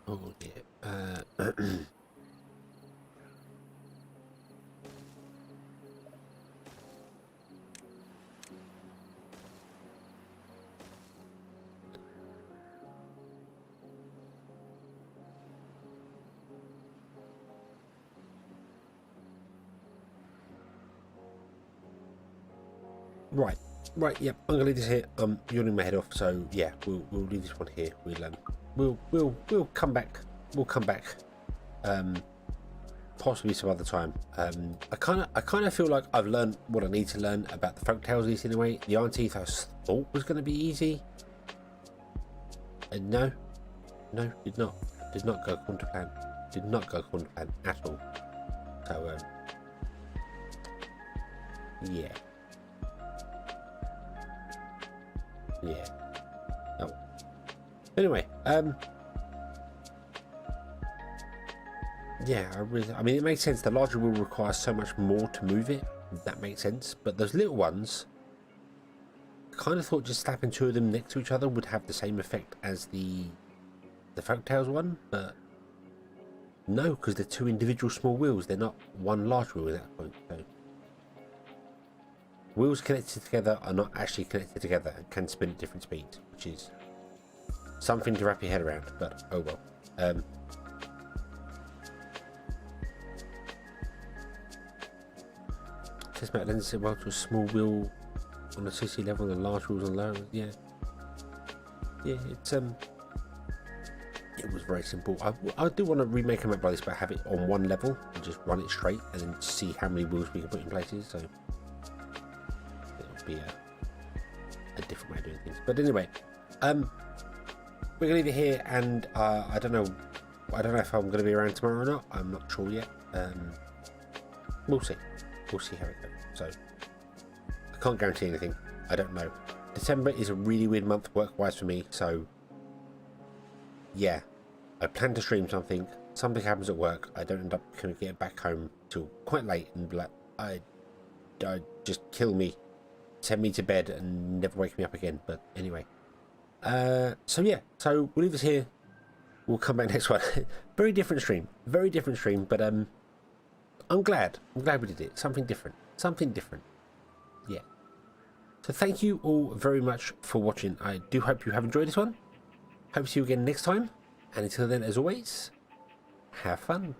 Oh dear. Right. Yep. I'm gonna leave this here. I'm yawning my head off. So yeah, we'll leave this one here. We'll come back. We'll come back. Possibly some other time. I kind of feel like I've learned what I need to learn about the folktales of this in a way. The Ironteeth I thought was going to be easy, and no, did not go according to plan. Did not go according to plan at all. So yeah. Anyway, yeah, I mean, it makes sense. The larger wheel requires so much more to move it. That makes sense. But those little ones, I kind of thought just slapping two of them next to each other would have the same effect as the Folktales one, but no, because they're two individual small wheels. They're not one large wheel at that point. So wheels connected together are not actually connected together and can spin at different speeds, which is something to wrap your head around. But oh well. Test map lends it well to a small wheel on a CC level and large wheels on low. Yeah, it's it was very simple. I do want to remake a map like this, but have it on one level and just run it straight, and then see how many wheels we can put in places. So it'll be a different way of doing things. But anyway, we're gonna leave it here, and I don't know if I'm gonna be around tomorrow or not. I'm not sure yet. We'll see. We'll see how it goes. So I can't guarantee anything. I don't know. December is a really weird month work-wise for me. So yeah, I plan to stream something. Something happens at work. I don't end up kind of getting back home till quite late, and be like, I just kill me, send me to bed, and never wake me up again. But anyway, so yeah. So we'll leave this here. We'll come back next one. Very different stream. But I'm glad we did it. Something different. Yeah. So thank you all very much for watching. I do hope you have enjoyed this one. Hope to see you again next time. And until then, as always, have fun.